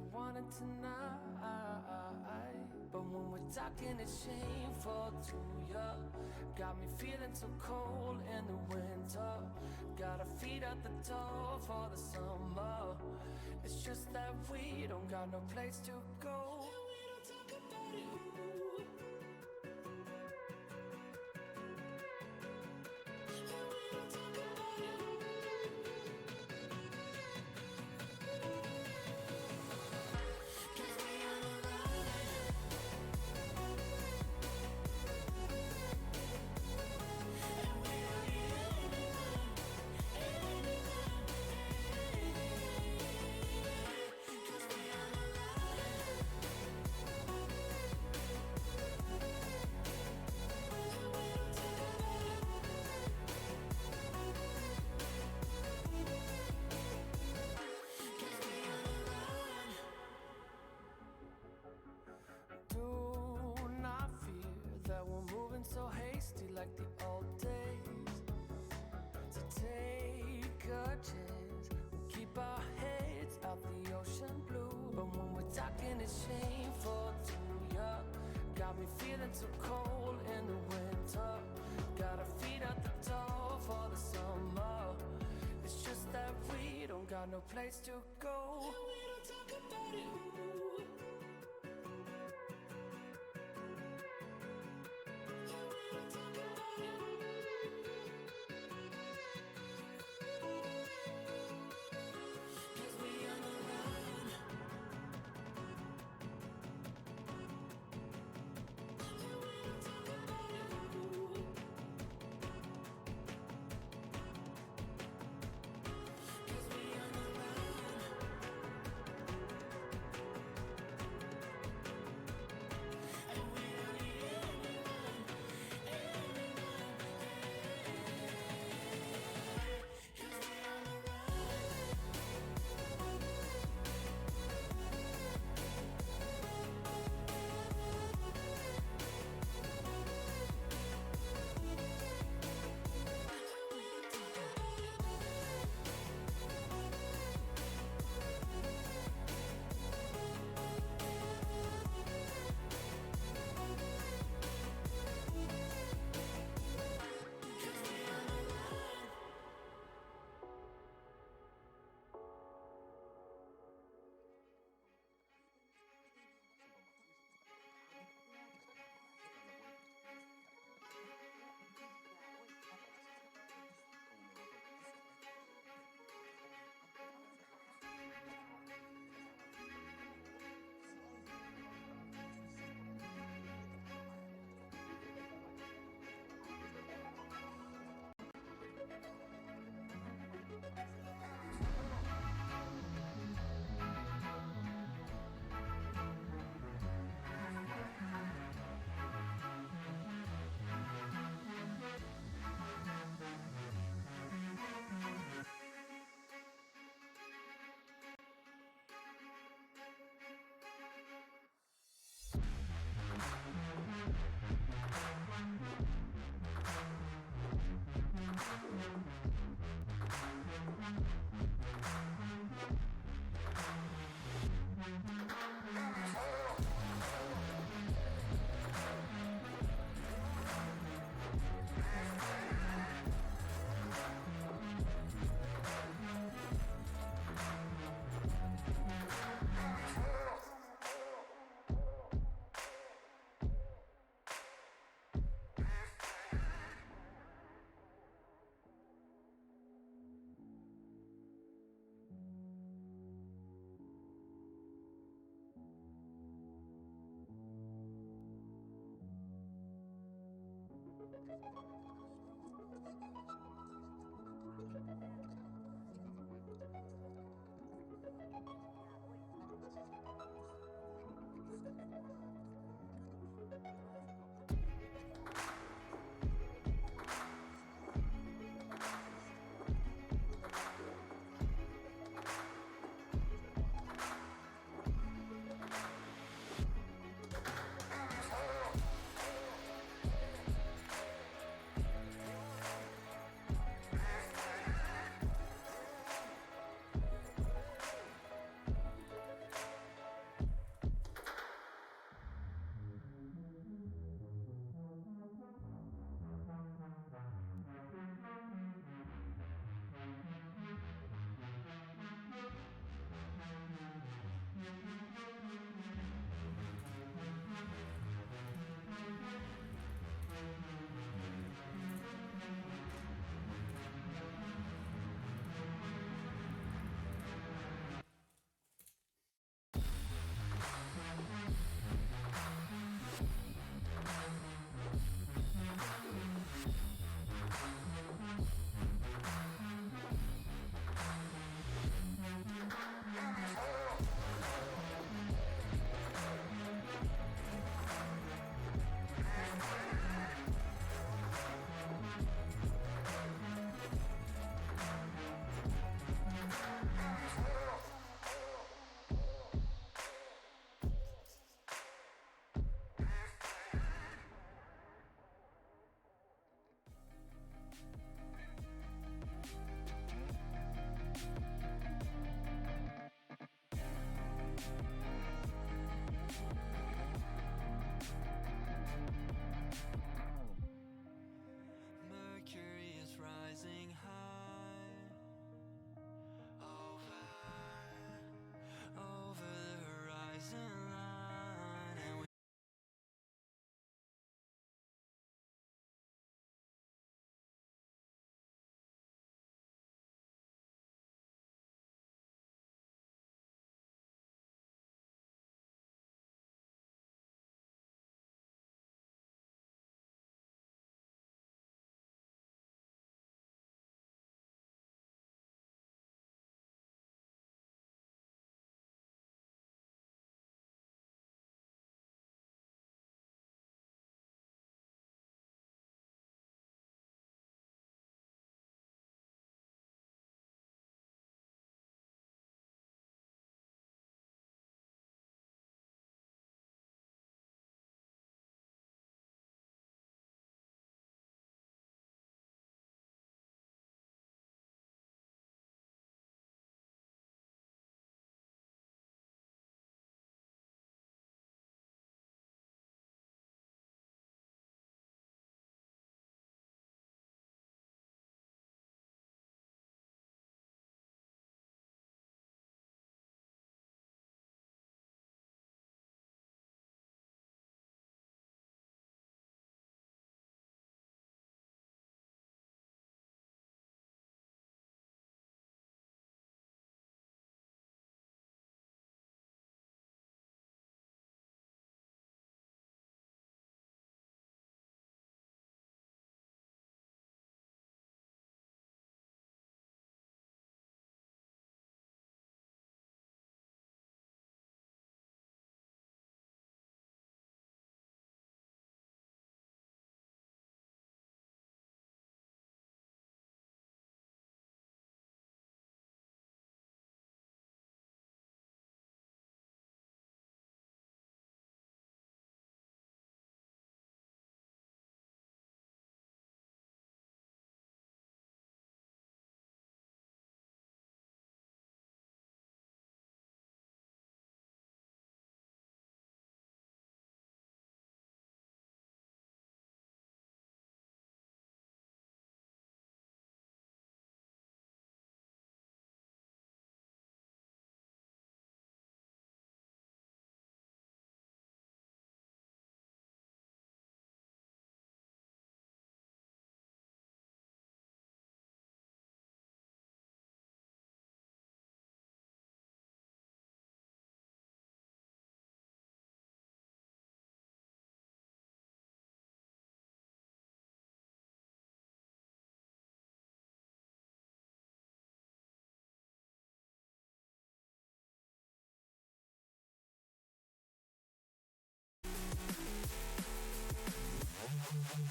you wanted tonight. But when we're talking, it's shameful to ya. Got me feeling so cold in the winter. Gotta feed out the door for the summer. It's just that we don't got no place to go. And we don't talk about it. So hasty like the old days. To take a chance, we'll keep our heads out the ocean blue. But when we're talking, it's shameful to ya. Got me feeling so cold in the winter. Gotta feed out the door for the summer. It's just that we don't got no place to go. And we don't talk about it. Talk about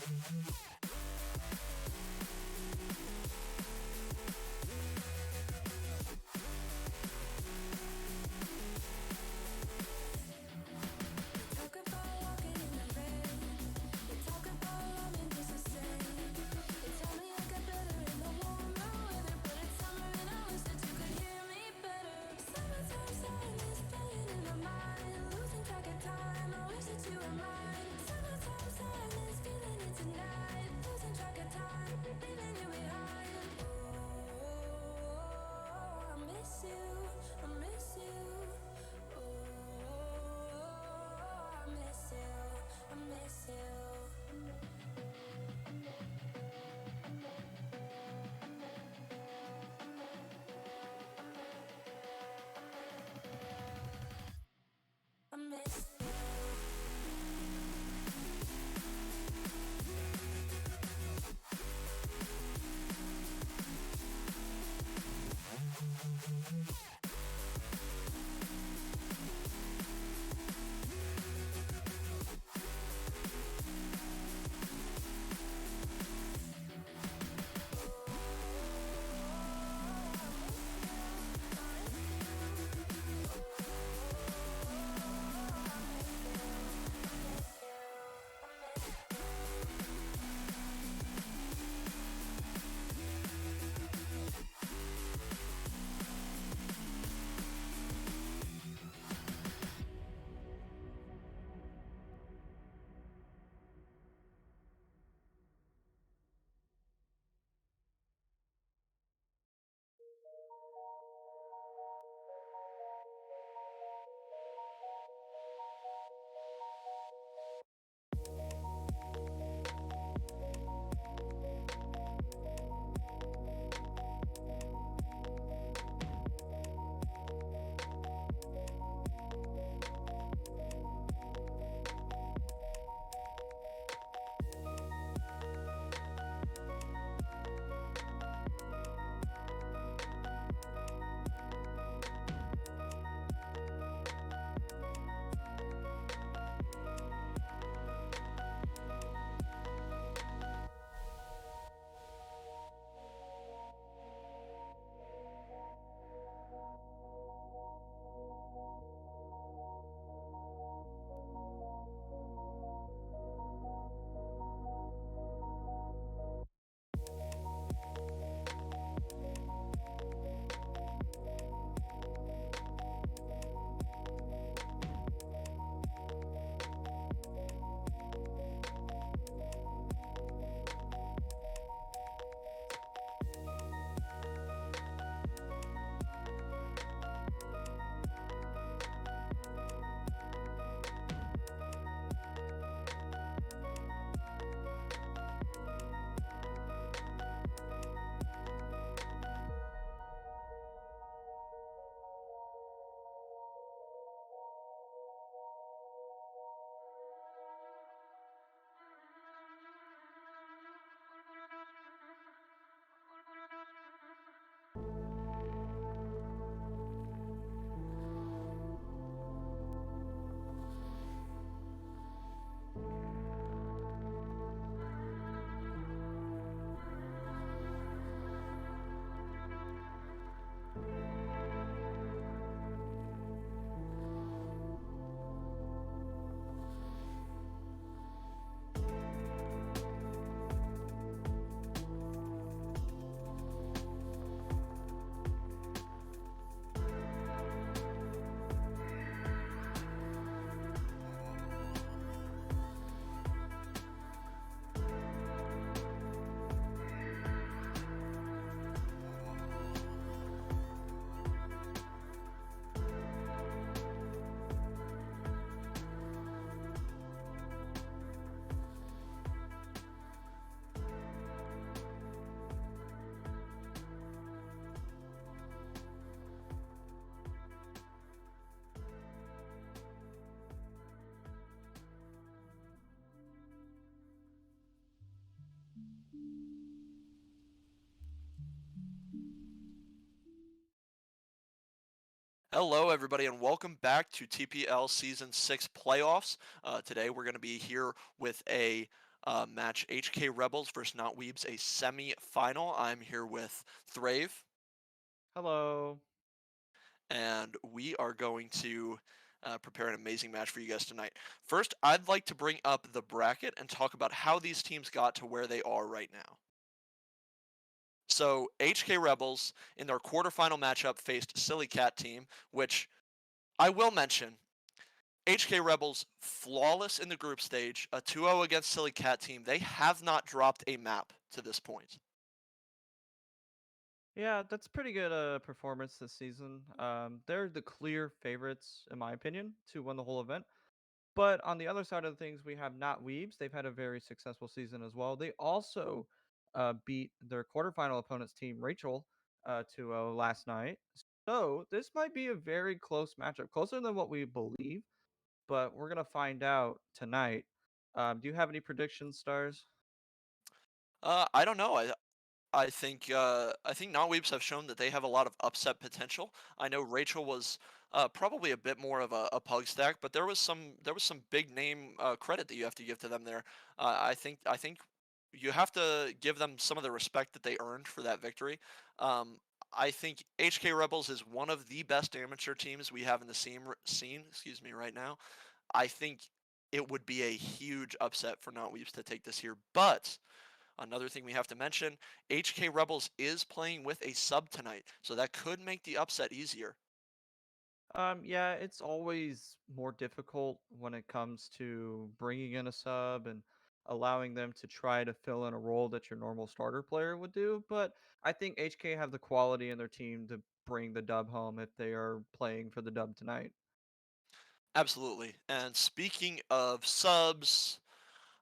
walking in the rain. You talk about loving just the same. You tell me I get better in the warmer weather, but it's summer and I wish that you could hear me better. Summertime sadness playing in my mind, losing track of time. I wish that you were mine. Summertime sadness, feeling it tonight, losing track of time, leaving you behind. Oh, I miss you, I miss you. Oh, I miss you, I miss you. I miss Hello, everybody, and welcome back to TPL Season 6 playoffs. Today, we're going to be here with a match HK Rebels versus Not Weebs, a semi-final. I'm here with Thrave, Hello. and we are going to prepare an amazing match for you guys tonight. First, I'd like to bring up the bracket and talk about how these teams got to where they are right now. So, HK Rebels in their quarterfinal matchup faced Silly Cat team, which I will mention HK Rebels flawless in the group stage, a 2-0 against Silly Cat team. They have not dropped a map to this point. Yeah, that's pretty good performance this season. They're the clear favorites, in my opinion, to win the whole event. But on the other side of things, we have Not Weebs. They've had a very successful season as well. They also beat their quarterfinal opponent's team, Rachel, 2-0 last night. So this might be a very close matchup, closer than what we believe. But we're gonna find out tonight. Do you have any predictions, Stars? I don't know. I think non-weeps have shown that they have a lot of upset potential. I know Rachel was probably a bit more of a pug stack, but there was some big name credit that you have to give to them there. I think you have to give them some of the respect that they earned for that victory. Um, I think HK Rebels is one of the best amateur teams we have in the scene. Excuse me, right now. I think it would be a huge upset for not weeps to take this here, but another thing we have to mention, HK Rebels is playing with a sub tonight, so that could make the upset easier. Yeah, it's always more difficult when it comes to bringing in a sub and allowing them to try to fill in a role that your normal starter player would do. But I think HK have the quality in their team to bring the dub home if they are playing for the dub tonight. Absolutely. And speaking of subs,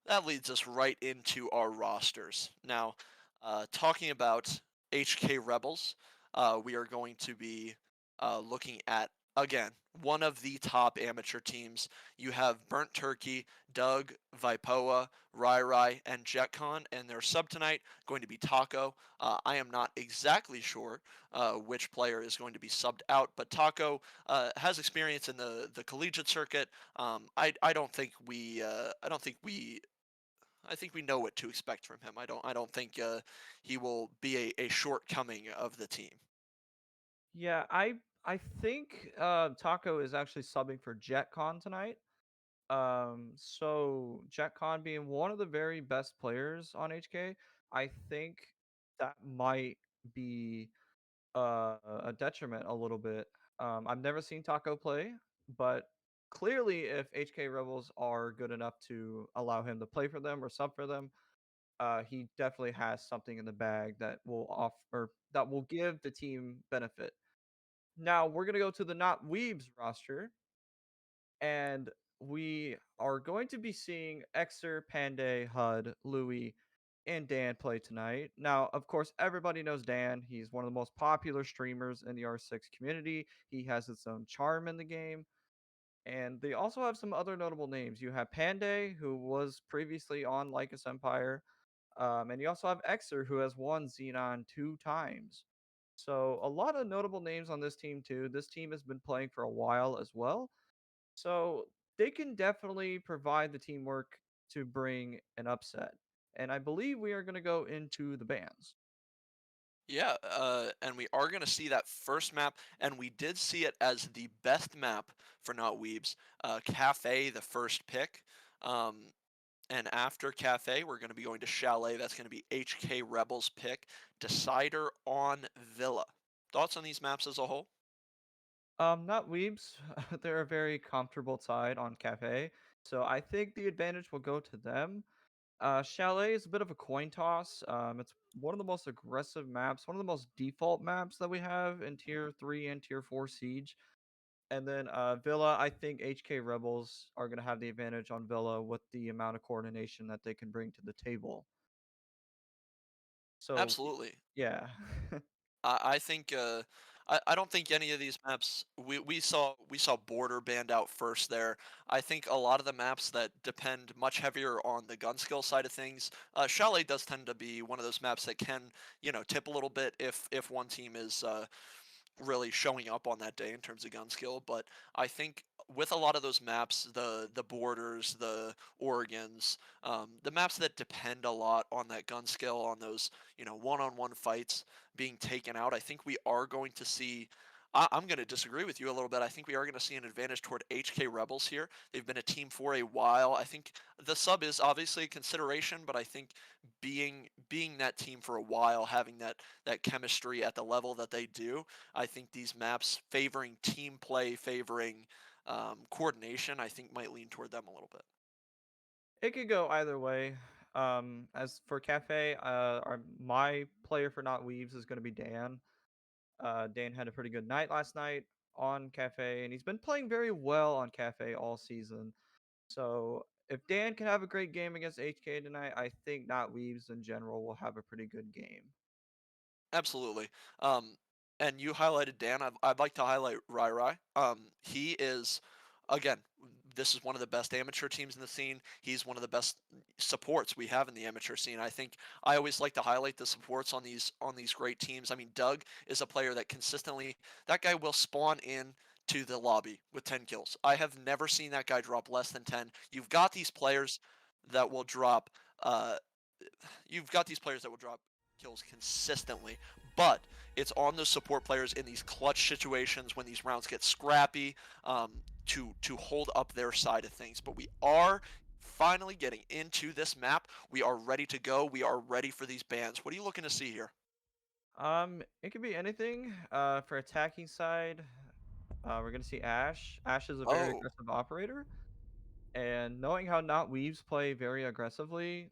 that leads us right into our rosters. Now, talking about HK Rebels, we are going to be looking at, again, one of the top amateur teams. You have Burnt Turkey, Doug, Vipoa, Rai Rai, and JetCon, and their sub tonight going to be Taco. I am not exactly sure which player is going to be subbed out, but Taco has experience in the collegiate circuit. I think we know what to expect from him. I don't think he will be a shortcoming of the team. Yeah, I think Taco is actually subbing for JetCon tonight. So JetCon being one of the very best players on HK, I think that might be a detriment a little bit. I've never seen Taco play, but clearly, if HK Rebels are good enough to allow him to play for them or sub for them, he definitely has something in the bag that will offer that will give the team benefit. Now we're gonna go to the Not Weebs roster, and we are going to be seeing Exer, Panday, Hud, Louis, and Dan play tonight. Now, of course, everybody knows Dan. He's one of the most popular streamers in the R6 community. He has its own charm in the game. And they also have some other notable names. You have Panday, who was previously on Lycus Empire. And you also have Exer, who has won Xenon 2 times. So, a lot of notable names on this team, too. This team has been playing for a while as well. So they can definitely provide the teamwork to bring an upset. And I believe we are going to go into the bans. Yeah, and we are going to see that first map, and we did see it as the best map for Not Weebs. Cafe, the first pick. Um, and after Cafe, we're going to be going to Chalet. That's going to be HK Rebels pick. Decider on Villa. Thoughts on these maps as a whole? Not Weebs. They're a very comfortable side on Cafe. So I think the advantage will go to them. Chalet is a bit of a coin toss. It's one of the most aggressive maps, one of the most default maps that we have in Tier 3 and Tier 4 Siege. And then Villa, I think HK Rebels are going to have the advantage on Villa with the amount of coordination that they can bring to the table. So, Absolutely. yeah. I think I don't think any of these maps we saw border banned out first there. I think a lot of the maps that depend much heavier on the gun skill side of things, Chalet does tend to be one of those maps that can tip a little bit if one team is really showing up on that day in terms of gun skill. But I think with a lot of those maps, the borders, the Oregons, the maps that depend a lot on that gun skill, on those one-on-one fights being taken out, I think we are going to see. I'm going to disagree with you a little bit. I think we are going to see an advantage toward HK Rebels here. They've been a team for a while. I think the sub is obviously a consideration, but I think being that team for a while, having that chemistry at the level that they do, I think these maps favoring team play, favoring coordination, I think might lean toward them a little bit. It could go either way. As for Cafe, my player for not Weaves is going to be Dan. Dan had a pretty good night last night on Cafe, and he's been playing very well on Cafe all season. So if Dan can have a great game against HK tonight, I think not Weaves in general will have a pretty good game. Absolutely. And you highlighted Dan. I'd like to highlight Rai Rai. He is, again, this is one of the best amateur teams in the scene. He's one of the best supports we have in the amateur scene. I think I always like to highlight the supports on these great teams. I mean, Doug is a player that consistently that guy will spawn in to the lobby with 10 kills. I have never seen that guy drop less than 10. That will drop uh, you've got these players that will drop kills consistently, but it's on those support players in these clutch situations when these rounds get scrappy to hold up their side of things. But we are finally getting into this map. We are ready to go. We are ready for these bans. What are you looking to see here? It could be anything. For attacking side, we're gonna see Ash. Ash is a very Oh, aggressive operator, and knowing how not Weaves play very aggressively,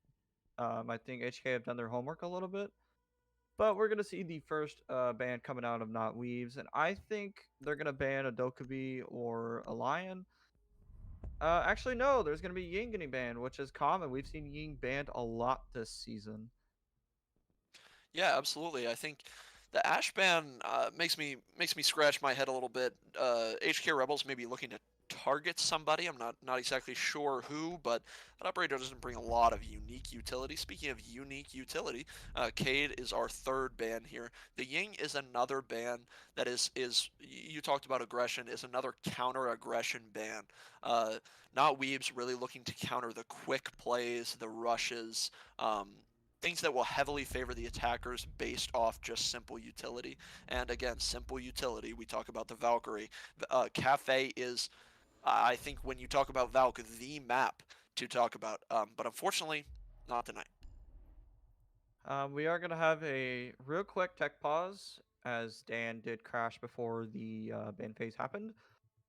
I think HK have done their homework a little bit. But we're gonna see the first ban coming out of not Weaves, and I think they're gonna ban a Dokubi or a Lion. Actually, no, there's gonna be Ying getting banned, which is common. We've seen Ying banned a lot this season. yeah, absolutely. I think the Ash ban makes me scratch my head a little bit. HK Rebels may be looking to target somebody. I'm not exactly sure who, but that operator doesn't bring a lot of unique utility. Speaking of unique utility, Cade is our third ban here. The Ying is another ban that is you talked about aggression, is another counter aggression ban. Uh, Not Weebs really looking to counter the quick plays, the rushes. Things that will heavily favor the attackers based off just simple utility. And again, simple utility, we talk about the Valkyrie. Cafe is, I think, when you talk about Valk, the map to talk about. But unfortunately, not tonight. We are gonna have a real quick tech pause as Dan did crash before the ban phase happened.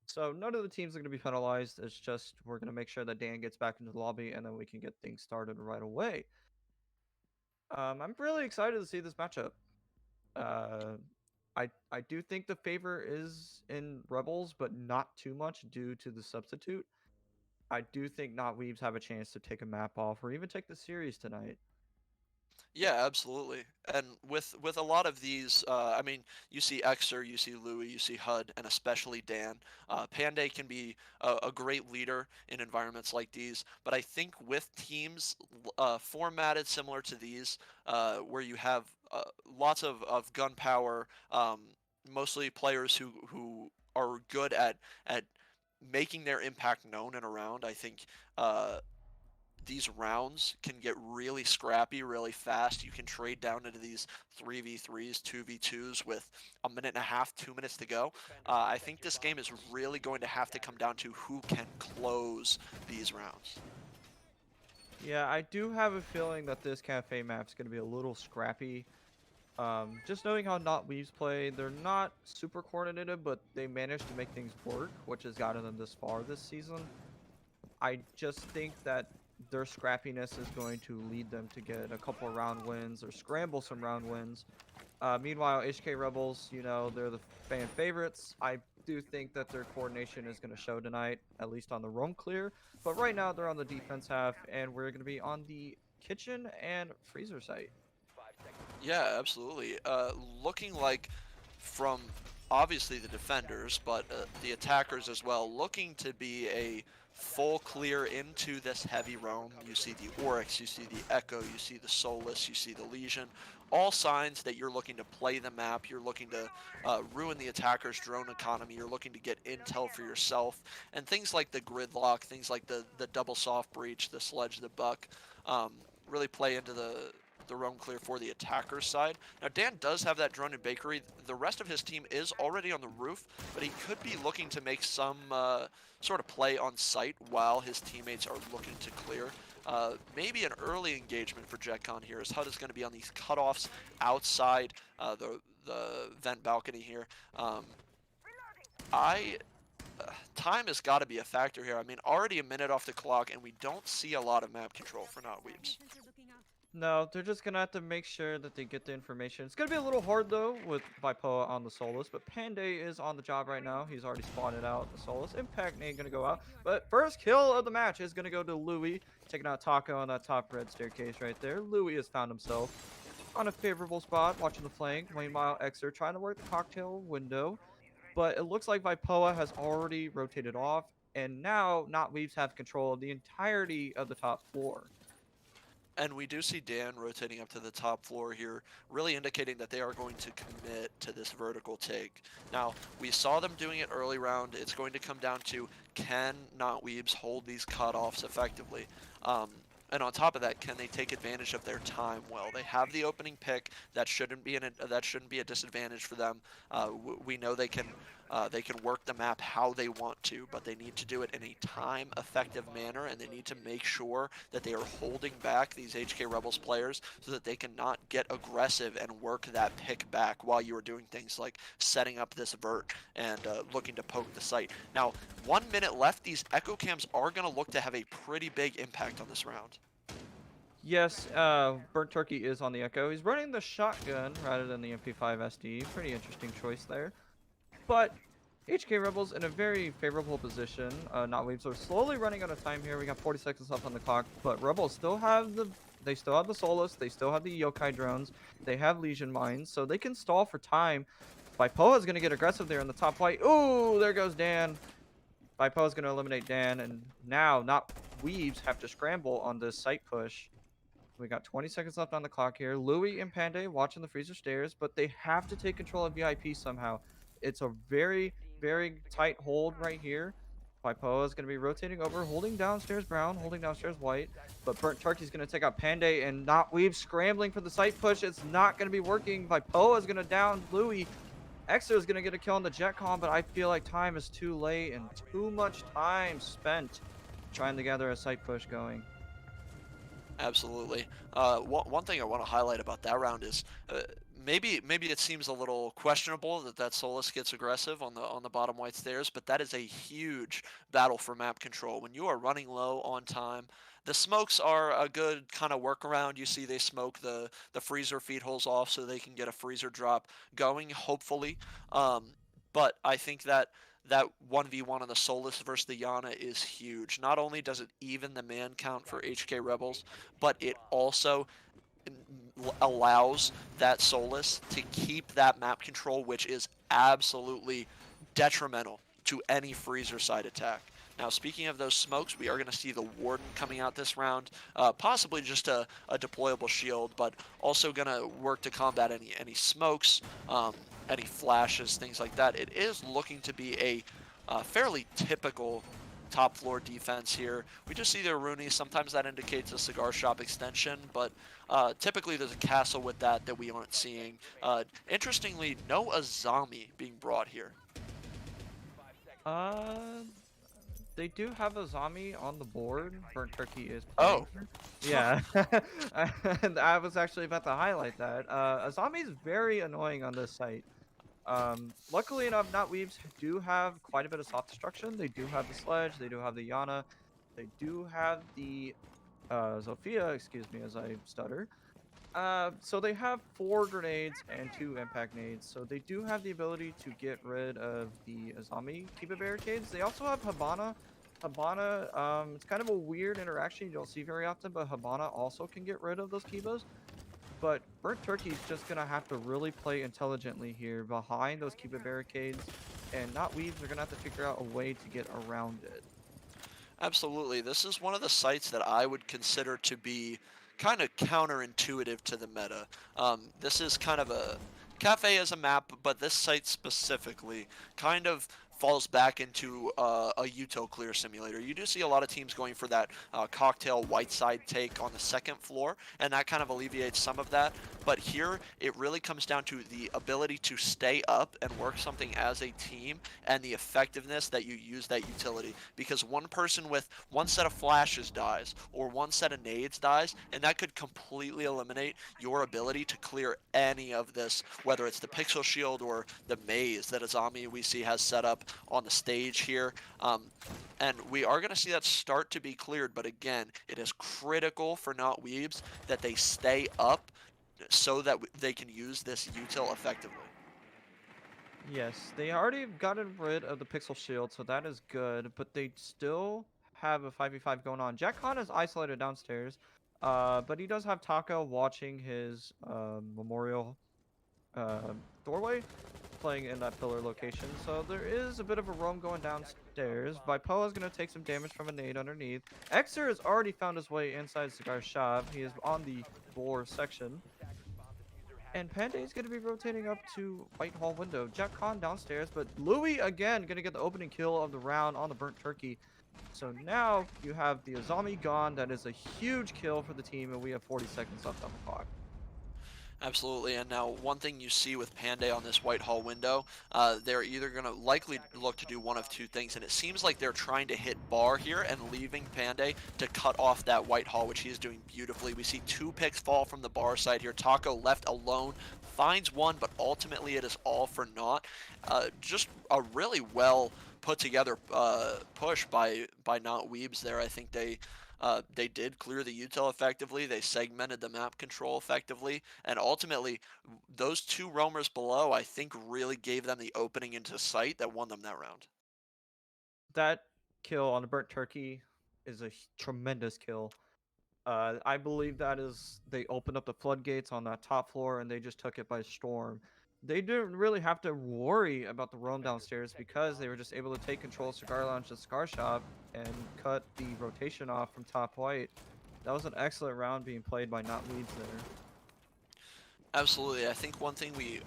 So none of the teams are gonna be penalized. It's just we're gonna make sure that Dan gets back into the lobby and then we can get things started right away. I'm really excited to see this matchup. Uh, I do think the favor is in Rebels, but not too much due to the substitute. I do think not Weaves have a chance to take a map off or even take the series tonight. Yeah, absolutely. And with a lot of these, I mean, you see Exer, you see Louis, you see HUD, and especially Dan. Panday can be a great leader in environments like these, but I think with teams formatted similar to these, where you have lots of gun power, mostly players who are good at making their impact known and around, I think. These rounds can get really scrappy really fast. You can trade down into these 3v3s, 2v2s with a minute and a half, 2 minutes to go. I think this game is really going to have to come down to who can close these rounds. Yeah, I do have a feeling that this cafe map's gonna be a little scrappy. Just knowing how not Weaves play, they're not super coordinated, but they managed to make things work, which has gotten them this far this season. I just think that their scrappiness is going to lead them to get a couple of round wins or scramble some round wins. Meanwhile, HK Rebels, they're the fan favorites. I do think that their coordination is going to show tonight, at least on the roam clear. But right now, they're on the defense half, and we're going to be on the kitchen and freezer site. Yeah, absolutely. Looking like from obviously the defenders, but the attackers as well, looking to be a full clear into this heavy roam. You see the Oryx, you see the Echo, you see the Solus, you see the Legion. All signs that you're looking to play the map, you're looking to ruin the attacker's drone economy, you're looking to get intel for yourself, and things like the gridlock, things like the double soft breach, the sledge, the buck, um, really play into the roam clear for the attacker's side. Now, Dan does have that drone in bakery. The rest of his team is already on the roof, but he could be looking to make some sort of play on site while his teammates are looking to clear. Maybe an early engagement for JetCon here, as HUD is going to be on these cutoffs outside the vent balcony here. I Time has got to be a factor here. I mean, already a minute off the clock, and we don't see a lot of map control for not Weebs. No, they're just gonna have to make sure that they get the information. It's gonna be a little hard though with Vipoa on the Solus, but Panday is on the job right now. He's already spotted out the Solus. Impact ain't gonna go out, but first kill of the match is gonna go to Louis, taking out Taco on that top red staircase right there. Louis has found himself on a favorable spot, watching the flank. Meanwhile, Xer trying to work the cocktail window, but it looks like Vipoa has already rotated off, and now Not Weaves have control of the entirety of the top floor. And we do see Dan rotating up to the top floor here, really indicating that they are going to commit to this vertical take. Now, we saw them doing it early round. It's going to come down to, can Not Weebs hold these cutoffs effectively? And on top of that, can they take advantage of their time well? They have the opening pick. That shouldn't be a disadvantage for them. We know they can work the map how they want to, but they need to do it in a time-effective manner, and they need to make sure that they are holding back these HK Rebels players so that they cannot get aggressive and work that pick back while you are doing things like setting up this vert and looking to poke the site. Now, 1 minute left. These echo cams are going to look to have a pretty big impact on this round. Yes, Burnt Turkey is on the Echo. He's running the shotgun rather than the MP5 SD. Pretty interesting choice there. But HK Rebels in a very favorable position. Not Waves are slowly running out of time here. We got 40 seconds left on the clock, but Rebels still have the Solus, they still have the Yokai drones, they have Legion mines, so they can stall for time. Vipoa is going to get aggressive there in the top white. Ooh, there goes Dan. Vipoa is going to eliminate Dan, and now Not Weaves have to scramble on this site push. We got 20 seconds left on the clock here. Louis and Panday watching the freezer stairs, but they have to take control of VIP somehow. It's a very, very tight hold right here. Vipoa is going to be rotating over, holding downstairs Brown, holding downstairs White, but Burnt Turkey is going to take out Panday and Not Weave scrambling for the site push. It's not going to be working. Vipoa is going to down Louis. Exer is going to get a kill on the Jetcon, but I feel like time is too late and too much time spent trying to gather a site push going. Absolutely. One thing I want to highlight about that round is maybe it seems a little questionable that Solus gets aggressive on the bottom white stairs, but that is a huge battle for map control. When you are running low on time, the smokes are a good kind of workaround. You see they smoke the freezer feed holes off so they can get a freezer drop going, hopefully. But I think that 1v1 on the Solus versus the Yana is huge. Not only does it even the man count for HK Rebels, but it also allows that Solus to keep that map control, which is absolutely detrimental to any freezer side attack. Now, speaking of those smokes, we are going to see the Warden coming out this round, possibly just a deployable shield, but also going to work to combat any smokes, any flashes, things like that. It is looking to be a fairly typical top floor defense here. We just see the Rooney. Sometimes that indicates a cigar shop extension, but typically there's a castle with that we aren't seeing. Interestingly, no Azami being brought here. Uh, they do have a zombie on the board. Burnt Turkey is Oh. playing. Yeah. And I was actually about to highlight that. A zombie is very annoying on this site. Luckily enough, Not Weebs do have quite a bit of soft destruction. They do have the sledge. They do have the Yana. They do have the Zofia, excuse me as I stutter. So they have 4 grenades and 2 impact nades. So they do have the ability to get rid of the Azami Kiba barricades. They also have Habana. Habana, it's kind of a weird interaction you don't see very often, but Habana also can get rid of those Kibas. But Burnt Turkey's just going to have to really play intelligently here behind those Kiba barricades. And Not Weaves are going to have to figure out a way to get around it. Absolutely. This is one of the sites that I would consider to be kind of counterintuitive to the meta. This is kind of a cafe as a map, but this site specifically kind of falls back into a util clear simulator. You do see a lot of teams going for that cocktail white side take on the second floor, and that kind of alleviates some of that. But here, it really comes down to the ability to stay up and work something as a team and the effectiveness that you use that utility. Because one person with one set of flashes dies or one set of nades dies, and that could completely eliminate your ability to clear any of this, whether it's the pixel shield or the maze that Azami we see has set up on the stage here. And we are going to see that start to be cleared, but again, it is critical for Not Weebs that they stay up so that they can use this util effectively. Yes, they already gotten rid of the pixel shield, so that is good, but they still have a 5v5 going on. Jack Khan is isolated downstairs, but he does have Taka watching his memorial doorway, playing in that pillar location. So there is a bit of a roam going downstairs. Vipoa is going to take some damage from a nade underneath. Exer has already found his way inside Cigar Shop. He is on the boar section. And Panda is going to be rotating up to Whitehall window. Jack Khan downstairs, but Louis again going to get the opening kill of the round on the burnt turkey. So now you have the Azami gone. That is a huge kill for the team, and we have 40 seconds left on the clock. Absolutely, and now one thing you see with Panday on this Whitehall window, they're either going to likely look to do one of two things, and it seems like they're trying to hit bar here and leaving Panday to cut off that Whitehall, which he is doing beautifully. We see two picks fall from the bar side here. Taco left alone, finds one, but ultimately it is all for naught. Just a really well put together push by Not Weebs there. I think they did clear the util effectively. They segmented the map control effectively, and ultimately, those two roamers below, I think, really gave them the opening into sight that won them that round. That kill on the burnt turkey is a tremendous kill. I believe that is they opened up the floodgates on that top floor and they just took it by storm. They didn't really have to worry about the roam downstairs because they were just able to take control of Cigar Lounge and Cigar Shop and cut the rotation off from top white. That was an excellent round being played by Not Weeds there. Absolutely, I think one thing we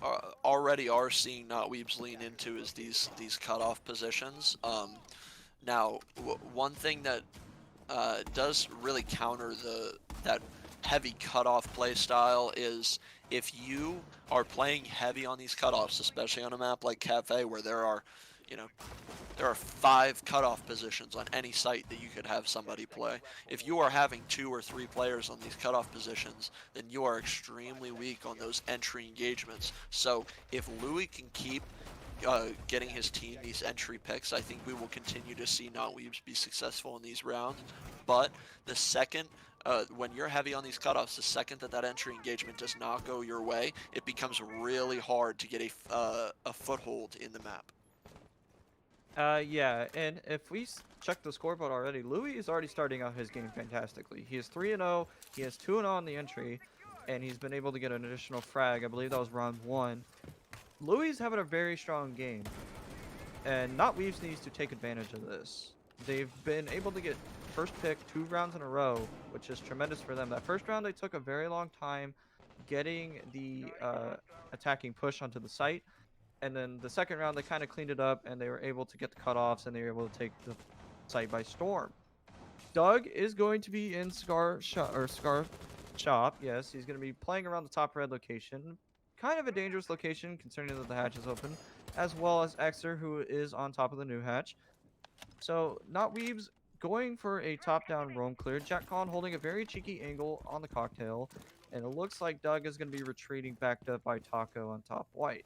already are seeing Not Weebs lean into is these cutoff positions. Now, one thing that does really counter that heavy cutoff play style is if you are playing heavy on these cutoffs, especially on a map like Cafe where there are, you know, there are 5 cutoff positions on any site that you could have somebody play. If you are having 2 or 3 players on these cutoff positions, then you are extremely weak on those entry engagements. So if Louis can keep getting his team these entry picks, I think we will continue to see Not Weebs be successful in these rounds. But the second, when you're heavy on these cutoffs, the second that entry engagement does not go your way, it becomes really hard to get a foothold in the map. Yeah, and if we check the scoreboard already, Louis is already starting out his game fantastically. He is 3-0, he has 2-0 on the entry, and he's been able to get an additional frag. I believe that was round 1. Louis is having a very strong game, and Not Weaves needs to take advantage of this. They've been able to get first pick 2 rounds in a row, which is tremendous for them. That first round, they took a very long time getting the attacking push onto the site, and then the second round, they kind of cleaned it up, and they were able to get the cutoffs, and they were able to take the site by storm. Doug is going to be in Cigar Shop. Yes, he's going to be playing around the top red location. Kind of a dangerous location considering that the hatch is open, as well as Exer, who is on top of the new hatch. So, Not Weebs going for a top-down roam clear. Jack Khan holding a very cheeky angle on the cocktail, and it looks like Doug is going to be retreating backed up by Taco on top white.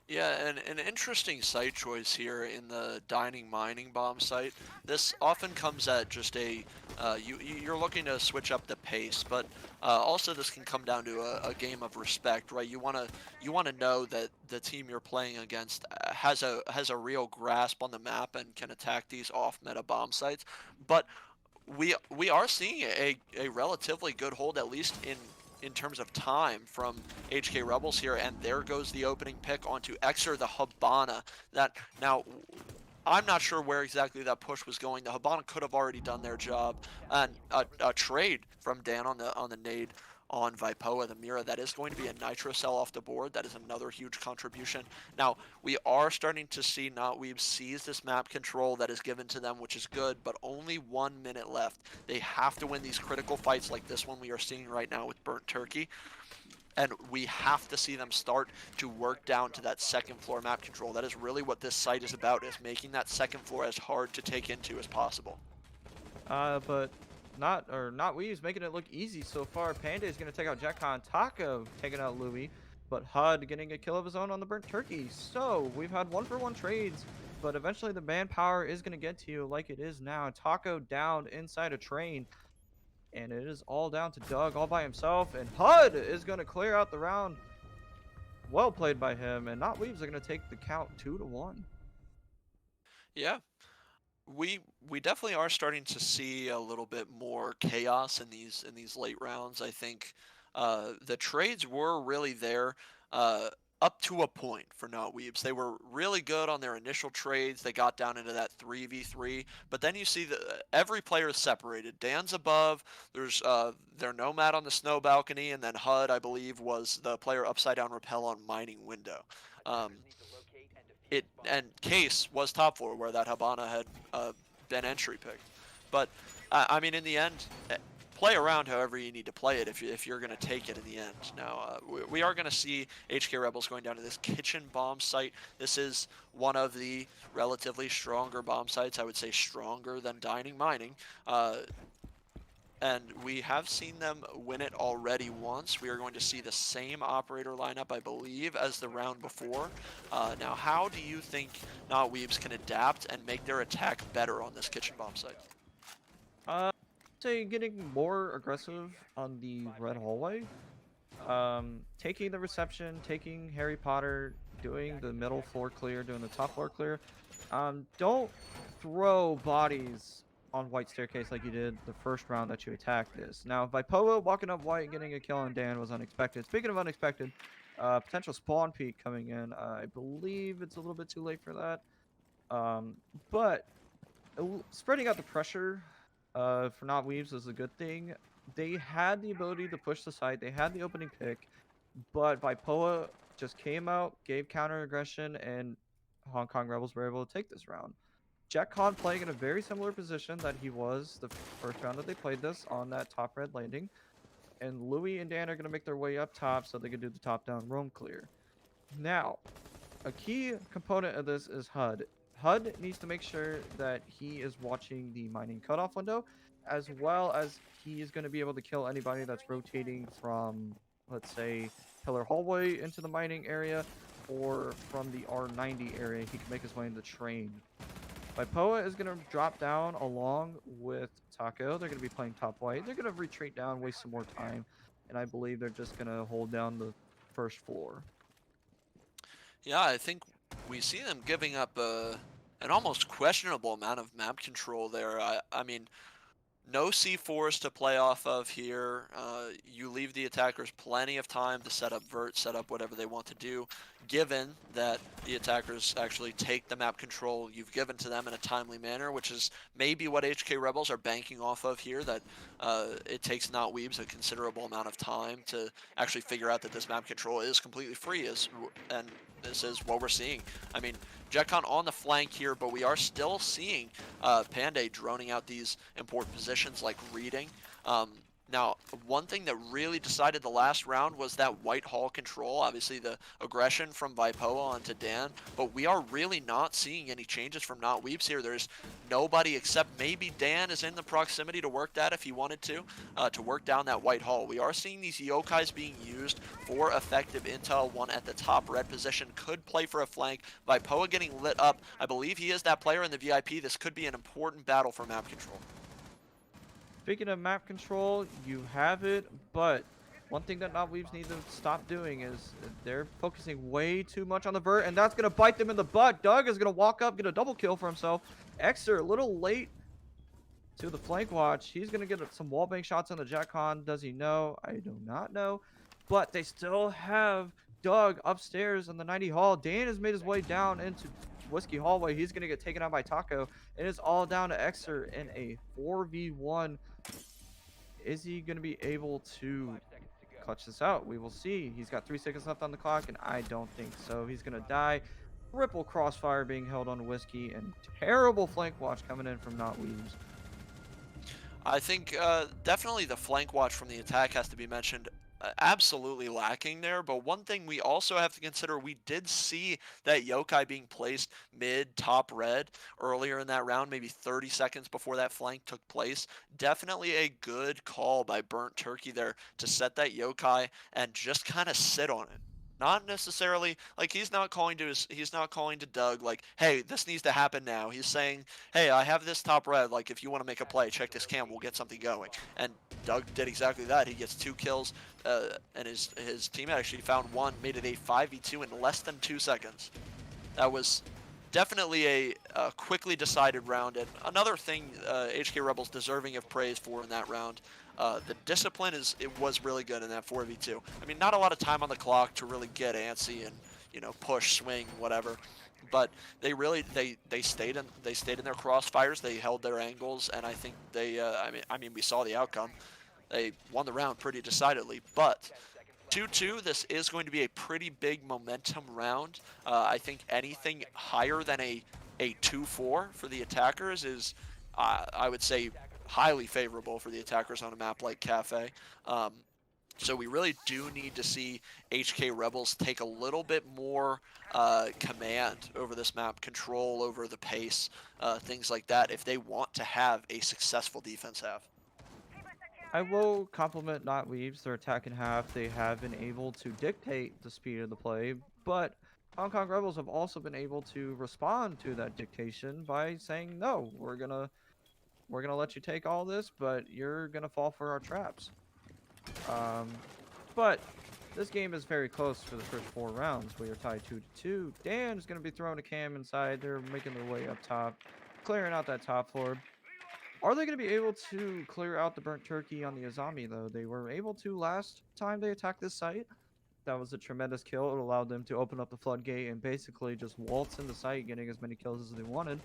Yeah, and an interesting site choice here in the dining mining bomb site. This often comes at just you're looking to switch up the pace, but also this can come down to a game of respect, right? You wanna know that the team you're playing against has a real grasp on the map and can attack these off meta bomb sites, but we are seeing a relatively good hold, at least in terms of time, from HK Rebels here, and there goes the opening pick onto Exer the Habana. That now I'm not sure where exactly that push was going. The Hibana could have already done their job, and a trade from Dan on the nade on Vipoa, the Mira, that is going to be a Nitro cell off the board. That is another huge contribution. Now, we are starting to see Notweeb seize this map control that is given to them, which is good, but only 1 minute left. They have to win these critical fights like this one we are seeing right now with Burnt Turkey. And we have to see them start to work down to that second floor map control. That is really what this site is about, is making that second floor as hard to take into as possible. But not Weebs making it look easy so far. Panda is gonna take out Jetcon. Taco taking out Louis, but HUD getting a kill of his own on the Burnt Turkey. So we've had 1-for-1 trades, but eventually the manpower is gonna get to you like it is now. Taco down inside a train, and it is all down to Doug all by himself, and HUD is gonna clear out the round. Well played by him, and not Weebs are gonna take the count 2-1. Yeah, we definitely are starting to see a little bit more chaos in these late rounds. I think the trades were really there up to a point for Not Weebs. They were really good on their initial trades. They got down into that 3v3, but then you see that every player is separated. Dan's above. There's their Nomad on the snow balcony, and then HUD, I believe, was the player upside down rappel on mining window. Um, and Case was top floor where that Habana had been entry picked. But I mean, in the end, play around however you need to play it if you're going to take it in the end. Now, we are going to see HK Rebels going down to this kitchen bomb site. This is one of the relatively stronger bomb sites. I would say stronger than Dining Mining. And we have seen them win it already once. We are going to see the same operator lineup, I believe, as the round before. Now, how do you think Not Weebs can adapt and make their attack better on this kitchen bomb site? Say getting more aggressive on the red hallway. Taking the reception, taking Harry Potter, doing the middle floor clear, doing the top floor clear. Don't throw bodies on white staircase like you did the first round that you attacked this. Now, Vipoa walking up white, getting a kill on Dan was unexpected. Speaking of unexpected, potential spawn peak coming in. I believe it's a little bit too late for that. But spreading out the pressure for not Weaves is a good thing. They had the ability to push the site. They had the opening pick, but Vipoa just came out, gave counter aggression, and Hong Kong Rebels were able to take this round. Jack Khan playing in a very similar position that he was the first round that they played this on that top red landing. And Louis and Dan are going to make their way up top so they can do the top down roam clear. Now, a key component of this is HUD. HUD needs to make sure that he is watching the mining cutoff window, as well as he is going to be able to kill anybody that's rotating from, let's say, Pillar Hallway into the mining area, or from the R90 area. He can make his way in the train. Vipoa is going to drop down along with Taco. They're going to be playing top white. They're going to retreat down, waste some more time, and I believe they're just going to hold down the first floor. Yeah, I think we see them giving up an almost questionable amount of map control there. I mean, no C4s to play off of here. You leave the attackers plenty of time to set up vert, set up whatever they want to do, given that the attackers actually take the map control you've given to them in a timely manner, which is maybe what HK Rebels are banking off of here, that it takes Not Weebs a considerable amount of time to actually figure out that this map control is completely free, and this is what we're seeing. I mean, Jetcon on the flank here, but we are still seeing Panday droning out these important positions like reading. Now, one thing that really decided the last round was that white hall control, obviously the aggression from Vipoa onto Dan, but we are really not seeing any changes from Not Weebs here. There's nobody except maybe Dan is in the proximity to work that if he wanted to work down that white hall. We are seeing these yokais being used for effective intel. One at the top red position could play for a flank. Vipoa getting lit up. I believe he is that player in the VIP. This could be an important battle for map control. Speaking of map control, you have it, but one thing that Not Weebs need to stop doing is they're focusing way too much on the vert, and that's going to bite them in the butt. Doug is going to walk up, get a double kill for himself. Exer a little late to the flank watch. He's going to get some wallbang shots on the Jetcon. Does he know? I do not know. But they still have Doug upstairs in the 90 hall. Dan has made his way down into Whiskey hallway. He's going to get taken out by Taco. It is all down to Xer in a 4v1. Is he going to be able to clutch this out? We will see. He's got 3 seconds left on the clock, and I don't think so. He's going to die. Ripple crossfire being held on Whiskey, and terrible flank watch coming in from Not Weebs. I think definitely the flank watch from the attack has to be mentioned. Absolutely lacking there, but one thing we also have to consider, we did see that yokai being placed mid top red earlier in that round, maybe 30 seconds before that flank took place. Definitely a good call by Burnt Turkey there to set that yokai and just kind of sit on it. Not necessarily like he's not calling to Doug like, hey, this needs to happen now. He's saying, hey, I have this top red. Like, if you want to make a play, check this cam. We'll get something going. And Doug did exactly that. He gets 2 kills, and his team actually found one, made it a 5v2 in less than 2 seconds. That was definitely a quickly decided round, and another thing HK Rebels deserving of praise for in that round. The discipline was really good in that 4v2. I mean, not a lot of time on the clock to really get antsy and push, swing, whatever. But they really they stayed in their crossfires. They held their angles, and I think they I mean we saw the outcome. They won the round pretty decidedly, but 2-2, this is going to be a pretty big momentum round. I think anything higher than a 2-4 for the attackers is, I would say, highly favorable for the attackers on a map like Cafe. So we really do need to see HK Rebels take a little bit more command over this map, control over the pace, things like that, if they want to have a successful defense half. I will compliment Not Weebs. Their attack in half, they have been able to dictate the speed of the play, but Hong Kong Rebels have also been able to respond to that dictation by saying, no, we're gonna let you take all this, but you're gonna fall for our traps. But this game is very close for the first 4 rounds. We are tied 2-2. Dan is gonna be throwing a cam inside. They're making their way up top, clearing out that top floor. Are they going to be able to clear out the Burnt Turkey on the Azami, though? They were able to last time they attacked this site. That was a tremendous kill. It allowed them to open up the floodgate and basically just waltz in the site, getting as many kills as they wanted.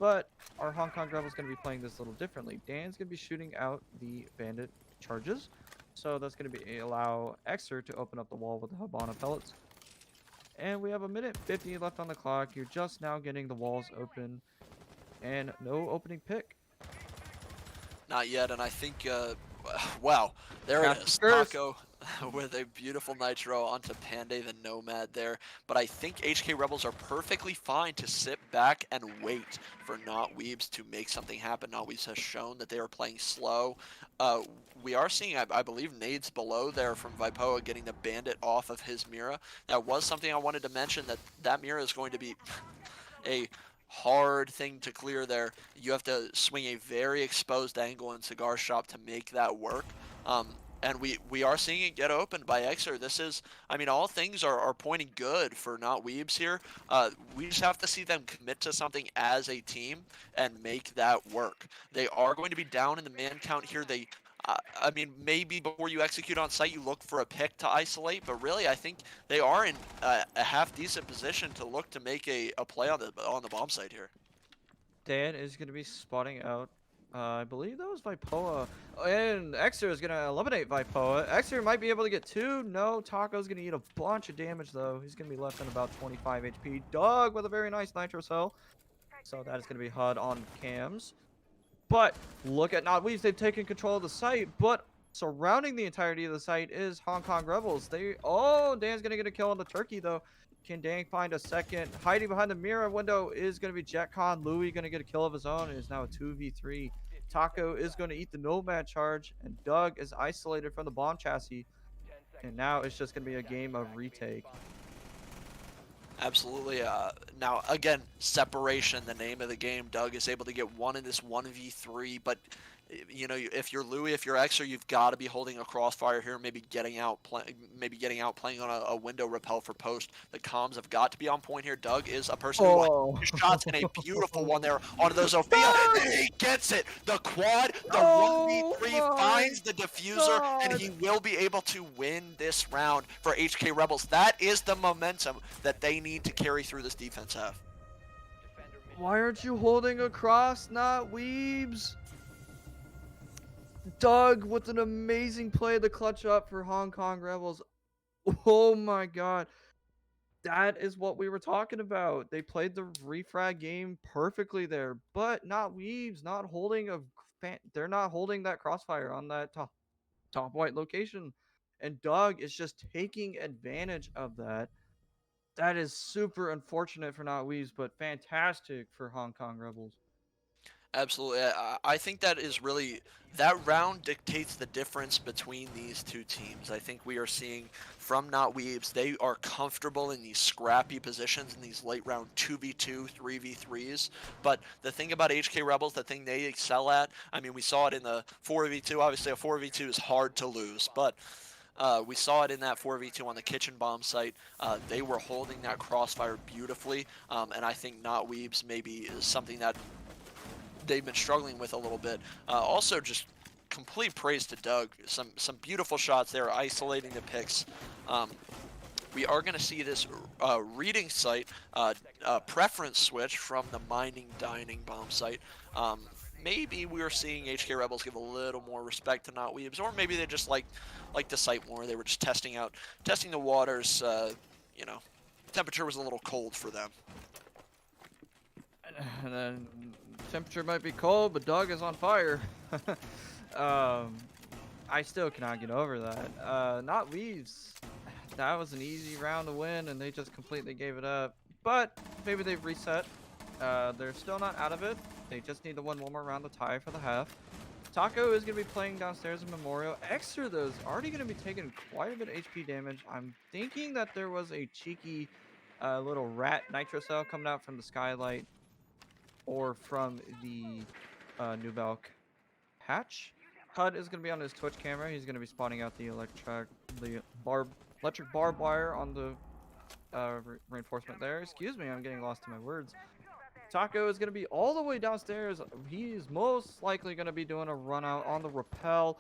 But our Hong Kong Rebels going to be playing this a little differently. Dan's going to be shooting out the bandit charges. So that's going to be allow Xer to open up the wall with the Habana pellets. And we have 1:50 left on the clock. You're just now getting the walls open. And no opening pick. Not yet, and I think, wow, there it is. First. Taco with a beautiful nitro onto Panday the Nomad there. But I think HK Rebels are perfectly fine to sit back and wait for Not Weebs to make something happen. Not Weebs has shown that they are playing slow. We are seeing, I believe, nades below there from Vipoa getting the bandit off of his Mira. That was something I wanted to mention, that Mira is going to be a hard thing to clear there. You have to swing a very exposed angle in Cigar Shop to make that work. And we are seeing it get opened by Xer. This is, I mean, all things are pointing good for Not Weebs here. We just have to see them commit to something as a team and make that work. They are going to be down in the man count here. I mean, maybe before you execute on site, you look for a pick to isolate, but really, I think they are in a half-decent position to look to make a play on the bomb site here. Dan is going to be spotting out. I believe that was Vipoa. And Xer is going to eliminate Vipoa. Xer might be able to get 2. No, Taco's going to eat a bunch of damage, though. He's going to be left on about 25 HP. Doug with a very nice nitro cell. So that is going to be HUD on cams. But look at Not Weebs. They've taken control of the site. But surrounding the entirety of the site is Hong Kong Rebels. Oh, Dan's going to get a kill on the turkey, though. Can Dan find a second? Hiding behind the mirror window is going to be JetCon. Louis going to get a kill of his own. It is now a 2v3. Taco is going to eat the Nomad charge. And Doug is isolated from the bomb chassis. And now it's just going to be a game of retake. Absolutely. Now, again, separation, the name of the game. Doug is able to get one in this 1v3, but if you're Louis, if you're Xer, you've got to be holding a crossfire here, maybe getting out playing on a window repel for post. The comms have got to be on point here. Doug is a person who shots in a beautiful one there onto those Sophia. He gets it. The quad, the 1v3 finds the diffuser, and he will be able to win this round for HK Rebels. That is the momentum that they need to carry through this defense half. Why aren't you holding across, not Weebs? Doug with an amazing play to clutch up for Hong Kong Rebels. Oh my god. That is what we were talking about. They played the refrag game perfectly there, but not Weebs, not holding they're not holding that crossfire on that top white location. And Doug is just taking advantage of that. That is super unfortunate for not Weebs, but fantastic for Hong Kong Rebels. Absolutely. I think that is really that round dictates the difference between these two teams. I think we are seeing from Not Weebs, they are comfortable in these scrappy positions in these late round 2v2, 3v3s. But the thing about HK Rebels, the thing they excel at, I mean, we saw it in the 4v2. Obviously, a 4v2 is hard to lose, but we saw it in that 4v2 on the kitchen bomb site. They were holding that crossfire beautifully, and I think Not Weebs maybe is something that they've been struggling with a little bit. Also, just complete praise to Doug. Some beautiful shots there, isolating the picks. Um, we are going to see this reading site preference switch from the mining dining bomb site. Maybe we're seeing HK Rebels give a little more respect to Not Weebs, or maybe they just like the site more. They were just testing the waters. You know, temperature was a little cold for them. And then temperature might be cold, but Doug is on fire. um, I still cannot get over that. Not Weaves. That was an easy round to win, and they just completely gave it up. But maybe they've reset. They're still not out of it. They just need to win one more round to tie for the half. Taco is going to be playing downstairs in Memorial. Extra, though, is already going to be taking quite a bit of HP damage. I'm thinking that there was a cheeky little rat nitro cell coming out from the skylight or from the New Belk hatch. HUD is going to be on his Twitch camera. He's going to be spawning out the electric barbed wire on the reinforcement there. Excuse me, I'm getting lost in my words. Taco is going to be all the way downstairs. He's most likely going to be doing a run out on the rappel.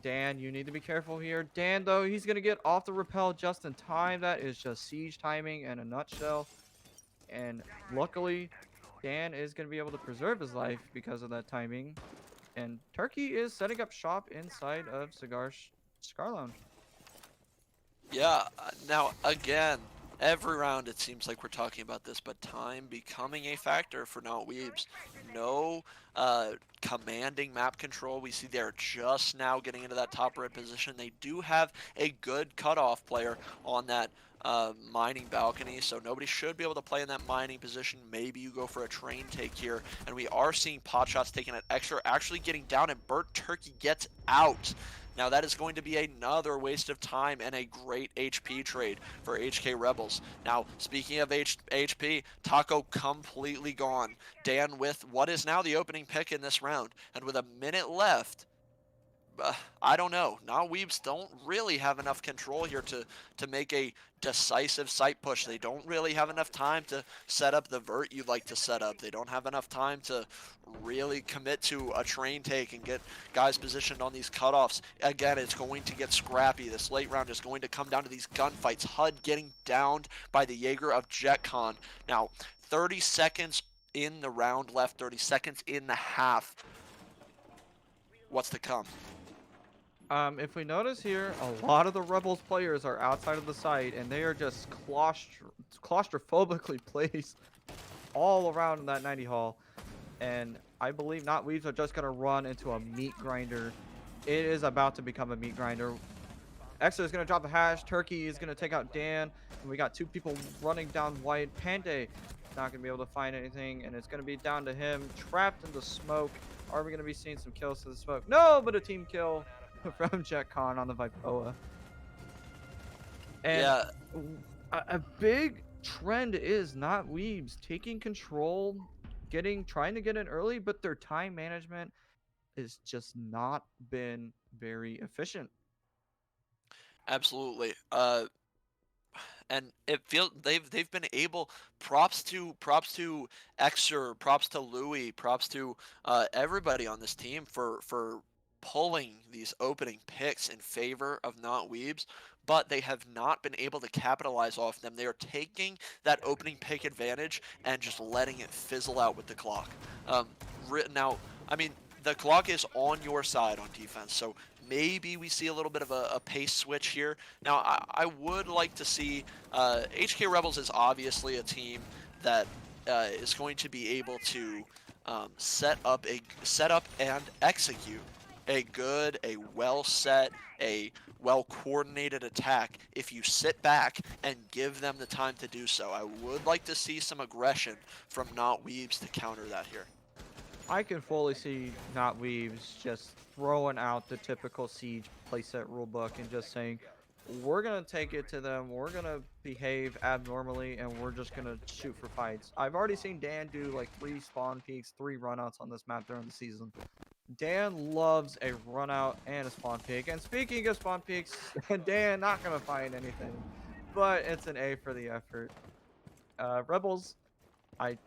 Dan, you need to be careful here. Dan, though, he's going to get off the rappel just in time. That is just siege timing in a nutshell. And luckily, Dan is going to be able to preserve his life because of that timing. And Turkey is setting up shop inside of Cigar Lounge. Yeah, now again, every round it seems like we're talking about this, but time becoming a factor for Not Weebs. No commanding map control. We see they're just now getting into that top red position. They do have a good cutoff player on that mining balcony, so nobody should be able to play in that mining position. Maybe you go for a train take here, and we are seeing pot shots taken at extra, actually getting down, and Burt Turkey gets out. Now that is going to be another waste of time and a great HP trade for HK Rebels. Now, speaking of HP, Taco completely gone. Dan with what is now the opening pick in this round. And with a minute left, I don't know. Now Weebs don't really have enough control here to make a decisive site push. They don't really have enough time to set up the vert you'd like to set up. They don't have enough time to really commit to a train take and get guys positioned on these cutoffs. Again, it's going to get scrappy. This late round is going to come down to these gunfights. HUD getting downed by the Jaeger of JetCon. Now, 30 seconds in the round left, 30 seconds in the half. What's to come? If we notice here, a lot of the Rebels players are outside of the site, and they are just claustrophobically placed all around that 90 hall. And I believe Not Weaves are just going to run into a meat grinder. It is about to become a meat grinder. Exo is going to drop the hash. Turkey is going to take out Dan. And we got two people running down white. Pande not going to be able to find anything. And it's going to be down to him, trapped in the smoke. Are we going to be seeing some kills to the smoke? No, but a team kill from JetCon on the Vipoa. And Yeah, a big trend is Not Weebs taking control, trying to get in early, but their time management has just not been very efficient. absolutely. And it feels they've been able. Props to Exer, props to Louis, props to everybody on this team for pulling these opening picks in favor of Not Weebs. but they have not been able to capitalize off them. They are taking that opening pick advantage and just letting it fizzle out with the clock. Um, Now, I mean, the clock is on your side on defense, so maybe we see a little bit of a pace switch here. Now, I would like to see HK Rebels is obviously a team that is going to be able to set up and execute a well set, a well coordinated attack if you sit back and give them the time to do so. I would like to see some aggression from Not Weebs to counter that here. I can fully see Not Weaves just throwing out the typical Siege playset rulebook and just saying, we're going to take it to them, we're going to behave abnormally, and we're just going to shoot for fights. I've already seen Dan do like 3 spawn peaks, 3 runouts on this map during the season. Dan loves a run out and a spawn peak. And speaking of spawn peaks, Dan not going to find anything, but it's an A for the effort. Rebels, I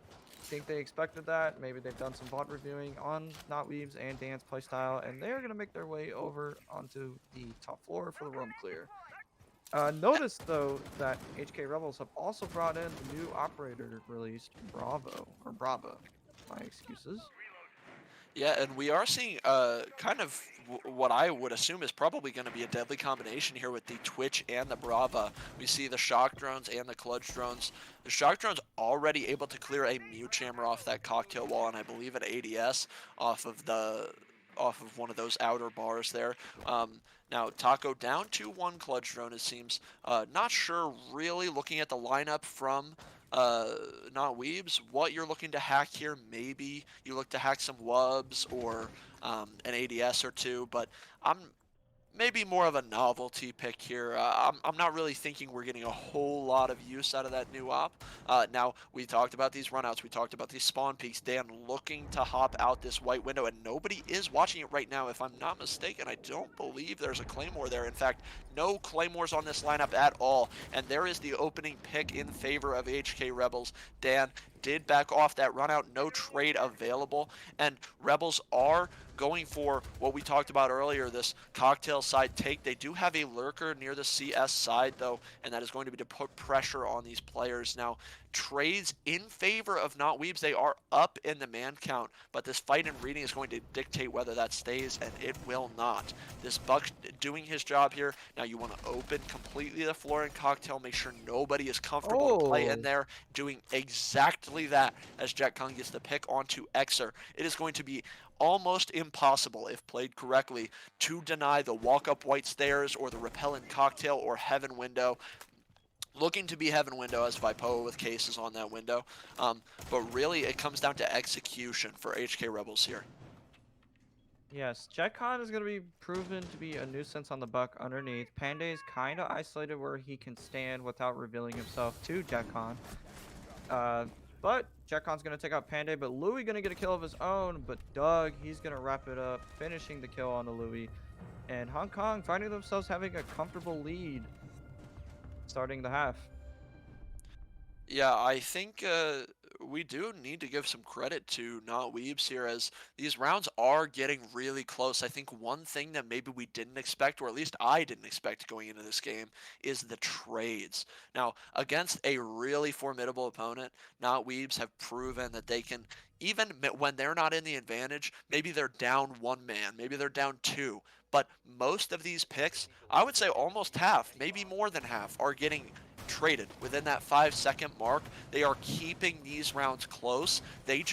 think they expected that. Maybe they've done some bot reviewing on Not Weaves and Dan's playstyle, and they're going to make their way over onto the top floor for the roam clear. Notice, though, that HK Rebels have also brought in the new operator released, Bravo, or Brava. My excuses. Yeah, and we are seeing kind of what I would assume is probably going to be a deadly combination here with the Twitch and the Brava. We see the shock drones and the clutch drones. The shock drones already able to clear a mute jammer off that cocktail wall, and I believe an ADS off of one of those outer bars there. Now Taco down 2-1 clutch drone, it seems. Not sure really looking at the lineup from not Weebs, what you're looking to hack here. Maybe you look to hack some Wubs or an ADS or two, but I'm maybe more of a novelty pick here. I'm not really thinking we're getting a whole lot of use out of that new op. Now, we talked about these runouts. We talked about these spawn peaks. Dan looking to hop out this white window, and nobody is watching it right now. If I'm not mistaken, I don't believe there's a Claymore there. In fact, no Claymores on this lineup at all, and there is the opening pick in favor of HK Rebels. Dan did back off that run out, no trade available, and Rebels are going for what we talked about earlier, this cocktail side take. They do have a lurker near the CS side, though, and that is going to be to put pressure on these players. Now, trades in favor of Not Weebs, they are up in the man count, but this fight and reading is going to dictate whether that stays, and it will not. This Buck doing his job here. Now, you want to open completely the floor in cocktail, make sure nobody is comfortable to play in there, doing exactly that as Jet Kong gets the pick onto Xer. It is going to be almost impossible, if played correctly, to deny the walk-up white stairs or the repellent cocktail or heaven window. Looking to be heaven window as Vipoa with cases on that window. But really, it comes down to execution for HK Rebels here. Yes, Jetcon is going to be proven to be a nuisance on the buck underneath. Panday is kind of isolated where he can stand without revealing himself to Jetcon. But Jetcon's going to take out Panday, but Louis going to get a kill of his own. But Doug, he's going to wrap it up, finishing the kill on the Louis. And Hong Kong finding themselves having a comfortable lead starting the half. Yeah, I think we do need to give some credit to Not Weebs here as these rounds are getting really close. I think one thing that maybe we didn't expect, or at least I didn't expect going into this game, is the trades. Now, against a really formidable opponent, Not Weebs have proven that they can, even when they're not in the advantage, maybe they're down one man, maybe they're down two. But most of these picks, I would say almost half, maybe more than half, are getting traded within that 5-second mark. They are keeping these rounds close. They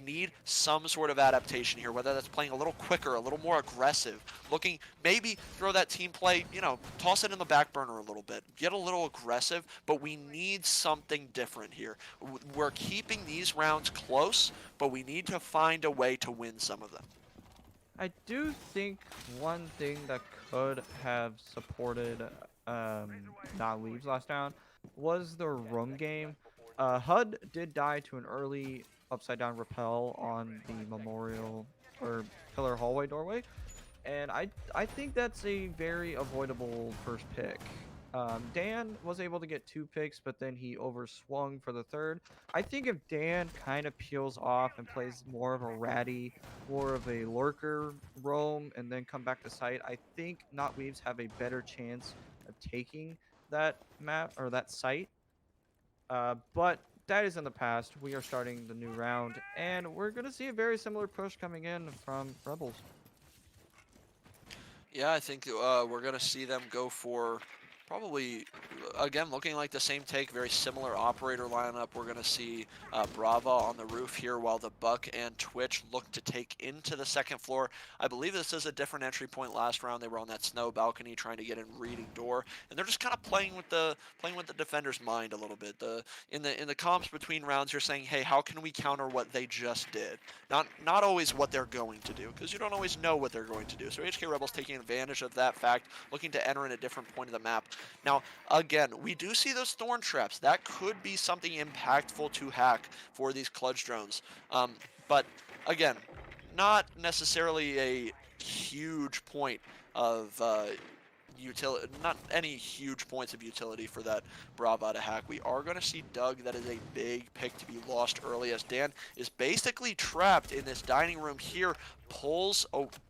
need some sort of adaptation here, whether that's playing a little quicker, a little more aggressive, looking, maybe throw that team play, toss it in the back burner a little bit, get a little aggressive, but we need something different here. We're keeping these rounds close, but we need to find a way to win some of them. I do think one thing that could have supported Not Leaves last round was the roam game. HUD did die to an early upside down rappel on the memorial or pillar hallway doorway, and I think that's a very avoidable first pick. Dan was able to get 2 picks, but then he overswung for the third. I think if Dan kind of peels off and plays more of a ratty, more of a lurker roam, and then come back to site, I think Not Weaves have a better chance taking that map or that site. But that is in the past. We are starting the new round, and we're gonna see a very similar push coming in from Rebels. Yeah, I think we're going to see them go for probably, again, looking like the same take, very similar operator lineup. We're going to see Brava on the roof here while the Buck and Twitch look to take into the second floor. I believe this is a different entry point last round. They were on that snow balcony trying to get in reading door, and they're just kind of playing with the defender's mind a little bit. In the comps between rounds, you're saying, hey, how can we counter what they just did? Not always what they're going to do, because you don't always know what they're going to do. So HK Rebels taking advantage of that fact, looking to enter in a different point of the map. Now, again, we do see those thorn traps. That could be something impactful to hack for these clutch drones. But again, not necessarily a huge point of utility, not any huge points of utility for that Brava to hack. We are going to see Doug. That is a big pick to be lost early, as Dan is basically trapped in this dining room here, pulls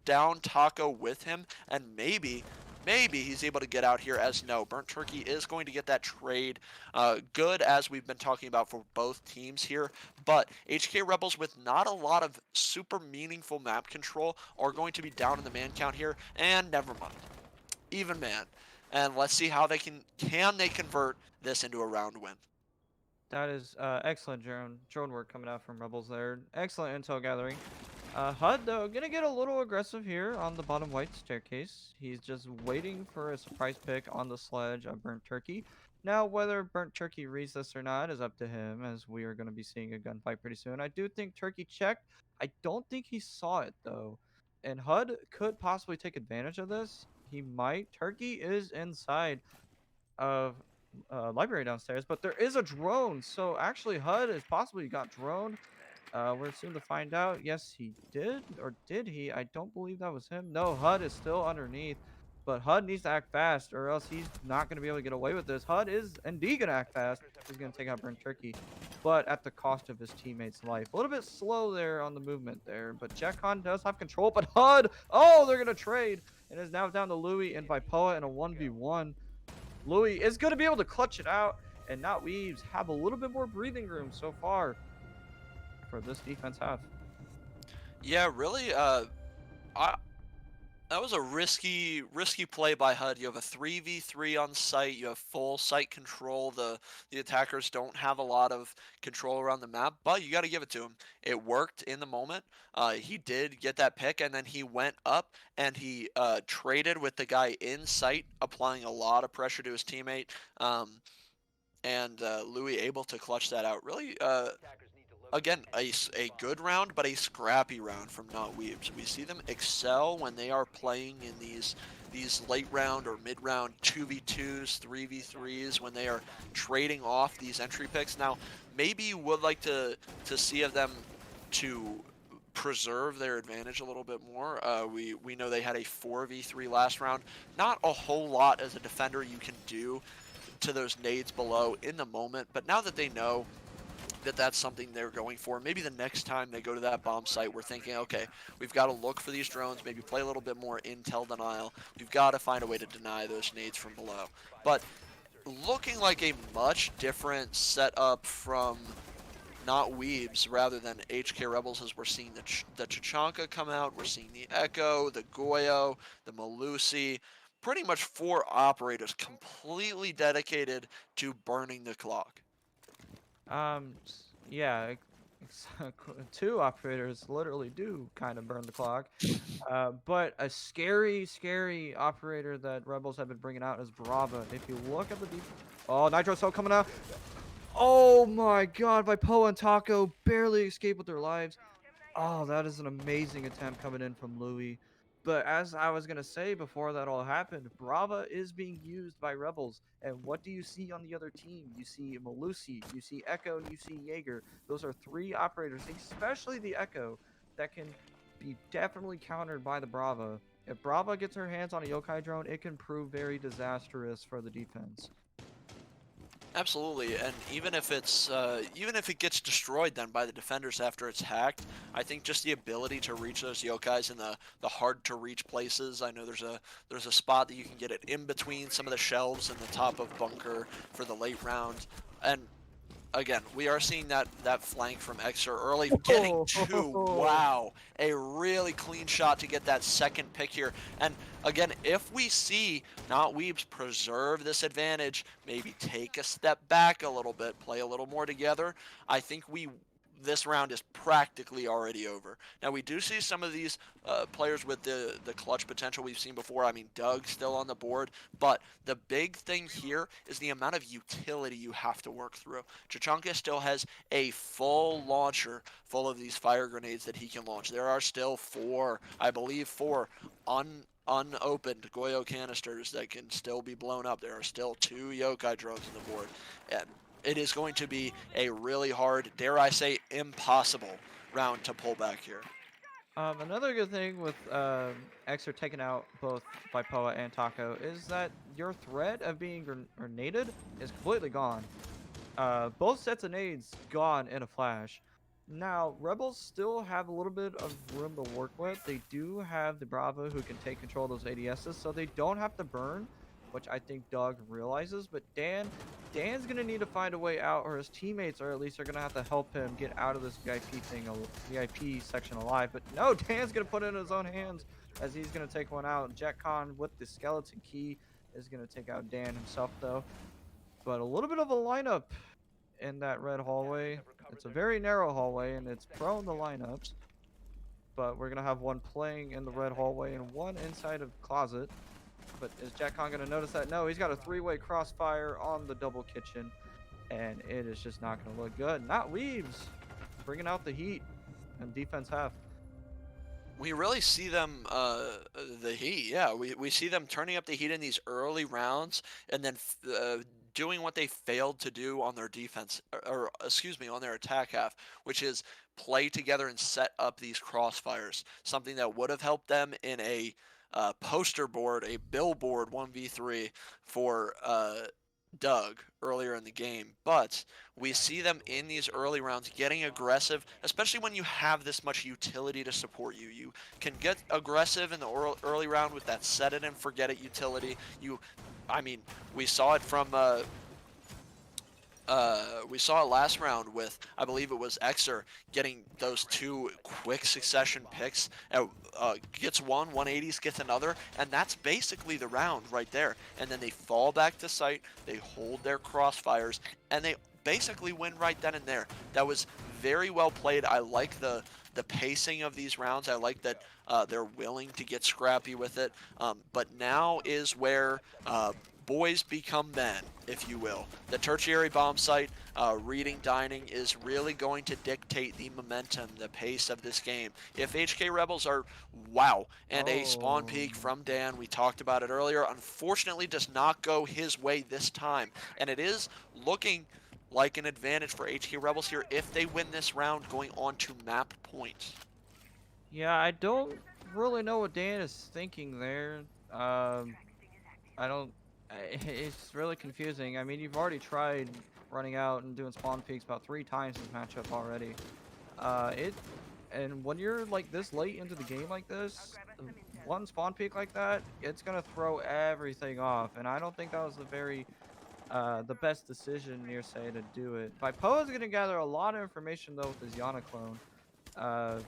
down Taco with him, and maybe he's able to get out here. As no, Burnt Turkey is going to get that trade. Good, as we've been talking about for both teams here, but HK Rebels, with not a lot of super meaningful map control, are going to be down in the man count here, and never mind, even man. And let's see how they can they convert this into a round win. That is excellent drone work coming out from Rebels there. Excellent intel gathering. HUD, though, gonna get a little aggressive here on the bottom white staircase. He's just waiting for a surprise pick on the sledge of Burnt Turkey. Now, whether Burnt Turkey reads this or not is up to him, as we are going to be seeing a gunfight pretty soon. I do think Turkey checked. I don't think he saw it, though. And HUD could possibly take advantage of this. He might. Turkey is inside of library downstairs, but there is a drone. So actually, HUD has possibly got droned. We're soon to find out. Yes, he did, or did he? I don't believe that was him. No, HUD is still underneath, but HUD needs to act fast, or else he's not going to be able to get away with this. HUD is indeed going to act fast. He's going to take out Burnt Turkey, but at the cost of his teammate's life. A little bit slow there on the movement there, but Jekon does have control. But HUD, oh, they're going to trade, and is now down to Louis and Vipoa in a 1v1. Louis is going to be able to clutch it out, and not Weebs have a little bit more breathing room so far for this defense half. Yeah, really. I That was a risky play by HUD. You have a 3v3 on site. You have full site control. The attackers don't have a lot of control around the map, but you got to give it to him. It worked in the moment. He did get that pick, and then he went up and he traded with the guy in sight, applying a lot of pressure to his teammate. And Louis able to clutch that out. Really, again, a good round, but a scrappy round from Not Weebs. We see them excel when they are playing in these late round or mid round 2v2s, 3v3s, when they are trading off these entry picks. Now, maybe you would like to see of them to preserve their advantage a little bit more. We know they had a 4v3 last round. Not a whole lot as a defender you can do to those nades below in the moment, but now that they know that that's something they're going for, maybe the next time they go to that bomb site, we're thinking, okay, we've got to look for these drones, maybe play a little bit more intel denial. We've got to find a way to deny those nades from below. But looking like a much different setup from Not Weebs rather than HK Rebels, as we're seeing the Chachanka come out, we're seeing the Echo, the Goyo, the Malusi, pretty much 4 operators completely dedicated to burning the clock. Yeah, 2 operators literally do kind of burn the clock. But a scary operator that Rebels have been bringing out is Brava. If you look at the oh, Nitro Cell coming out. Oh my God, Vipoa and Taco barely escaped with their lives. Oh, that is an amazing attempt coming in from Louis. But as I was going to say before that all happened, Brava is being used by Rebels. And what do you see on the other team? You see Malusi, you see Echo, and you see Jaeger. Those are 3 operators, especially the Echo, that can be definitely countered by the Brava. If Brava gets her hands on a Yokai drone, it can prove very disastrous for the defense. Absolutely, and even if it gets destroyed then by the defenders after it's hacked, I think just the ability to reach those yokais in the hard to reach places. I know there's a spot that you can get it in between some of the shelves in the top of bunker for the late round, and again, we are seeing that flank from Exer early, getting two. Oh, Wow, a really clean shot to get that second pick here. And again, if we see not Weebs preserve this advantage, maybe take a step back a little bit, play a little more together, I think we this round is practically already over. Now we do see some of these players with the clutch potential we've seen before. I mean, Doug's still on the board, but the big thing here is the amount of utility you have to work through. Chachanka still has a full launcher full of these fire grenades that he can launch. There are still four, I believe, unopened Goyo canisters that can still be blown up. There are still two yokai drones on the board, and it is going to be a really hard, dare I say, impossible round to pull back here. Another good thing with Exer taking out both Bipoa and Taco is that your threat of being grenaded is completely gone. Both sets of nades gone in a flash. Now, Rebels still have a little bit of room to work with. They do have the Bravo who can take control of those ADSs, so they don't have to burn, which I think Doug realizes. But Dan's gonna need to find a way out, or his teammates, or at least are gonna have to help him get out of this VIP thing, VIP section alive. But no, Dan's gonna put it in his own hands as he's gonna take one out. JetCon with the skeleton key is gonna take out Dan himself, though. But a little bit of a lineup in that red hallway. It's a very narrow hallway and it's prone to lineups. But we're gonna have one playing in the red hallway and one inside of closet. But is Jack Khan gonna notice that? No, he's got a three-way crossfire on the double kitchen, and it is just not gonna look good. Not Weebs bringing out the heat and defense half. We really see them, the heat, yeah. We see them turning up the heat in these early rounds and then doing what they failed to do on their defense, or excuse me, on their attack half, which is play together and set up these crossfires. Something that would have helped them in a poster board, a billboard 1v3 for Doug earlier in the game, but we see them in these early rounds getting aggressive, especially when you have this much utility to support you. You can get aggressive in the early round with that set it and forget it utility. I mean, we saw it from we saw it last round with, I believe it was Exer getting those two quick succession picks. Gets one, 180s, gets another, and that's basically the round right there. And then they fall back to site, they hold their crossfires, and they basically win right then and there. That was very well played. I like the pacing of these rounds. I like that they're willing to get scrappy with it. But now is where boys become men, if you will. The tertiary bomb site, reading dining, is really going to dictate the momentum, the pace of this game. If HK Rebels are, wow, and a spawn peak from Dan, we talked about it earlier, unfortunately does not go his way this time. And it is looking like an advantage for HK Rebels here if they win this round going on to map point. Yeah, I don't really know what Dan is thinking there. I don't. It's really confusing. I mean, you've already tried running out and doing spawn peaks about 3 times this matchup already. And when you're like this late into the game like this, one spawn peak like that, it's gonna throw everything off. And I don't think that was the best decision near say to do it. Vipoa is gonna gather a lot of information though with his Yana clone. Uh,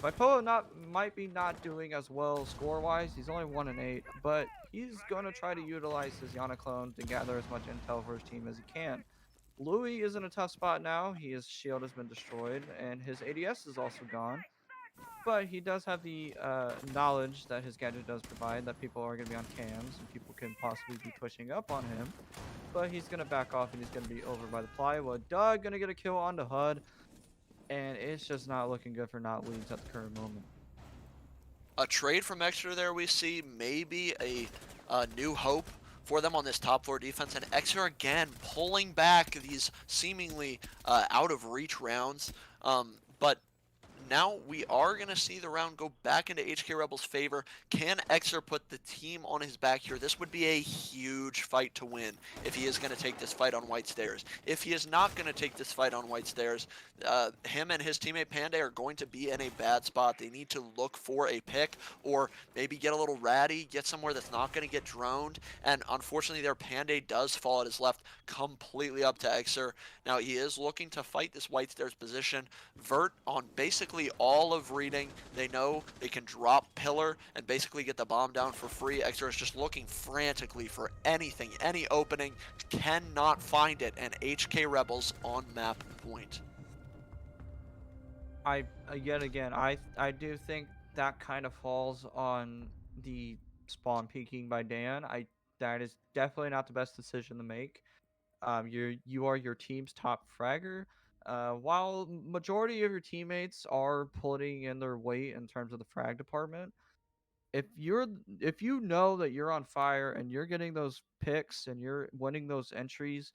Vipoa might be not doing as well score-wise. He's only 1-8, but he's gonna try to utilize his Yana clone to gather as much intel for his team as he can. Louis is in a tough spot now. His shield has been destroyed, and his ADS is also gone. But he does have the knowledge that his gadget does provide, that people are going to be on cams, and people can possibly be pushing up on him. But he's going to back off, and he's going to be over by the plywood. Doug going to get a kill on the HUD. And it's just not looking good for Not Weebs at the current moment. A trade from Exeter there we see, maybe a new hope for them on this top 4 defense, and Exeter again pulling back these seemingly out of reach rounds, but now we are going to see the round go back into HK Rebels' favor. Can Xer put the team on his back here? This would be a huge fight to win if he is going to take this fight on White Stairs. If he is not going to take this fight on White Stairs, him and his teammate Panday are going to be in a bad spot. They need to look for a pick or maybe get a little ratty, get somewhere that's not going to get droned. And unfortunately, their Panday does fall at his left, completely up to Xer. Now, he is looking to fight this White Stairs position. Vert on basically all of reading. They know they can drop pillar and basically get the bomb down for free. Xer is just looking frantically for anything, any opening, cannot find it, and HK Rebels on map point. Yet again, I do think that kind of falls on the spawn peeking by Dan. That is definitely not the best decision to make. You are your team's top fragger. While majority of your teammates are putting in their weight in terms of the frag department, if you know that you're on fire and you're getting those picks and you're winning those entries,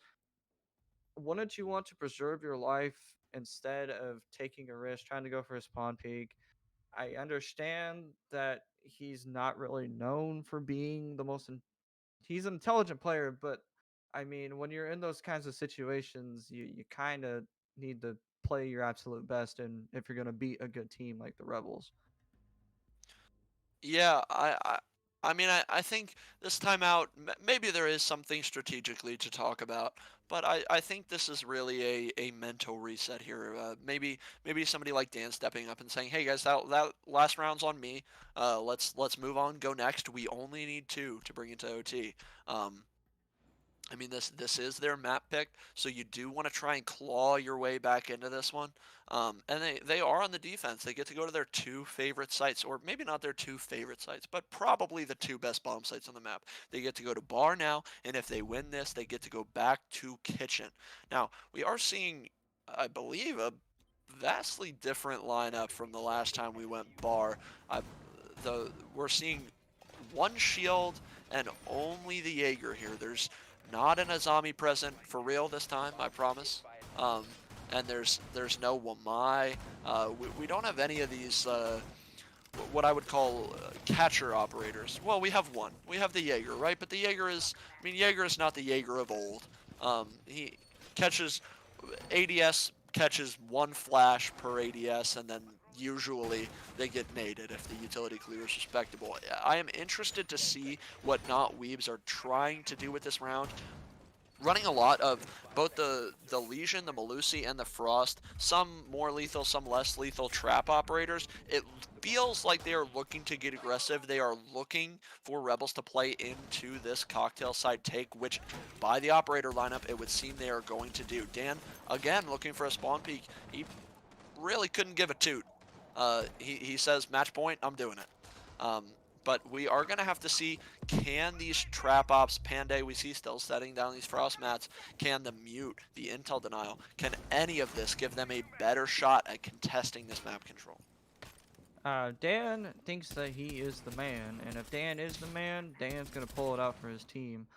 wouldn't you want to preserve your life instead of taking a risk trying to go for a spawn peak? I understand that he's not really known for being the he's an intelligent player, but I mean, when you're in those kinds of situations, you kind of need to play your absolute best, and if you're gonna beat a good team like the Rebels. Yeah, I mean, I think this time out, maybe there is something strategically to talk about, but I think this is really a mental reset here. Maybe somebody like Dan stepping up and saying, "Hey guys, that last round's on me. Let's move on, go next. We only need two to bring it to OT." Um, I mean, this is their map pick, so you do want to try and claw your way back into this one. And they are on the defense. They get to go to their two favorite sites, or maybe not their two favorite sites, but probably the two best bomb sites on the map. They get to go to Bar now, and if they win this, they get to go back to Kitchen. Now, we are seeing, I believe, a vastly different lineup from the last time we went Bar. I, we're seeing one shield and only the Jaeger here. There's not an Azami present for real this time, I promise. And there's no Wamai. We don't have any of these what I would call catcher operators. Well, we have one. We have the Jaeger, right? But the Jaeger is, I mean, Jaeger is not the Jaeger of old. He catches, ADS catches one flash per ADS, and then usually they get naded if the utility clear is respectable. I am interested to see what not Weebs are trying to do with this round. Running a lot of both the Legion, the Malusi, and the Frost, some more lethal, some less lethal trap operators. It feels like they are looking to get aggressive. They are looking for Rebels to play into this cocktail side take, which by the operator lineup, it would seem they are going to do. Dan, again, looking for a spawn peak. He really couldn't give a toot. He says, match point, I'm doing it. But we are going to have to see, can these trap ops, Panday we see still setting down these frost mats, can the mute, the intel denial, can any of this give them a better shot at contesting this map control? Dan thinks that he is the man, and if Dan is the man, Dan's gonna pull it out for his team.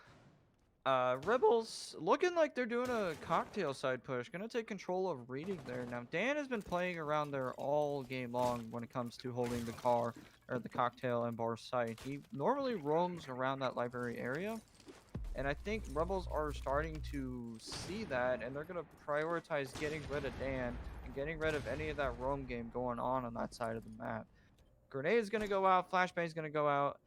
Rebels looking like they're doing a cocktail side push, gonna take control of reading there. Now, Dan has been playing around there all game long when it comes to holding the car or the cocktail and bar site. He normally roams around that library area, and I think Rebels are starting to see that, and they're gonna prioritize getting rid of Dan and getting rid of any of that roam game going on that side of the map. Grenade is gonna go out, flashbang is gonna go out,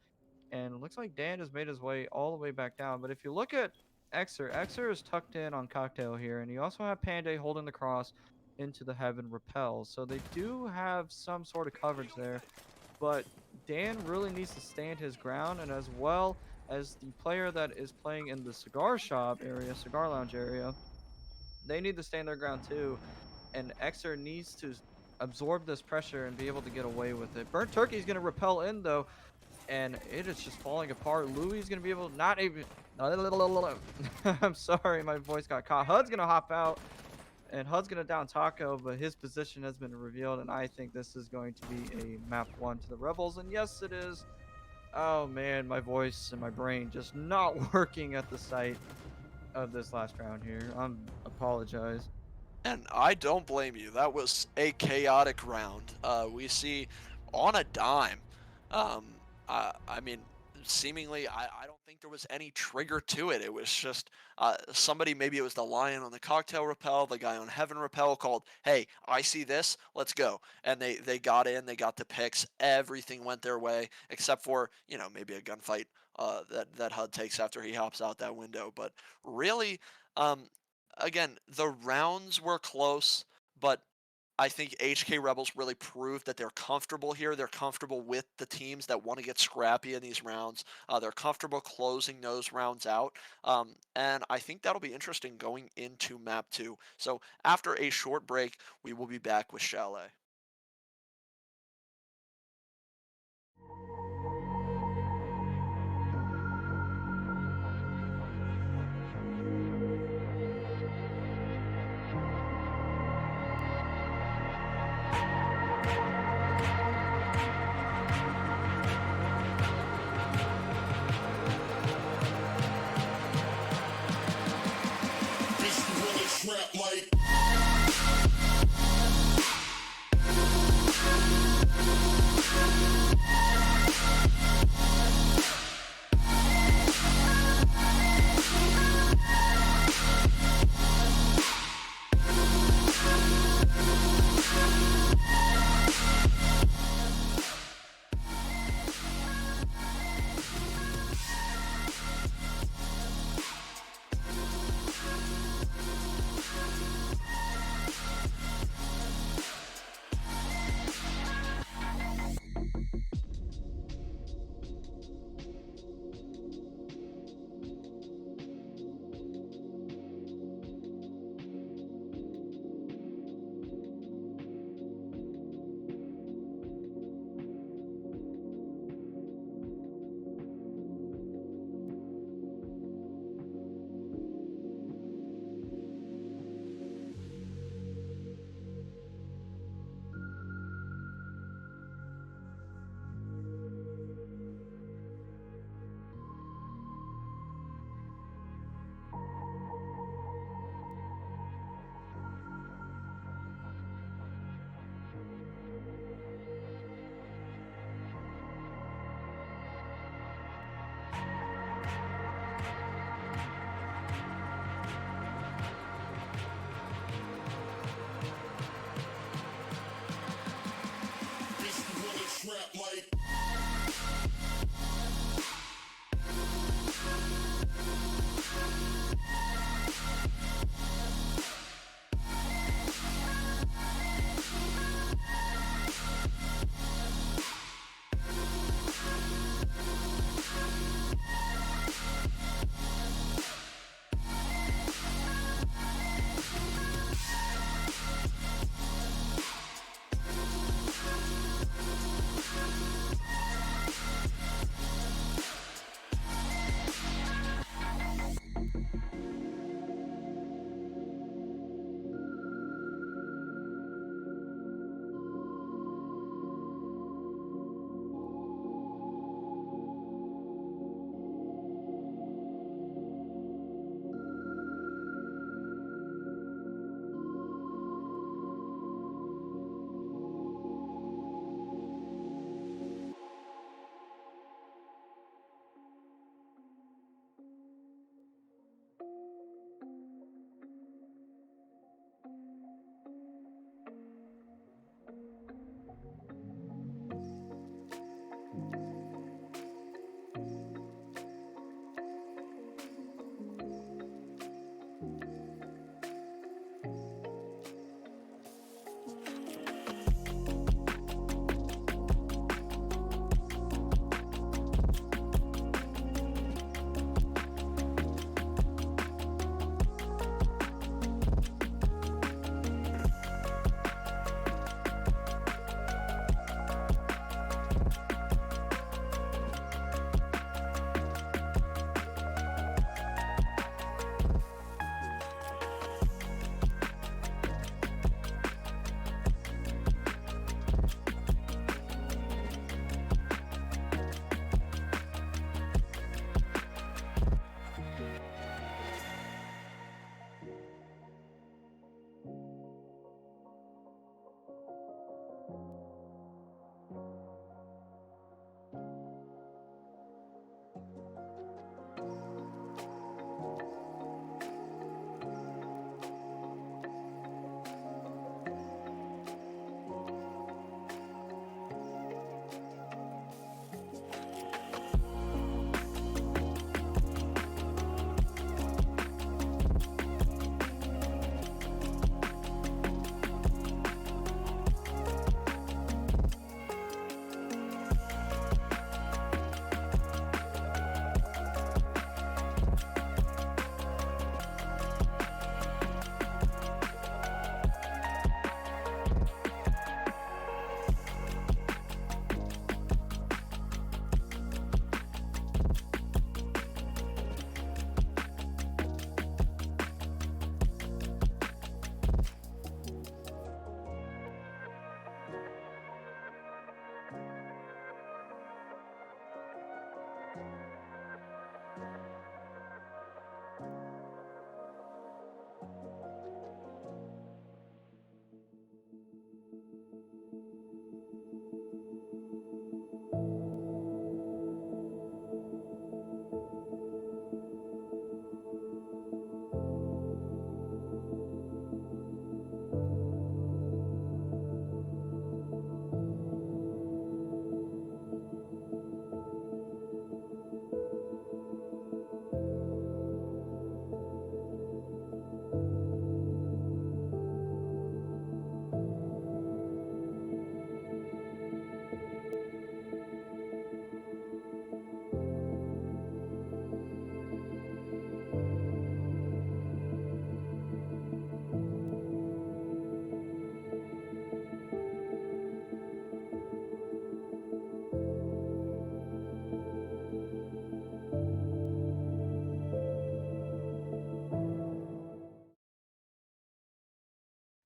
and it looks like Dan has made his way all the way back down. But if you look at Xer is tucked in on Cocktail here, and you also have Panday holding the cross into the Heaven Repel. So they do have some sort of coverage there, but Dan really needs to stand his ground, and as well as the player that is playing in the cigar shop area, cigar lounge area, they need to stand their ground too. And Xer needs to absorb this pressure and be able to get away with it. Burnt Turkey is going to repel in though, and it is just falling apart. Louis is going to be able to not even... I'm sorry, my voice got caught. HUD's going to hop out, and HUD's going to down Taco, but his position has been revealed, and I think this is going to be a map 1 to the Rebels, and yes, it is. Oh, man, my voice and my brain just not working at the sight of this last round here. Apologize. And I don't blame you. That was a chaotic round. We see on a dime. Um, I mean, seemingly, I don't think there was any trigger to it. It was just somebody, maybe it was the lion on the cocktail rappel, the guy on heaven rappel called, hey, I see this, let's go. And they got in, they got the picks, everything went their way, except for, maybe a gunfight that HUD takes after he hops out that window. But really, um, again, the rounds were close, but I think HK Rebels really proved that they're comfortable here. They're comfortable with the teams that want to get scrappy in these rounds. They're comfortable closing those rounds out. And I think that'll be interesting going into map 2. So after a short break, we will be back with Chalet.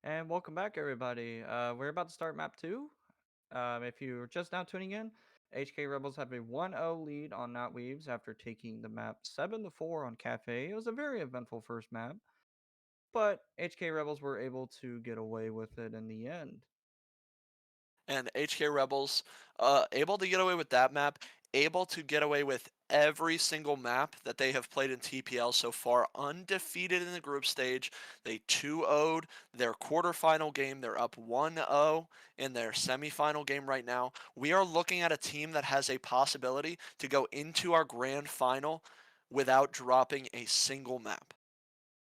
And welcome back, everybody. We're about to start map 2. If you're just now tuning in, HK Rebels have a 1-0 lead on Not Weebs after taking the map 7-4 on Cafe. It was a very eventful first map, but HK Rebels were able to get away with it in the end. And HK Rebels, able to get away with that map, able to get away with every single map that they have played in TPL so far, undefeated in the group stage. They 2-0'd their quarterfinal game. They're up 1-0 in their semifinal game right now. We are looking at a team that has a possibility to go into our grand final without dropping a single map.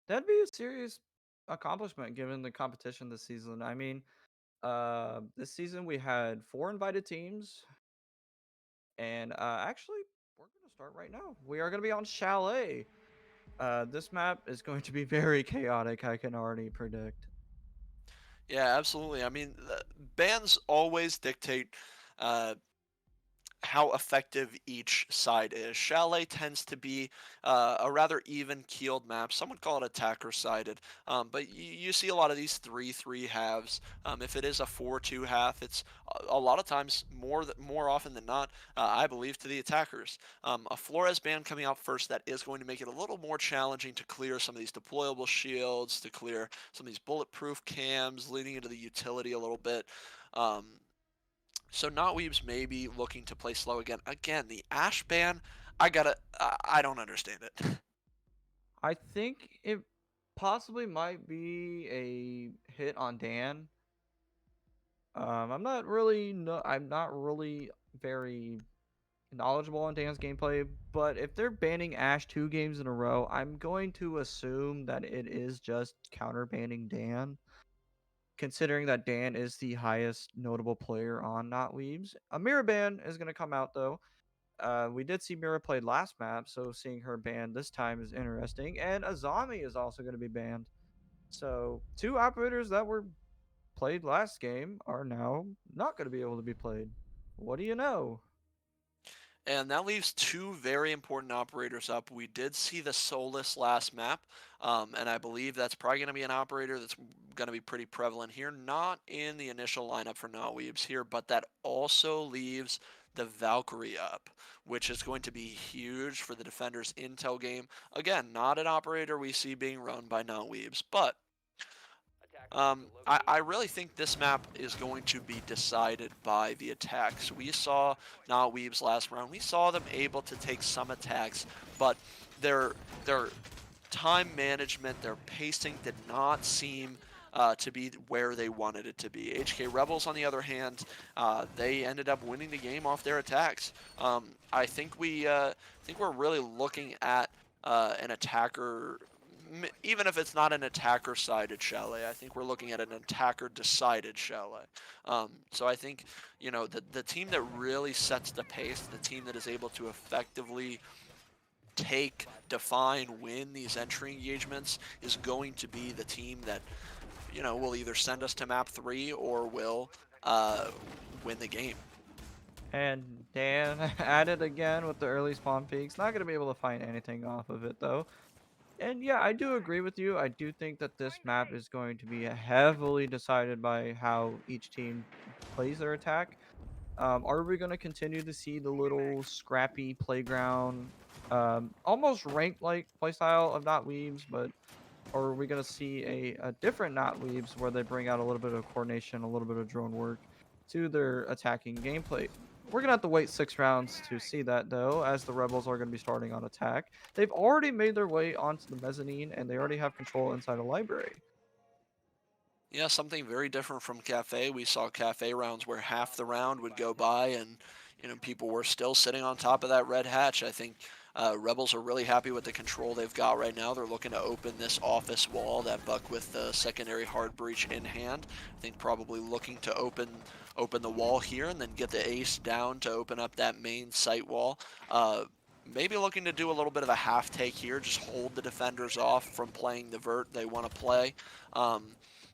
That'd be a serious accomplishment given the competition this season. I mean, this season we had 4 invited teams, and actually, we're going to start right now. We are going to be on Chalet. This map is going to be very chaotic, I can already predict. Yeah, absolutely. I mean, bans always dictate uh, how effective each side is. Chalet tends to be a rather even keeled map. Some would call it attacker sided, but you see a lot of these 3-3 halves. If it is a 4-2 half, it's a lot of times more often than not, I believe, to the attackers. A Flores ban coming out first that is going to make it a little more challenging to clear some of these deployable shields, to clear some of these bulletproof cams, leading into the utility a little bit. Um, so Knotweebs may be looking to play slow again. Again, the Ash ban, I don't understand it. I think it possibly might be a hit on Dan. I'm not really very knowledgeable on Dan's gameplay, but if they're banning Ash 2 games in a row, I'm going to assume that it is just counter banning Dan, considering that Dan is the highest notable player on Not Weebs. A mirror ban is going to come out though. We did see Mira played last map, so seeing her banned this time is interesting. And Azami is also going to be banned. So 2 operators that were played last game are now not going to be able to be played. What do you know? And that leaves two very important operators up. We did see the Solus last map, and I believe that's probably going to be an operator that's going to be pretty prevalent here. Not in the initial lineup for Knotweebs here, but that also leaves the Valkyrie up, which is going to be huge for the defender's intel game. Again, not an operator we see being run by Knotweebs, but I really think this map is going to be decided by the attacks. We saw not Weebs last round. We saw them able to take some attacks, but their time management, their pacing did not seem to be where they wanted it to be. HK Rebels, on the other hand, they ended up winning the game off their attacks. I think we're really looking at an attacker, even if it's not an attacker-sided Chalet, I think we're looking at an attacker-decided Chalet. So I think, the team that really sets the pace, the team that is able to effectively take, define, win these entry engagements is going to be the team that, will either send us to map 3 or will win the game. And Dan at it again with the early spawn peaks. Not going to be able to find anything off of it though. And yeah, I do agree with you. I do think that this map is going to be heavily decided by how each team plays their attack. Are we going to continue to see the little scrappy playground, almost ranked like playstyle of not Weebs, but or are we going to see a different not Weebs where they bring out a little bit of coordination, a little bit of drone work to their attacking gameplay? We're going to have to wait 6 rounds to see that, though, as the Rebels are going to be starting on attack. They've already made their way onto the mezzanine, and they already have control inside a library. Yeah, something very different from Cafe. We saw Cafe rounds where half the round would go by and people were still sitting on top of that red hatch. I think Rebels are really happy with the control they've got right now. They're looking to open this office wall, that Buck with the secondary hard breach in hand. I think probably looking to open the wall here and then get the ace down to open up that main site wall. Maybe looking to do a little bit of a half take here, just hold the defenders off from playing the vert they want to play.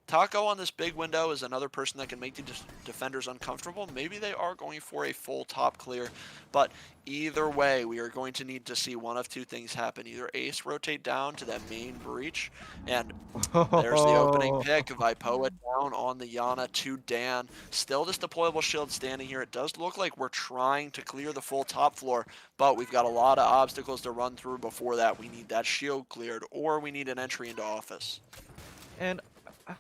Taco on this big window is another person that can make the defenders uncomfortable. Maybe they are going for a full top clear, but either way, we are going to need to see one of two things happen. Either Ace rotate down to that main breach, and there's the opening pick. Vipoa down on the Yana to Dan. Still this deployable shield standing here. It does look like we're trying to clear the full top floor, but we've got a lot of obstacles to run through before that. We need that shield cleared, or we need an entry into office. And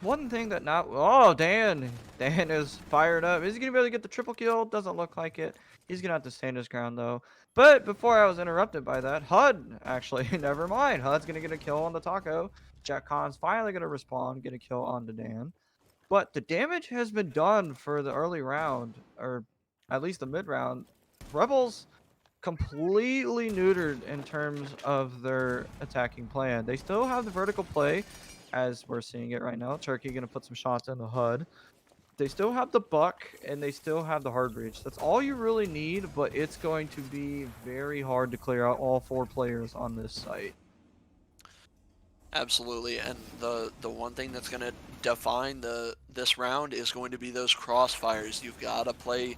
one thing that not oh Dan is fired up. Is he gonna be able to get the triple kill? Doesn't look like it. He's gonna have to stand his ground though. But before I was interrupted by that, HUD actually never mind. HUD's gonna get a kill on the Taco. Jack Khan's finally gonna respawn, get a kill on the Dan. But the damage has been done for the early round, or at least the mid round. Rebels completely neutered in terms of their attacking plan. They still have the vertical play, as we're seeing it right now. Turkey going to put some shots in the HUD. They still have the buck, and they still have the hard breach. That's all you really need, but it's going to be very hard to clear out all 4 players on this site. Absolutely, and the one thing that's going to define this round is going to be those crossfires. You've got to play,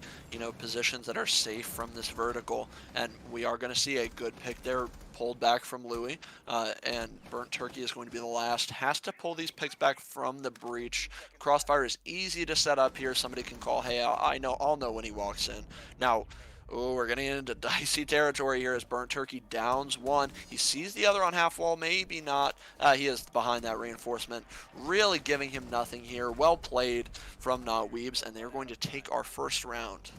positions that are safe from this vertical, and we are going to see a good pick there pulled back from Louis, and Burnt Turkey is going to be the last. Has to pull these picks back from the breach. Crossfire is easy to set up here. Somebody can call, hey, I'll know when he walks in. Now, oh, we're getting into dicey territory here as Burnt Turkey downs one. He sees the other on half wall, maybe not. He is behind that reinforcement, really giving him nothing here. Well played from Not Weebs, and they're going to take our first round.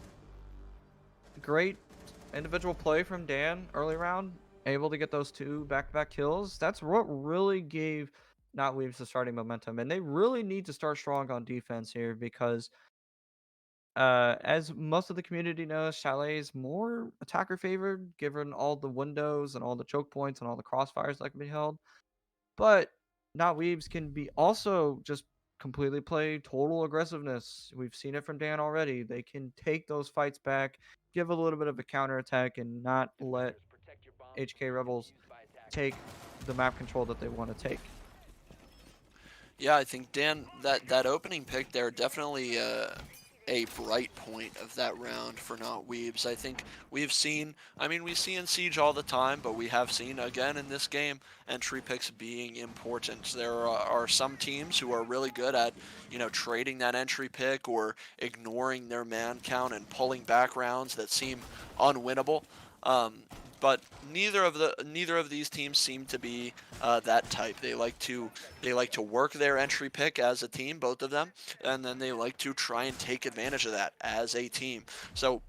Great individual play from Dan early round, able to get those 2 back-to-back kills. That's what really gave Not Weaves the starting momentum, and they really need to start strong on defense here because as most of the community knows, Chalet is more attacker favored, given all the windows and all the choke points and all the crossfires that can be held. But Not Weaves can be also just completely play total aggressiveness. We've seen it from Dan already. They can take those fights back, give a little bit of a counterattack, and not let HK Rebels take the map control that they want to take. Yeah, I think Dan, that opening pick there definitely a bright point of that round for Not Weebs. I think we see in Siege all the time, but we have seen again in this game entry picks being important. There are some teams who are really good at trading that entry pick or ignoring their man count and pulling back rounds that seem unwinnable. But neither of these teams seem to be that type. They like to work their entry pick as a team, both of them, and then they like to try and take advantage of that as a team. So,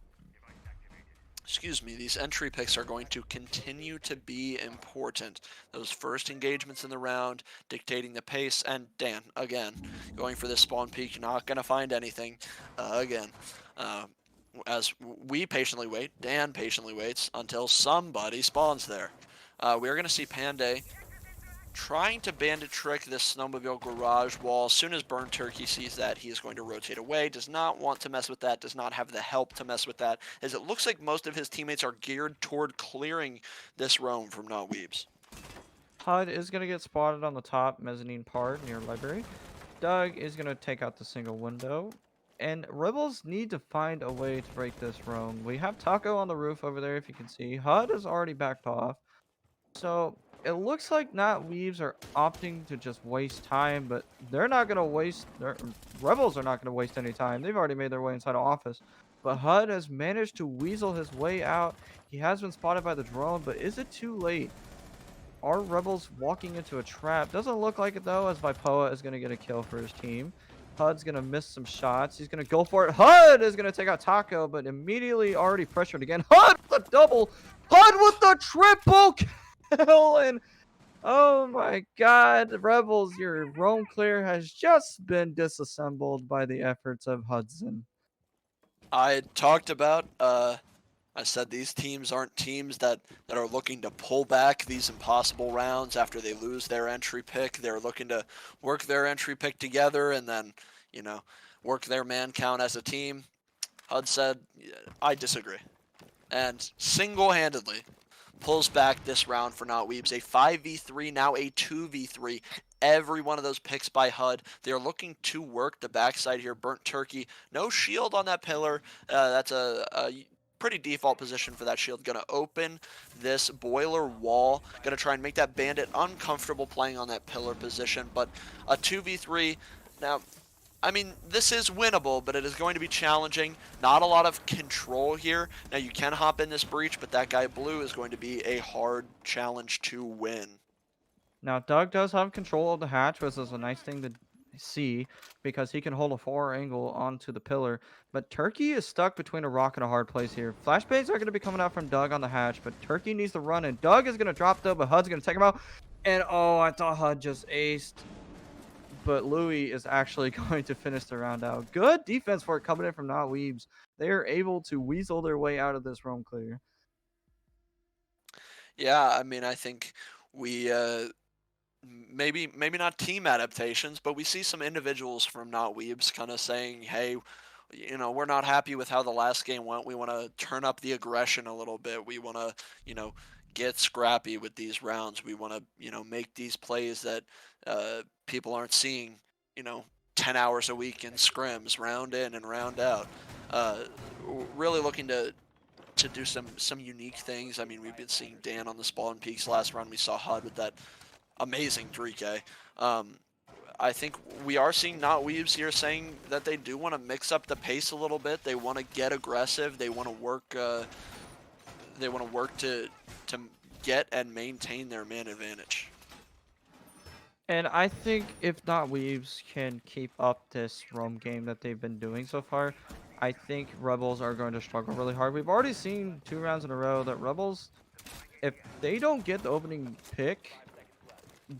excuse me, these entry picks are going to continue to be important. Those first engagements in the round, dictating the pace, and Dan, again, going for this spawn peak, you're not going to find anything, again. As we patiently wait, Dan patiently waits until somebody spawns there. We're going to see Panday trying to bandit trick this snowmobile garage wall. As soon as Burnt Turkey sees that, he is going to rotate away, does not want to mess with that, does not have the help to mess with that, as it looks like most of his teammates are geared toward clearing this roam from Not Weebs. HUD is going to get spotted on the top mezzanine part near library. Doug is going to take out the single window. And Rebels need to find a way to break this roam. We have Taco on the roof over there, if you can see. HUD is already backed off. So it looks like Not Weaves are opting to just waste time, but they're not going to waste. Rebels are not going to waste any time. They've already made their way inside of office. But HUD has managed to weasel his way out. He has been spotted by the drone, but is it too late? Are Rebels walking into a trap? Doesn't look like it though, as Vipoa is going to get a kill for his team. HUD's going to miss some shots. He's going to go for it. HUD is going to take out Taco, but immediately already pressured again. HUD with the double. HUD with the triple kill. And oh my god, Rebels, your roam clear has just been disassembled by the efforts of Hudson. I talked about I said these teams aren't teams that are looking to pull back these impossible rounds after they lose their entry pick. They're looking to work their entry pick together and then, you know, work their man count as a team. HUD said, "Yeah, I disagree." And single-handedly pulls back this round for Not Weebs. A 5v3, now a 2v3. Every one of those picks by HUD. They're looking to work the backside here. Burnt Turkey. No shield on that pillar. That's a pretty default position for that shield. Going to open this boiler wall. Going to try and make that bandit uncomfortable playing on that pillar position. But a 2v3. Now, I mean, this is winnable, but it is going to be challenging. Not a lot of control here. Now, you can hop in this breach, but that guy blue is going to be a hard challenge to win. Now, Doug does have control of the hatch, which is a nice thing to see because he can hold a 4 angle onto the pillar. But Turkey is stuck between a rock and a hard place here. Flashbangs are going to be coming out from Doug on the hatch, but Turkey needs to run, and Doug is going to drop though, but HUD's going to take him out. And oh, I thought HUD just aced. But Louis is actually going to finish the round out. Good defense for it coming in from Not Weebs. They are able to weasel their way out of this roam clear. Yeah, I mean, I think we maybe not team adaptations, but we see some individuals from Not Weebs kind of saying, "Hey, we're not happy with how the last game went. We want to turn up the aggression a little bit. We want to, get scrappy with these rounds. We want to, make these plays that people aren't seeing, you know, 10 hours a week in scrims, round in and round out. Uh, really looking to do some unique things. I mean, we've been seeing Dan on the Spawn Peaks last round. We saw HUD with that amazing 3K. I think we are seeing Not Weebs here saying that they do want to mix up the pace a little bit. They want to get aggressive. They want to work. They want to work to get and maintain their man advantage. And I think if Not Weaves can keep up this roam game that they've been doing so far, I think Rebels are going to struggle really hard. We've already seen 2 rounds in a row that Rebels, if they don't get the opening pick,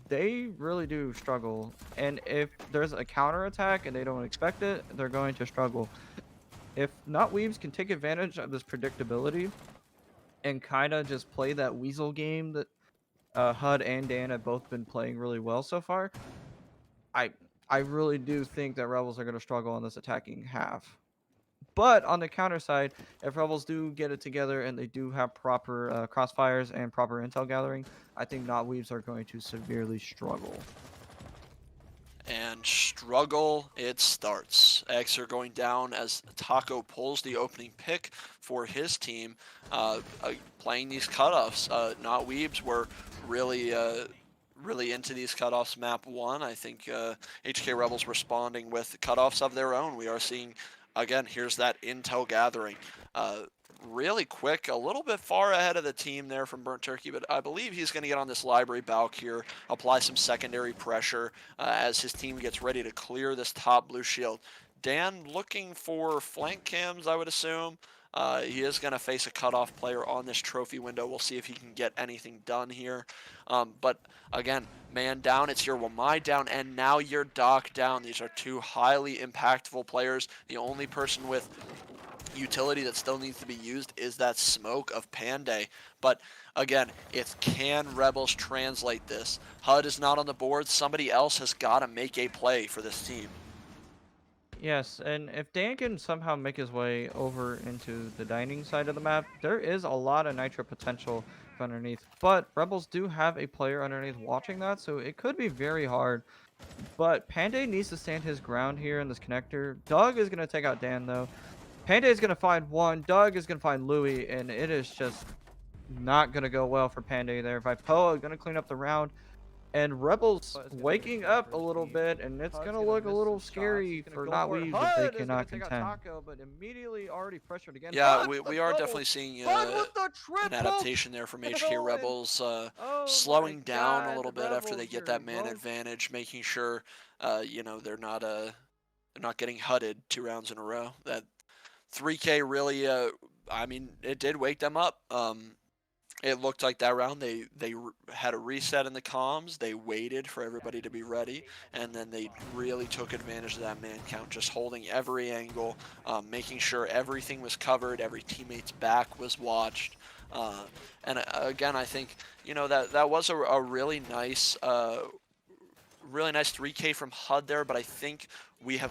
they really do struggle. And if there's a counter attack and they don't expect it, they're going to struggle. If Not Weaves can take advantage of this predictability and kind of just play that weasel game that HUD and Dan have both been playing really well so far, I I really do think that Rebels are going to struggle on this attacking half. But on the counter side, if Rebels do get it together and they do have proper crossfires and proper intel gathering, I think Not Weaves are going to severely struggle. And struggle it starts. X are going down as Taco pulls the opening pick for his team. Playing these cutoffs, Not Weebs were really into these cutoffs map 1. I think HK Rebels responding with cutoffs of their own. We are seeing, again, here's that intel gathering. Really quick, a little bit far ahead of the team there from Burnt Turkey, but I believe he's going to get on this library balk here, apply some secondary pressure as his team gets ready to clear this top blue shield. Dan looking for flank cams, I would assume. He is going to face a cutoff player on this trophy window. We'll see if he can get anything done here. But again, man down, it's your Wamai down, and now your Doc down. These are 2 highly impactful players. The only person with utility that still needs to be used is that smoke of Panday. But again, it's can Rebels translate this? HUD is not on the board. Somebody else has got to make a play for this team. Yes, and if Dan can somehow make his way over into the dining side of the map, there is a lot of nitro potential underneath. But Rebels do have a player underneath watching that, so it could be very hard. But Panday needs to stand his ground here in this connector. Doug is going to take out Dan, though. Panday is going to find one. Doug is going to find Louis, and it is just not going to go well for Panday there. Vipoa going to clean up the round. And Rebels Is gonna get waking his up a first little game. bit, and it's HUD's gonna gonna look a miss little some shots. scary He's gonna for go Not for it. Weebs if they HUD is gonna cannot take out contend. Taco, but immediately already pressured again. Yeah, HUD with we the are double. definitely seeing HUD with the an triple adaptation there from HK kill. And Rebels, oh my slowing down a God, little bit after they Rebels, get your that man roam. advantage, making sure, they're not getting HUDed 2 rounds in a row. That 3K really, I mean, it did wake them up. It looked like that round they had a reset in the comms. They waited for everybody to be ready, and then they really took advantage of that man count, just holding every angle, making sure everything was covered, every teammate's back was watched. And again, I think that was a really nice 3K from HUD there, but I think we have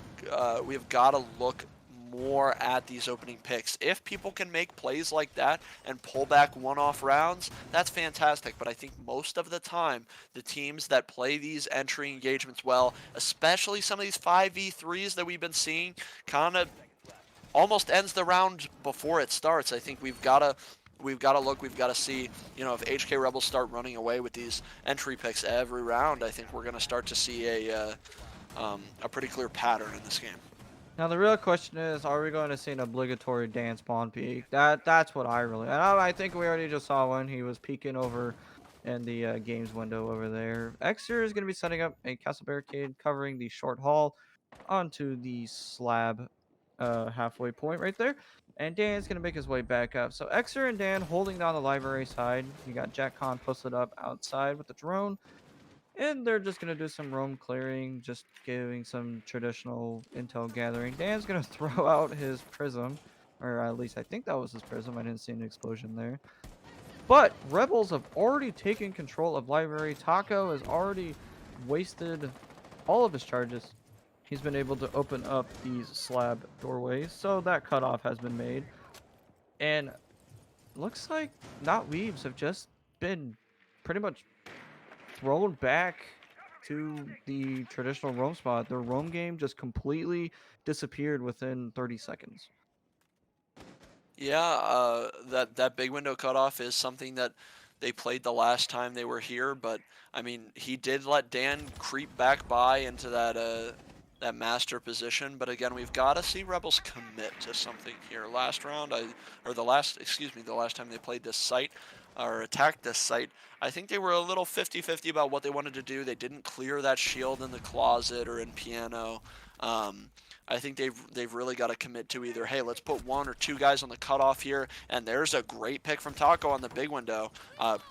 got to look more at these opening picks. If people can make plays like that and pull back one-off rounds, that's fantastic. But I think most of the time, the teams that play these entry engagements well, especially some of these 5v3s that we've been seeing, kind of almost ends the round before it starts. I think we've got to look, we've got to see, if HK Rebels start running away with these entry picks every round, I think we're going to start to see a pretty clear pattern in this game. Now the real question is, are we going to see an obligatory dance spawn peek? That's what and I think we already just saw one. He was peeking over in the games window over there. Exer is going to be setting up a castle barricade covering the short hall onto the slab halfway point right there. And Dan's going to make his way back up. So Exer and Dan holding down the library side. You got Jack Khan posted up outside with the drone. And they're just going to do some roam clearing, just giving some traditional intel gathering. Dan's going to throw out his prism, or at least I think that was his prism. I didn't see an explosion there. But Rebels have already taken control of library. Taco has already wasted all of his charges. He's been able to open up these slab doorways, so that cutoff has been made. And looks like Not Weebs have just been pretty much thrown back to the traditional roam spot. Their roam game just completely disappeared within 30 seconds. Yeah, that big window cutoff is something that they played the last time they were here, but I mean, he did let Dan creep back by into that master position, but again, we've got to see Rebels commit to something here. The last time they played this site or attacked this site, I think they were a little 50-50 about what they wanted to do. They didn't clear that shield in the closet or in piano. I think they've really got to commit to either, hey, let's put one or two guys on the cutoff here, and there's a great pick from Taco on the big window.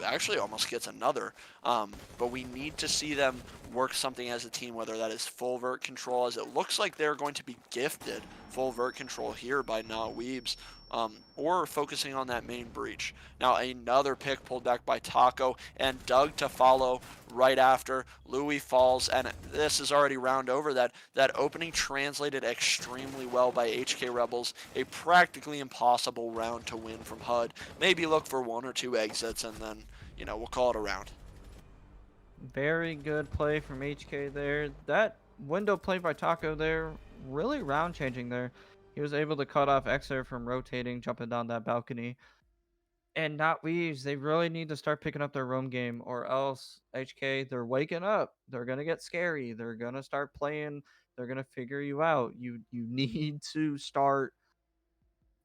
Actually, almost gets another. But we need to see them work something as a team, whether that is full vert control, as it looks like they're going to be gifted full vert control here by Not Weebs, or focusing on that main breach. Now another pick pulled back by Taco, and Doug to follow right after. Louis falls, and this is already round over. That opening translated extremely well by HK Rebels. A practically impossible round to win from HUD. Maybe look for one or two exits, and then we'll call it a round. Very good play from HK there. That window play by Taco there, really round changing there. He was able to cut off Exer from rotating, jumping down that balcony. And Not Weaves, they really need to start picking up their roam game, or else HK, they're waking up. They're gonna get scary. They're gonna start playing. They're gonna figure you out. You need to start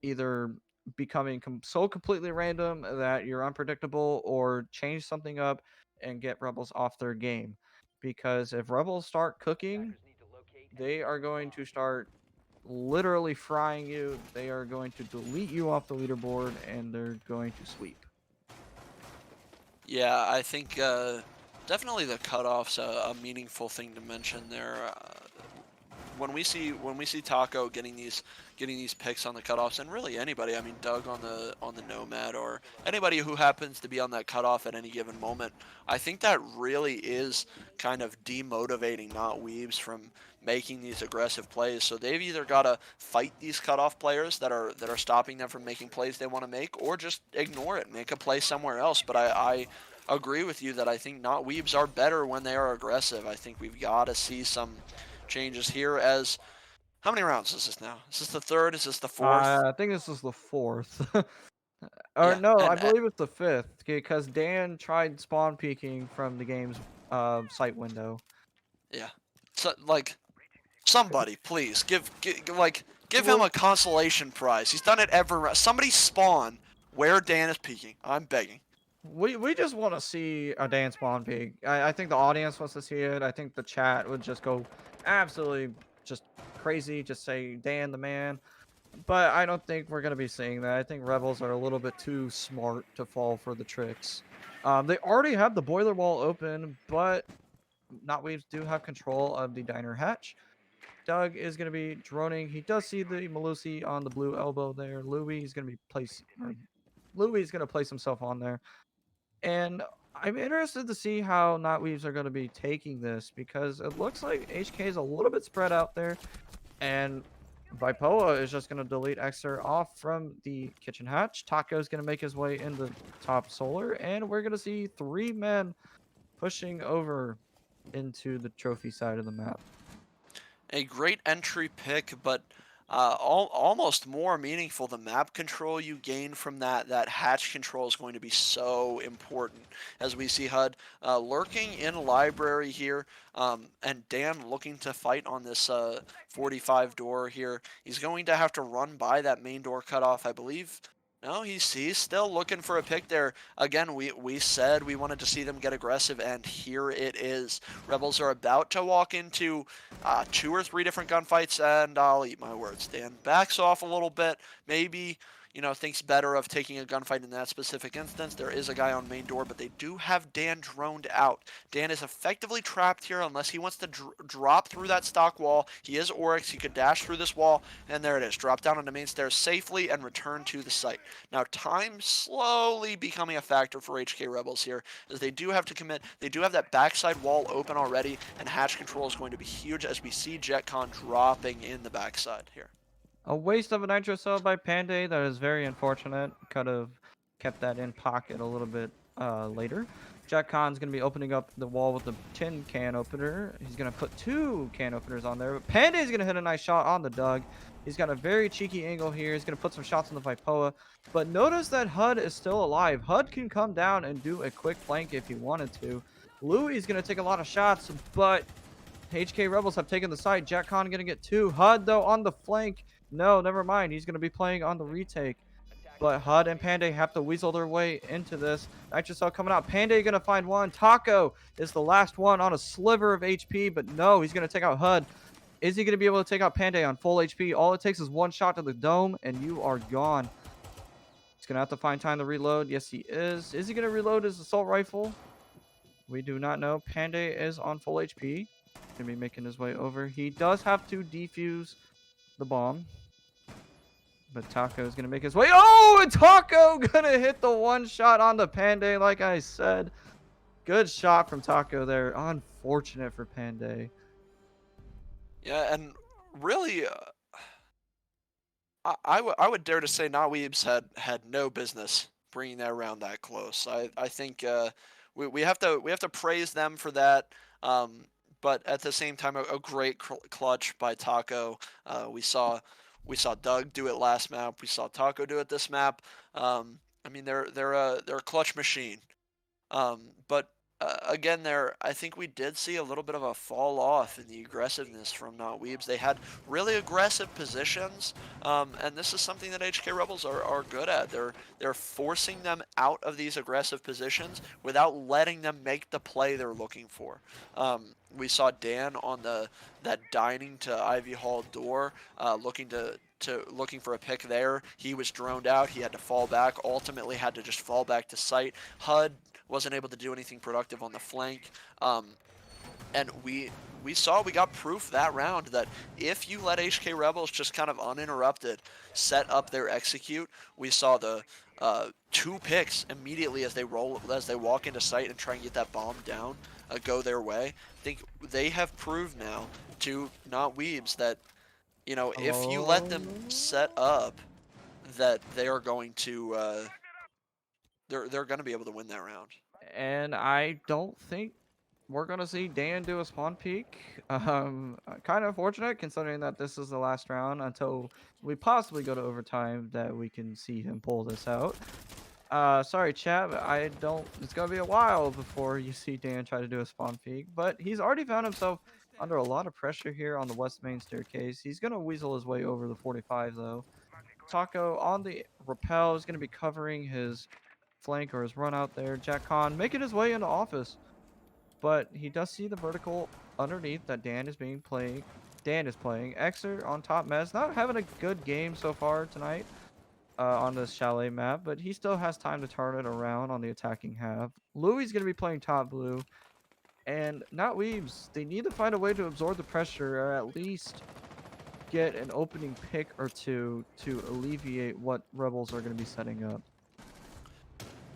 either becoming so completely random that you're unpredictable, or change something up and get Rebels off their game. Because if Rebels start cooking, they are going to start literally frying you. They are going to delete you off the leaderboard, and they're going to sweep. Yeah, I think definitely the cutoff's a meaningful thing to mention there. When we see Taco getting these picks on the cutoffs, and really anybody, I mean Doug on the Nomad, or anybody who happens to be on that cutoff at any given moment, I think that really is kind of demotivating Not Weebs from making these aggressive plays. So they've either got to fight these cutoff players that are stopping them from making plays they want to make, or just ignore it, make a play somewhere else. But I agree with you that I think Not Weebs are better when they are aggressive. I think we've got to see some changes here. As how many rounds is this now? Is this the third? Is this the fourth? I think this is the fourth. Or Yeah, no, I and believe it's the 5th because Dan tried spawn peeking from the game's site window. yeah. So like somebody, please give him Well, a consolation prize. He's done it every round. Somebody spawn where Dan is peeking. I'm begging. we just want to see a Dan spawn peek. I think the audience wants to see it. I think the chat would just go absolutely just crazy, just say Dan the man. But I don't think we're gonna be seeing that. I think Rebels are a little bit too smart to fall for the tricks. They already have the boiler wall open, but Knotweaves do have control of the diner hatch. Doug is going to be droning. He does see the Malusi on the blue elbow there. Louis is going to be placed, or Louis is going to place himself on there. And I'm interested to see how Knotweaves are going to be taking this because it looks like HK is a little bit spread out there. And Vipoa is just going to delete Exer off from the kitchen hatch. Taco is going to make his way in the top solar. And we're going to see 3 men pushing over into the trophy side of the map. A great entry pick, but almost more meaningful. The map control you gain from that hatch control is going to be so important as we see HUD lurking in library here, and Dan looking to fight on this 45 door here. He's going to have to run by that main door cutoff, I believe. No, he's still looking for a pick there. Again, we said we wanted to see them get aggressive, and here it is. Rebels are about to walk into 2 or 3 different gunfights, and I'll eat my words. Dan backs off a little bit, maybe, thinks better of taking a gunfight in that specific instance. There is a guy on main door, but they do have Dan droned out. Dan is effectively trapped here unless he wants to drop through that stock wall. He is Oryx. He could dash through this wall, and there it is. Drop down on the main stairs safely and return to the site. Now, time slowly becoming a factor for HK Rebels here, as they do have to commit. They do have that backside wall open already, and hatch control is going to be huge as we see JetCon dropping in the backside here. A waste of a nitro cell by Panday. That is very unfortunate. Could have kept that in pocket a little bit later. JetCon's going to be opening up the wall with the tin can opener. He's going to put 2 can openers on there. But Panday's going to hit a nice shot on the Doug. He's got a very cheeky angle here. He's going to put some shots on the Vipoa. But notice that HUD is still alive. HUD can come down and do a quick flank if he wanted to. Louis is going to take a lot of shots, but HK Rebels have taken the side. JetCon going to get 2. HUD, though, on the flank. No, never mind. He's going to be playing on the retake. But HUD and Panday have to weasel their way into this. Nitro Cell coming out. Panday going to find one. Taco is the last one on a sliver of HP, but no, he's going to take out HUD. Is he going to be able to take out Panday on full HP? All it takes is 1 shot to the dome, and you are gone. He's going to have to find time to reload. Yes, he is. Is he going to reload his assault rifle? We do not know. Panday is on full HP. Going to be making his way over. He does have to defuse the bomb. But Taco is going to make his way. Oh, and Taco going to hit the 1 shot on the Panday, like I said. Good shot from Taco there. Unfortunate for Panday. Yeah, and really, I would dare to say Weebs had no business bringing that around that close. I think we have to praise them for that. But at the same time, a great clutch by Taco. We saw Doug do it last map. We saw Taco do it this map. I mean, they're a clutch machine. But again, there I think we did see a little bit of a fall off in the aggressiveness from Not Weebs. They had really aggressive positions, and this is something that HK Rebels are good at. They're forcing them out of these aggressive positions without letting them make the play they're looking for. We saw Dan on that dining to Ivy Hall door, looking for a pick there. He was droned out. He had to fall back. Ultimately, had to just fall back to site. HUD wasn't able to do anything productive on the flank. And we got proof that round that if you let HK Rebels just kind of uninterrupted set up their execute, we saw the 2 picks immediately as they walk into site and try and get that bomb down, go their way. I think they have proved now to Not Weebs that if you let them set up, that they are going to they're going to be able to win that round. And I don't think we're gonna see Dan do a spawn peek. Kind of unfortunate considering that this is the last round until we possibly go to overtime that we can see him pull this out. Sorry, chat, but I don't. It's gonna be a while before you see Dan try to do a spawn peek, but he's already found himself under a lot of pressure here on the west main staircase. He's gonna weasel his way over the 45 though. Taco on the rappel is gonna be covering his flank or his run out there. Jack Khan making his way into office, but he does see the vertical underneath that Dan is playing. Dan is playing. Exer on top mez, not having a good game so far tonight on this chalet map, but he still has time to turn it around on the attacking half. Louis going to be playing top blue, and not Weebs. They need to find a way to absorb the pressure, or at least get an opening pick or two to alleviate what Rebels are going to be setting up.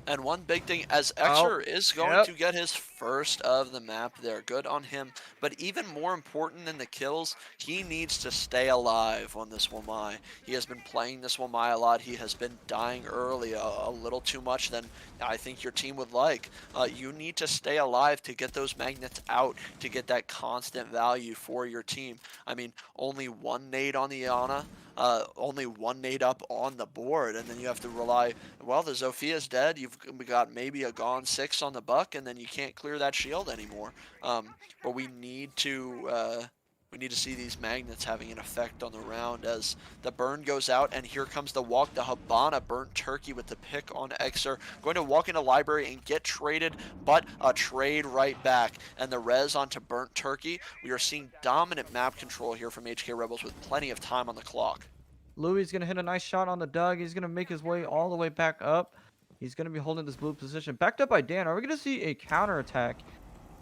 And one big thing, as Oh, Exer is going yep. to get his first of the map there, good on him. But even more important than the kills, he needs to stay alive on this Wamai. He has been playing this Wamai a lot. He has been dying early a little too much than I think your team would like. You need to stay alive to get those magnets out, to get that constant value for your team. I mean, only one nade on the Ana. Only one nade up on the board, and then you have to rely. Well, the Zophia's dead. You've got maybe a gone 6 on the Buck, and then you can't clear that shield anymore. But we need to see these magnets having an effect on the round as the burn goes out, and here comes the walk. The Habana burnt turkey with the pick on Exer, going to walk into library and get traded, but a trade right back, and the res onto burnt turkey. We are seeing dominant map control here from HK Rebels with plenty of time on the clock. Louis is going to hit a nice shot on the Doug. He's going to make his way all the way back up. He's going to be holding this blue position. Backed up by Dan. Are we going to see a counterattack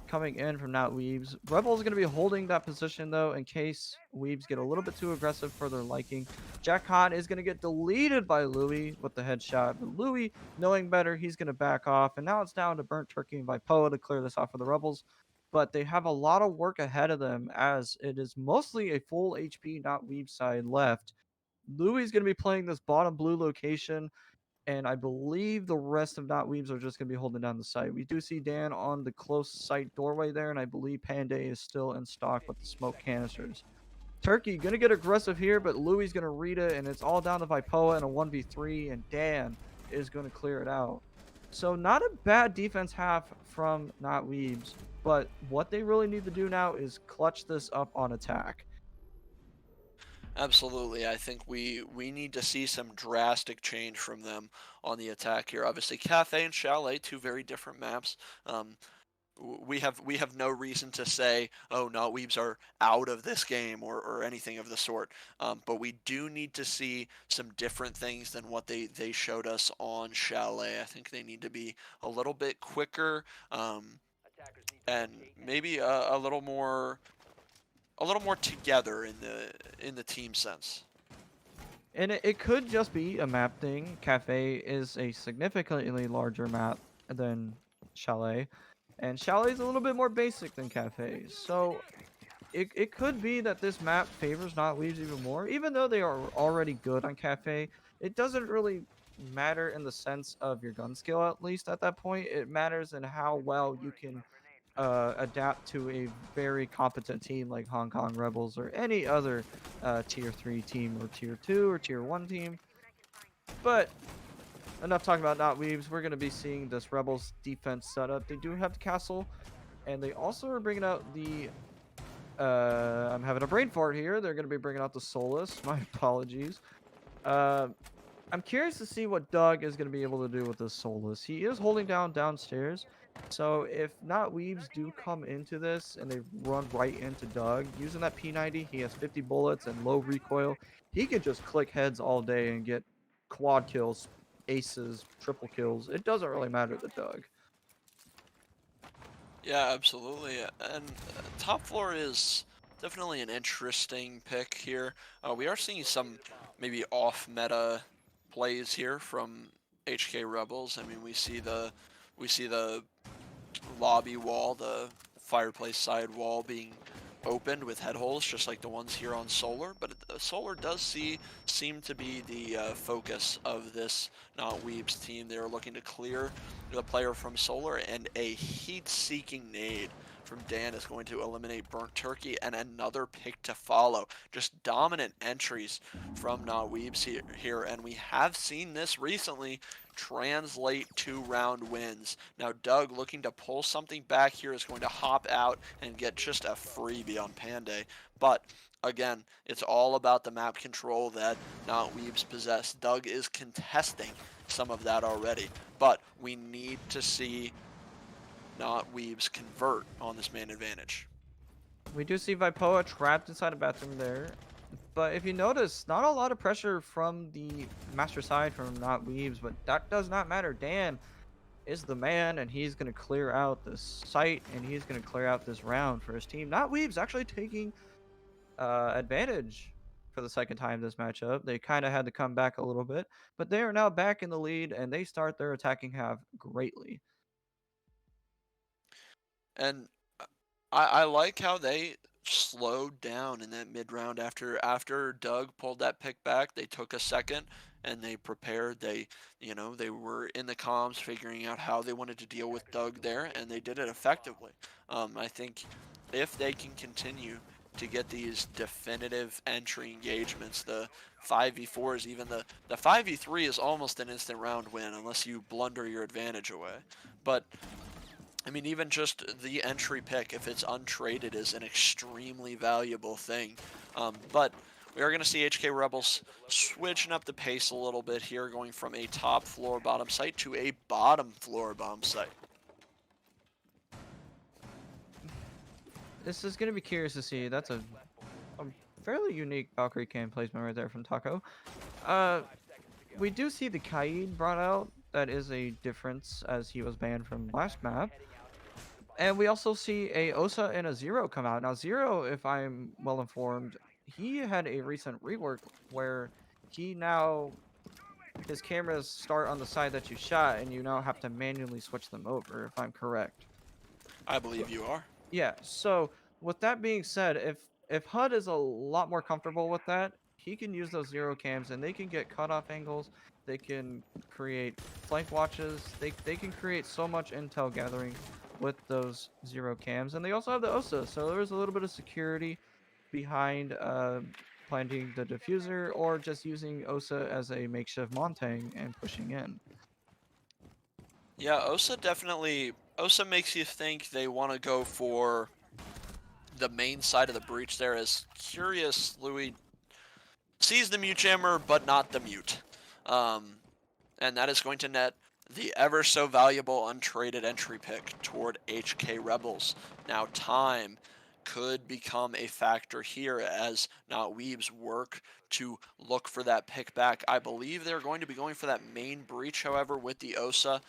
coming in from Not Weebs? Rebels going to be holding that position, though, in case Weebs get a little bit too aggressive for their liking. Jack Khan is going to get deleted by Louis with the headshot. But Louis, knowing better, he's going to back off. And now it's down to Burnt Turkey and Vipoa to clear this off for the Rebels. But they have a lot of work ahead of them as it is mostly a full HP Not Weebs side left. Louis is going to be playing this bottom blue location, and I believe the rest of Not Weebs are just going to be holding down the site. We do see Dan on the close site doorway there, and I believe Panday is still in stock with the smoke canisters. Turkey going to get aggressive here, but Louis is going to read it, and it's all down to Vipoa and a 1v3, and Dan is going to clear it out. So not a bad defense half from Not Weebs, but what they really need to do now is clutch this up on attack. Absolutely. I think we need to see some drastic change from them on the attack here. Obviously, Cafe and Chalet, two very different maps. We have no reason to say, oh, no, Weebs are out of this game or anything of the sort. But we do need to see some different things than what they showed us on Chalet. I think they need to be a little bit quicker and maybe a little more together in the team sense. And it could just be a map thing. Cafe is a significantly larger map than Chalet. And Chalet is a little bit more basic than Cafe. So it could be that this map favors Not Weebs even more. Even though they are already good on Cafe, it doesn't really matter in the sense of your gun skill, at least at that point. It matters in how well you can adapt to a very competent team like Hong Kong Rebels or any other tier 3 team or tier 2 or tier 1 team. But enough talking about Not Weebs. We're going to be seeing this Rebels defense setup. They do have the castle, and they also are bringing out the I'm having a brain fart here. They're going to be bringing out the Solus. My apologies. I'm curious to see what Doug is going to be able to do with this Solus. He is holding down downstairs. So if Not Weebs do come into this and they run right into Doug, using that P90, he has 50 bullets and low recoil. He could just click heads all day and get quad kills, aces, triple kills. It doesn't really matter to Doug. Yeah, absolutely. And top floor is definitely an interesting pick here. We are seeing some maybe off meta plays here from HK Rebels. I mean, we see the lobby wall, the fireplace side wall being opened with head holes, just like the ones here on Solar. But Solar does seem to be the focus of this Not Weebs team. They're looking to clear the player from Solar, and a heat-seeking nade from Dan is going to eliminate Burnt Turkey, and another pick to follow. Just dominant entries from Weebs here, and we have seen this recently translate to round wins. Now Doug, looking to pull something back here, is going to hop out and get just a freebie on Panday. But again, it's all about the map control that Weebs possess. Doug is contesting some of that already, but we need to see Weebs convert on this man advantage. We do see Vipoa trapped inside a bathroom there. But if you notice, not a lot of pressure from the master side from not Weebs, but that does not matter. Dan is the man, and he's going to clear out this site, and he's going to clear out this round for his team. Not Weebs actually taking advantage for the second time this matchup. They kind of had to come back a little bit, but they are now back in the lead, and they start their attacking half greatly. And I like how they slowed down in that mid round after Doug pulled that pick back. They took a second and they prepared. They were in the comms figuring out how they wanted to deal with Doug there, and they did it effectively. I think if they can continue to get these definitive entry engagements, the 5v4s, even the 5v3 is almost an instant round win unless you blunder your advantage away. But I mean, even just the entry pick, if it's untraded, is an extremely valuable thing. But we are going to see HK Rebels switching up the pace a little bit here, going from a top floor bottom site to a bottom floor bomb site. This is going to be curious to see. That's a fairly unique Valkyrie cam placement right there from Taco. We do see the Kaid brought out. That is a difference as he was banned from last map. And we also see a Osa and a Zero come out. Now Zero, if I'm well informed, he had a recent rework where his cameras start on the side that you shot, and you now have to manually switch them over, if I'm correct. I believe you are. Yeah, so with that being said, if HUD is a lot more comfortable with that, he can use those Zero cams, and they can get cutoff angles, they can create flank watches, they can create so much intel gathering with those Zero cams, and they also have the OSA, so there's a little bit of security behind planting the diffuser or just using OSA as a makeshift Montang and pushing in. Yeah, OSA makes you think they want to go for the main side of the breach there, as Curious Louis sees the mute jammer, but not the mute. And that is going to net the ever so valuable untraded entry pick toward HK Rebels. Now time could become a factor here as Weebs work to look for that pick back. I believe they're going to be going for that main breach, however, with the OSA.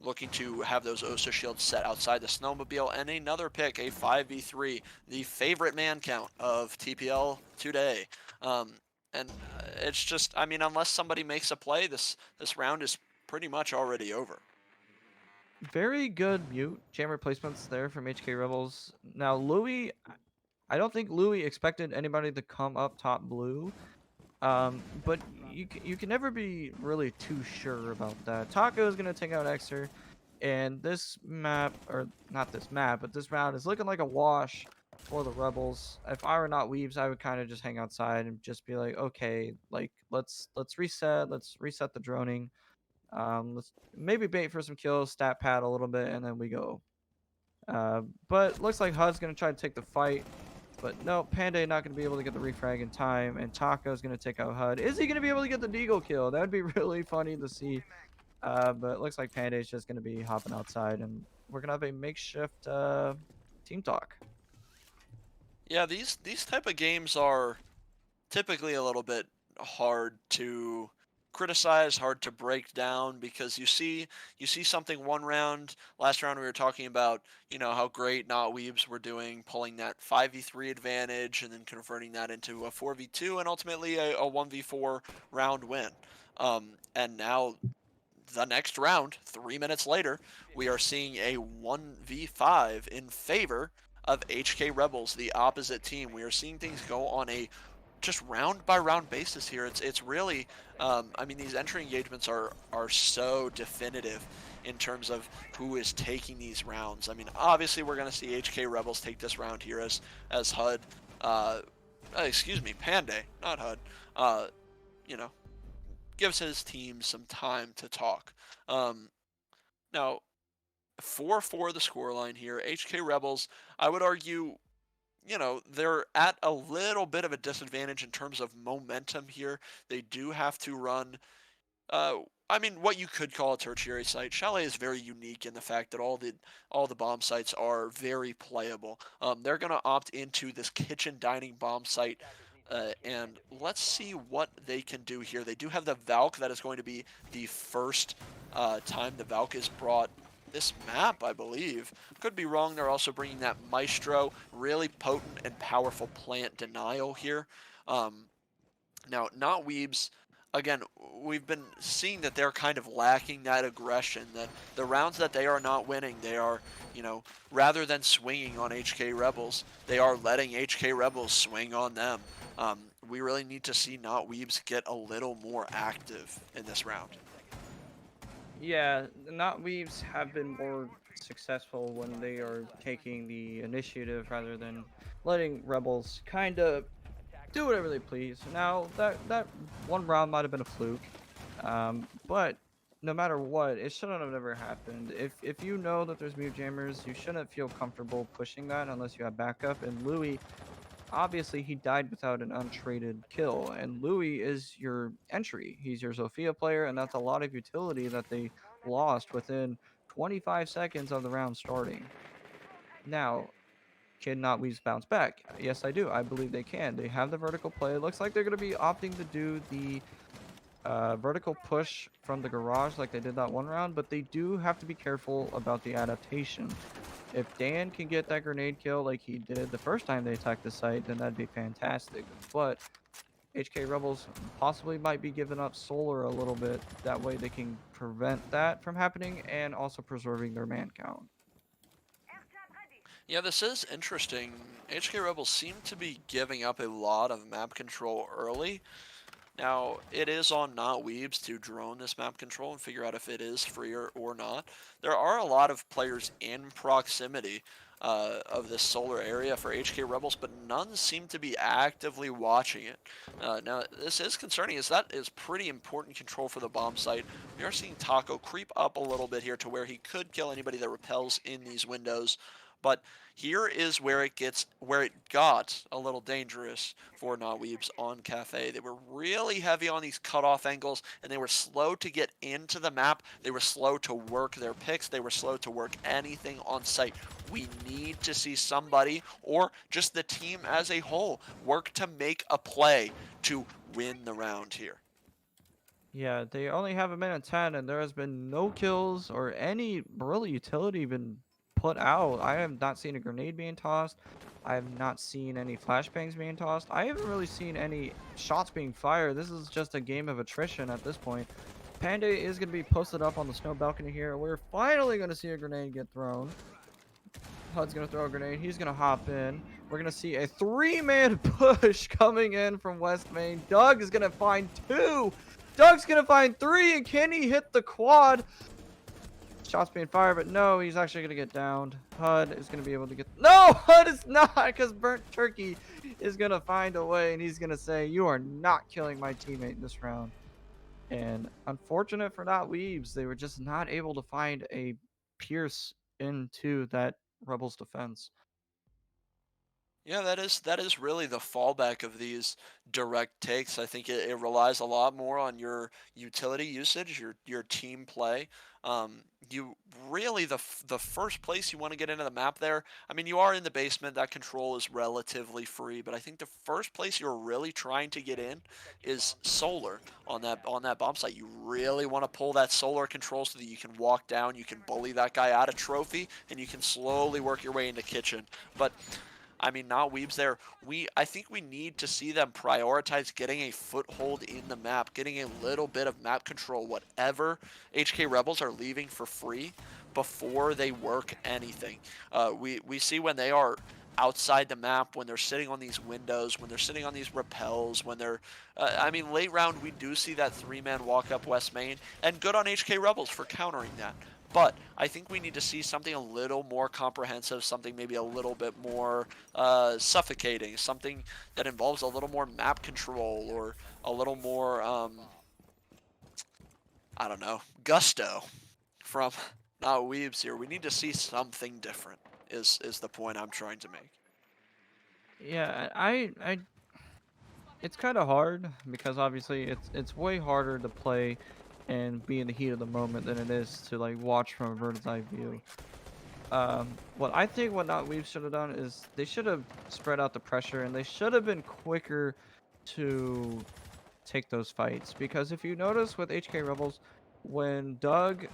Looking to have those OSA shields set outside the snowmobile, and another pick, a 5v3, the favorite man count of TPL today. And it's just, I mean, unless somebody makes a play, this round is pretty much already over. Very good mute jammer placements there from HK Rebels. Now Louis, I don't think Louis expected anybody to come up top blue. But you can never be really too sure about that. Taco is gonna take out Xer, and this map, or not this map, but this round is looking like a wash for the Rebels. If I were not Weebs, I would kind of just hang outside and just be like, okay, like let's reset the droning. Let's maybe bait for some kills, stat pad a little bit, and then we go. But looks like HUD's gonna try to take the fight. But no, Panday not going to be able to get the refrag in time, and Taco's going to take out HUD. Is he going to be able to get the Deagle kill? That would be really funny to see. But it looks like Panday's just going to be hopping outside, and we're going to have a makeshift team talk. Yeah, these type of games are typically a little bit hard to criticize, hard to break down, because you see something one round. Last round we were talking about, how great Weebs were doing, pulling that 5v3 advantage and then converting that into a 4v2 and ultimately a 1v4 round win. And now the next round, 3 minutes later, we are seeing a 1v5 in favor of HK Rebels, the opposite team. We are seeing things go on a just round by round basis here. It's really, I mean, these entry engagements are so definitive, in terms of who is taking these rounds. I mean, obviously we're going to see HK Rebels take this round here as HUD, excuse me, Panday, not HUD, you know, gives his team some time to talk. Now, 4-4 the scoreline here. HK Rebels, I would argue, they're at a little bit of a disadvantage in terms of momentum here. They do have to run, uh, I mean, what you could call a tertiary site. Chalet is very unique in the fact that all the bomb sites are very playable. They're going to opt into this kitchen dining bomb site. And let's see what they can do here. They do have the Valk. That is going to be the first time the Valk is brought this map, I believe. Could be wrong. They're also bringing that Maestro, really potent and powerful plant denial here. Now, not Weebs. Again, we've been seeing that they're kind of lacking that aggression, that the rounds that they are not winning, they are, rather than swinging on HK Rebels, they are letting HK Rebels swing on them. We really need to see Not Weebs get a little more active in this round. Yeah, not Weaves have been more successful when they are taking the initiative rather than letting Rebels kind of do whatever they please. Now, that one round might have been a fluke, but no matter what, it shouldn't have never happened. If you know that there's mute jammers, you shouldn't feel comfortable pushing that unless you have backup. And Louis, obviously, he died without an untraded kill, and Louis is your entry. He's your Zofia player, and that's a lot of utility that they lost within 25 seconds of the round starting. Now, can Not Weaves bounce back? Yes, I do. I believe they can. They have the vertical play. It looks like they're going to be opting to do the vertical push from the garage like they did that one round, but they do have to be careful about the adaptation. If Dan can get that grenade kill like he did the first time they attacked the site, then that'd be fantastic. But HK Rebels possibly might be giving up solar a little bit. That way they can prevent that from happening and also preserving their man count. Yeah, this is interesting. HK Rebels seem to be giving up a lot of map control early. Now, it is on Not Weebs to drone this map control and figure out if it is free or not. There are a lot of players in proximity of this solar area for HK Rebels, but none seem to be actively watching it. Now, this is concerning, as that is pretty important control for the bomb site. We are seeing Taco creep up a little bit here to where he could kill anybody that repels in these windows. But here is where it got a little dangerous for Naweebs on Cafe. They were really heavy on these cutoff angles, and they were slow to get into the map. They were slow to work their picks. They were slow to work anything on site. We need to see somebody, or just the team as a whole, work to make a play to win the round here. Yeah, they only have a minute 10, and there has been no kills or any really utility been put out. I have not seen a grenade being tossed. I have not seen any flashbangs being tossed. I haven't really seen any shots being fired. This is just a game of attrition at this point. Panda is going to be posted up on the snow balcony here. We're finally going to see a grenade get thrown. HUD's going to throw a grenade. He's going to hop in. We're going to see a 3-man push coming in from West Main. Doug is going to find 2. Doug's going to find 3, and can he hit the quad? Shots being fired, but no, he's actually going to get downed. HUD is going to be able to get... No, HUD is not, because Burnt Turkey is going to find a way, and he's going to say, you are not killing my teammate in this round. And unfortunate for Not Weebs, they were just not able to find a pierce into that Rebels defense. Yeah, that is really the fallback of these direct takes. I think it relies a lot more on your utility usage, your team play. You really the first place you want to get into the map there. I mean, you are in the basement. That control is relatively free, but I think the first place you're really trying to get in is solar on that bomb site. You really want to pull that solar control so that you can walk down, you can bully that guy out of trophy, and you can slowly work your way into kitchen. But I mean, not Weebs there. I think we need to see them prioritize getting a foothold in the map, getting a little bit of map control, whatever HK Rebels are leaving for free before they work anything. We see when they are outside the map, when they're sitting on these windows, when they're sitting on these rappels, when they're, I mean, late round, we do see that 3-man walk up West Main, and good on HK Rebels for countering that. But I think we need to see something a little more comprehensive, something maybe a little bit more suffocating, something that involves a little more map control or a little more, I don't know, gusto from not Weebs here. We need to see something different is the point I'm trying to make. Yeah, it's kind of hard because obviously it's way harder to play and be in the heat of the moment than it is to like watch from a bird's eye view. What I think what not Weave should have done is they should have spread out the pressure and they should have been quicker to take those fights because if you notice with HK Rebels, when Doug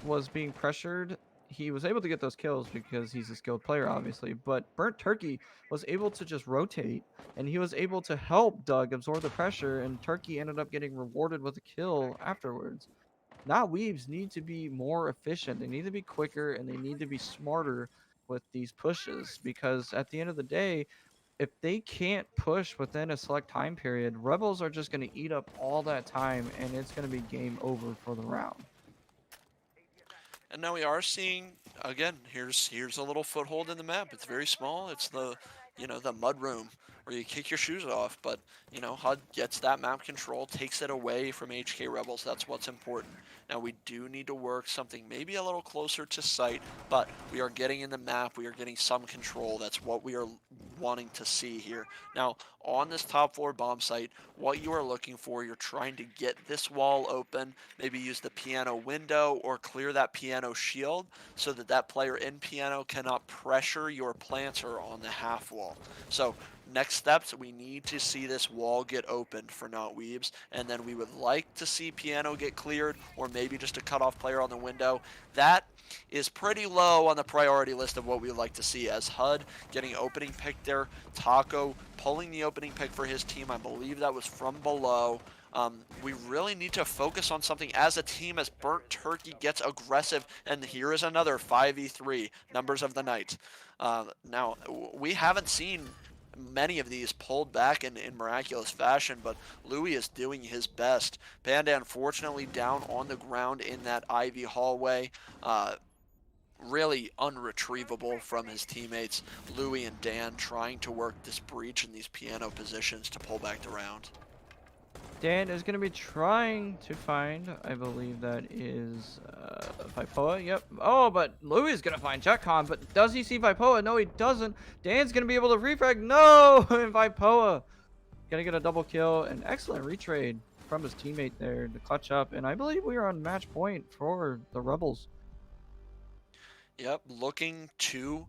was being pressured, he was able to get those kills because he's a skilled player, obviously. But Burnt Turkey was able to just rotate, and he was able to help Doug absorb the pressure, and Turkey ended up getting rewarded with a kill afterwards. Now Weebs need to be more efficient. They need to be quicker, and they need to be smarter with these pushes because at the end of the day, if they can't push within a select time period, Rebels are just going to eat up all that time, and it's going to be game over for the round. And now we are seeing again. Here's a little foothold in the map. It's very small. It's the the mud room where you kick your shoes off. But HUD gets that map control, takes it away from HK Rebels. That's what's important. Now we do need to work something maybe a little closer to site, but we are getting in the map. We are getting some control. That's what we are wanting to see here. Now on this top floor bomb site, what you are looking for, you're trying to get this wall open, maybe use the piano window or clear that piano shield so that that player in piano cannot pressure your planter on the half wall. So next steps, we need to see this wall get opened for Not Weebs, and then we would like to see piano get cleared or maybe just a cutoff player on the window. That is pretty low on the priority list of what we would like to see, as HUD getting opening pick there, Taco pulling the opening pick for his team. I believe that was from below. We really need to focus on something as a team as Burnt Turkey gets aggressive, and here is another 5v3, numbers of the night. Now, we haven't seen many of these pulled back in miraculous fashion, but Louis is doing his best. Panda, unfortunately, down on the ground in that Ivy hallway. Really unretrievable from his teammates. Louis and Dan trying to work this breach in these piano positions to pull back the round. Dan is going to be trying to find, I believe that is Vipoa. Yep. Oh, but Louis is going to find Jetcon, but does he see Vipoa? No, he doesn't. Dan's going to be able to refrag. No, and Vipoa going to get a double kill. An excellent retrade from his teammate there to clutch up. And I believe we are on match point for the Rebels. Yep, looking to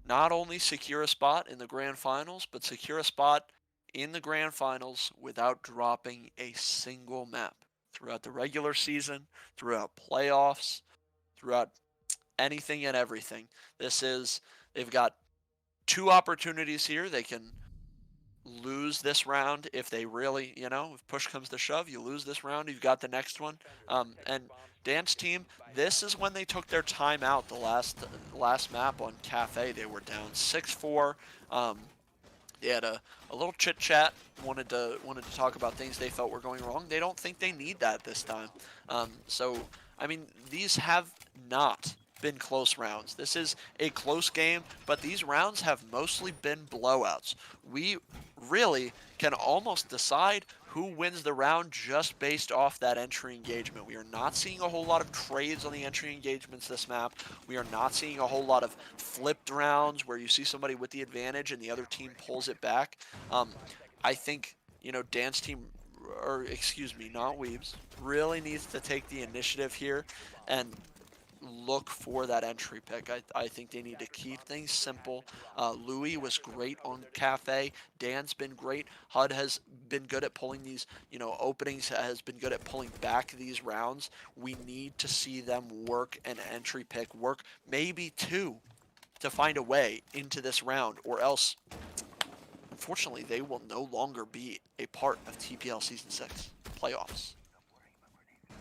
not only secure a spot in the grand finals, but secure a spot in the grand finals without dropping a single map throughout the regular season, throughout playoffs, throughout anything and everything. They've got two opportunities here. They can lose this round if they really, if push comes to shove, you lose this round, you've got the next one. And Dan's team, this is when they took their time out. The last map on Cafe, they were down 6-4. They had a little chit chat, wanted to talk about things they felt were going wrong. They don't think they need that this time. So I mean, these have not been close rounds. This is a close game, but these rounds have mostly been blowouts. We really can almost decide who wins the round just based off that entry engagement. We are not seeing a whole lot of trades on the entry engagements this map. We are not seeing a whole lot of flipped rounds where you see somebody with the advantage and the other team pulls it back. I think, Dan's team, or excuse me, not Weebs, really needs to take the initiative here and look for that entry pick. I think they need to keep things simple. Louis was great on Cafe. Dan's been great. HUD has been good at pulling these, openings, has been good at pulling back these rounds. We need to see them work an entry pick, work maybe two to find a way into this round, or else, unfortunately, they will no longer be a part of TPL Season 6 playoffs.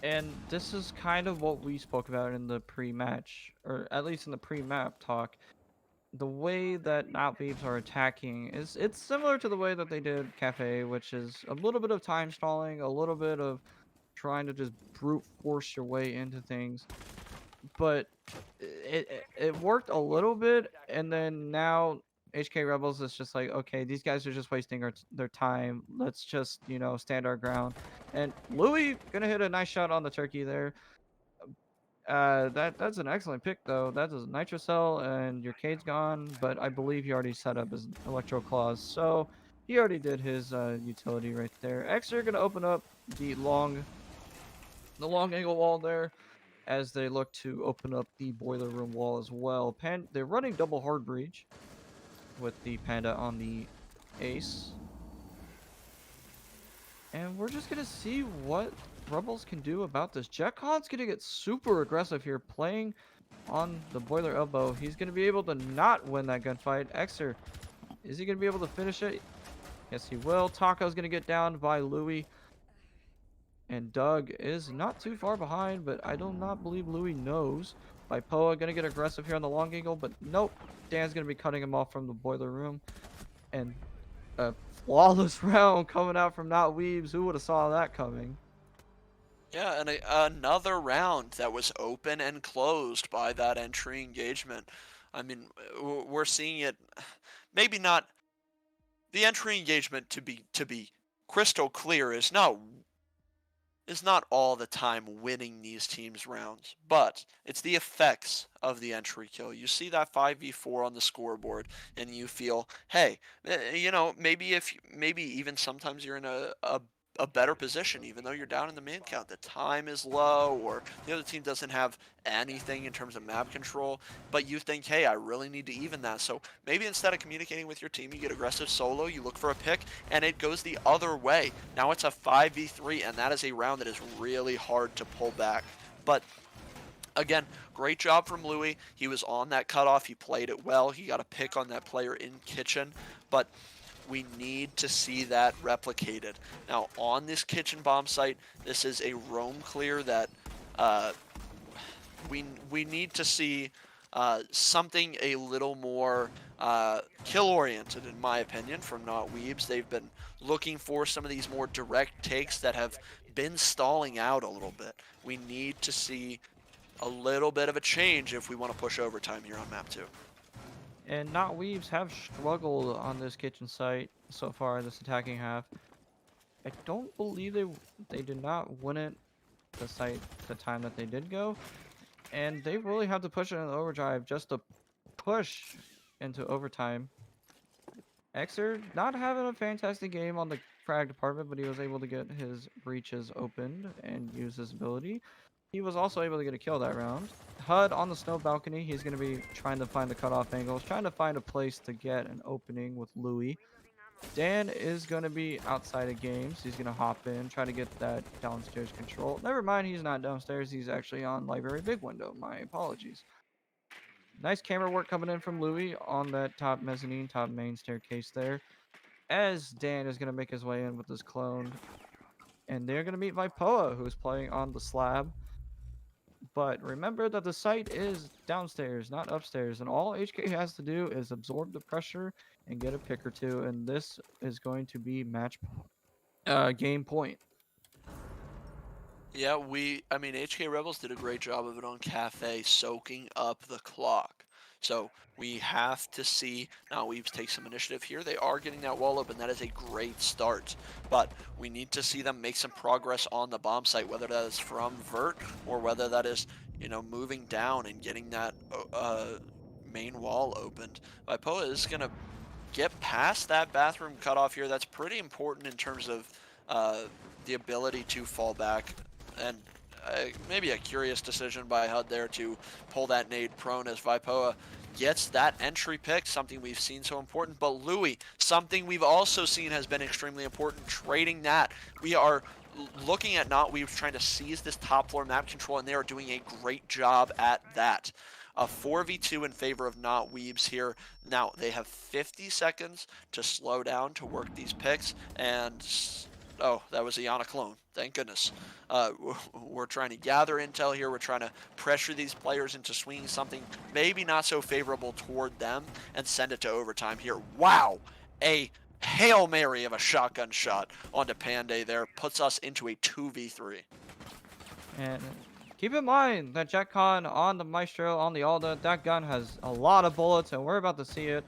And this is kind of what we spoke about in the pre-match, or at least in the pre-map talk. The way that Not Weebs are attacking it's similar to the way that they did Cafe, which is a little bit of time stalling, a little bit of trying to just brute force your way into things. but it worked a little bit, and then now HK Rebels is just like, okay, these guys are just wasting their time. Let's just stand our ground. And Louis gonna hit a nice shot on the turkey there. That's an excellent pick though. That is a nitro cell, and your Cade's gone, but I believe he already set up his electro claws, so he already did his utility right there. X are gonna open up the long angle wall there as they look to open up the boiler room wall as well. They're running double hard breach with the Panda on the ace. And we're just going to see what Rebels can do about this. Jetcon's going to get super aggressive here, playing on the boiler elbow. He's going to be able to not win that gunfight. Xer, is he going to be able to finish it? Yes, he will. Taco's going to get down by Louis. And Doug is not too far behind, but I do not believe Louis knows. Vipoa going to get aggressive here on the long angle, but nope. Dan's going to be cutting him off from the boiler room. And a flawless round coming out from Not Weebs. Who would have saw that coming? Yeah, and another round that was open and closed by that entry engagement. I mean, we're seeing it. Maybe not the entry engagement to be crystal clear is not all the time winning these teams rounds, but it's the effects of the entry kill. You see that 5v4 on the scoreboard and you feel, hey, maybe even sometimes you're in a better position, even though you're down in the man count. The time is low, or the other team doesn't have anything in terms of map control, but you think, hey, I really need to even that. So maybe instead of communicating with your team, you get aggressive solo, you look for a pick, and it goes the other way. Now it's a 5v3, and that is a round that is really hard to pull back. But again, great job from Louis. He was on that cutoff. He played it well. He got a pick on that player in kitchen, but we need to see that replicated. Now, on this kitchen bomb site, this is a roam clear that we need to see something a little more kill-oriented, in my opinion, from Not Weebs. They've been looking for some of these more direct takes that have been stalling out a little bit. We need to see a little bit of a change if we want to push overtime here on map 2. And Not Weebs have struggled on this kitchen site so far in this attacking half. I don't believe they did not win it the site the time that they did go. And they really have to push it in the overdrive just to push into overtime. Xer not having a fantastic game on the frag department, but he was able to get his breaches opened and use his ability. He was also able to get a kill that round. HUD on the snow balcony. He's going to be trying to find the cutoff angles, trying to find a place to get an opening with Louis. Dan is going to be outside of games. He's going to hop in, try to get that downstairs control. Never mind, he's not downstairs. He's actually on library big window. My apologies. Nice camera work coming in from Louis on that top mezzanine, top main staircase there. As Dan is going to make his way in with his clone. And they're going to meet Vipoa, who's playing on the slab. But remember that the site is downstairs, not upstairs. And all HK has to do is absorb the pressure and get a pick or two. And this is going to be game point. Yeah, I mean, HK Rebels did a great job of it on Cafe, soaking up the clock. So we have to see, now Weebs take some initiative here. They are getting that wall open. That is a great start. But we need to see them make some progress on the bomb site, whether that is from Vert or whether that is, moving down and getting that main wall opened. Vipoa is going to get past that bathroom cutoff here. That's pretty important in terms of the ability to fall back, and maybe a curious decision by HUD there to pull that nade prone as Vipoa gets that entry pick, something we've seen so important. But Louis, something we've also seen has been extremely important, trading that. We are looking at Not Weebs trying to seize this top floor map control, and they are doing a great job at that. A 4v2 in favor of Not Weebs here. Now, they have 50 seconds to slow down to work these picks, and oh, that was a Yana clone. Thank goodness. We're trying to gather intel here. We're trying to pressure these players into swinging something maybe not so favorable toward them and send it to overtime here. Wow! A Hail Mary of a shotgun shot onto Panday there puts us into a 2v3. And Keep in mind that JetCon on the Maestro, on the Alda, that gun has a lot of bullets, and we're about to see it.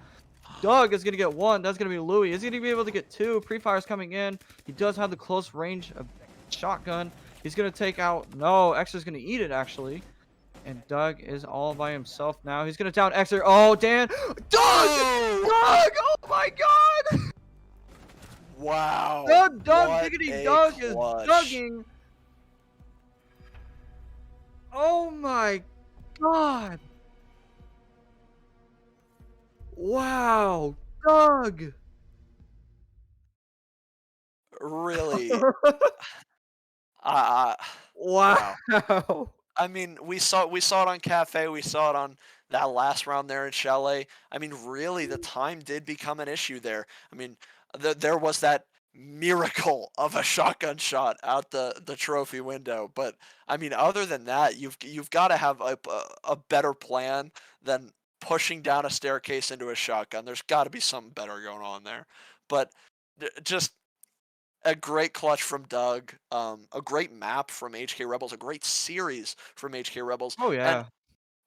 Doug is going to get one. That's going to be Louis. Is he going to be able to get two? Pre-fire's coming in. He does have the close range of shotgun. He's going to take out... No, Exer's going to eat it, actually. And Doug is all by himself now. He's going to down Exer. Oh, Dan. Doug! Oh! Doug! Oh, my God! Wow. Doug, what diggity a Doug is clutch. dugging. Oh, my God. Wow. Doug. Really. Uh, wow. Wow. I mean, we saw it on Cafe, we saw it on that last round there in Chalet. I mean, really, the time did become an issue there. I mean, there was that miracle of a shotgun shot out the trophy window, but I mean, other than that, you've got to have a better plan than pushing down a staircase into a shotgun. There's got to be something better going on there. But just a great clutch from Doug, a great map from HK Rebels, a great series from HK Rebels, Oh, and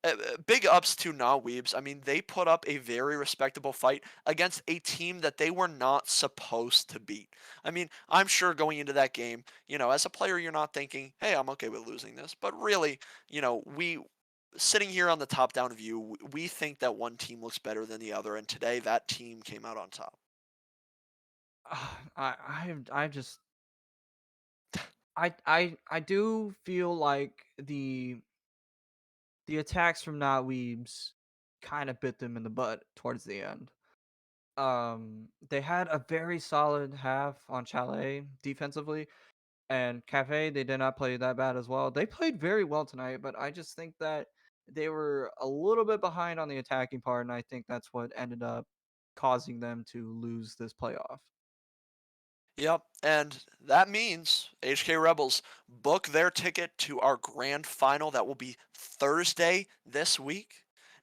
yeah. big ups to Weebs. I mean, they put up a very respectable fight against a team that they were not supposed to beat. I mean, I'm sure going into that game, as a player, you're not thinking, hey, I'm okay with losing this. But really, we sitting here on the top down view, we think that one team looks better than the other. And today, that team came out on top. I just I do feel like the attacks from Not Weebs kind of bit them in the butt towards the end. They had a very solid half on Chalet defensively, and Cafe they did not play that bad as well. They played very well tonight, but I just think that they were a little bit behind on the attacking part, and I think that's what ended up causing them to lose this playoff. Yep, and that means HK Rebels book their ticket to our grand final that will be Thursday this week.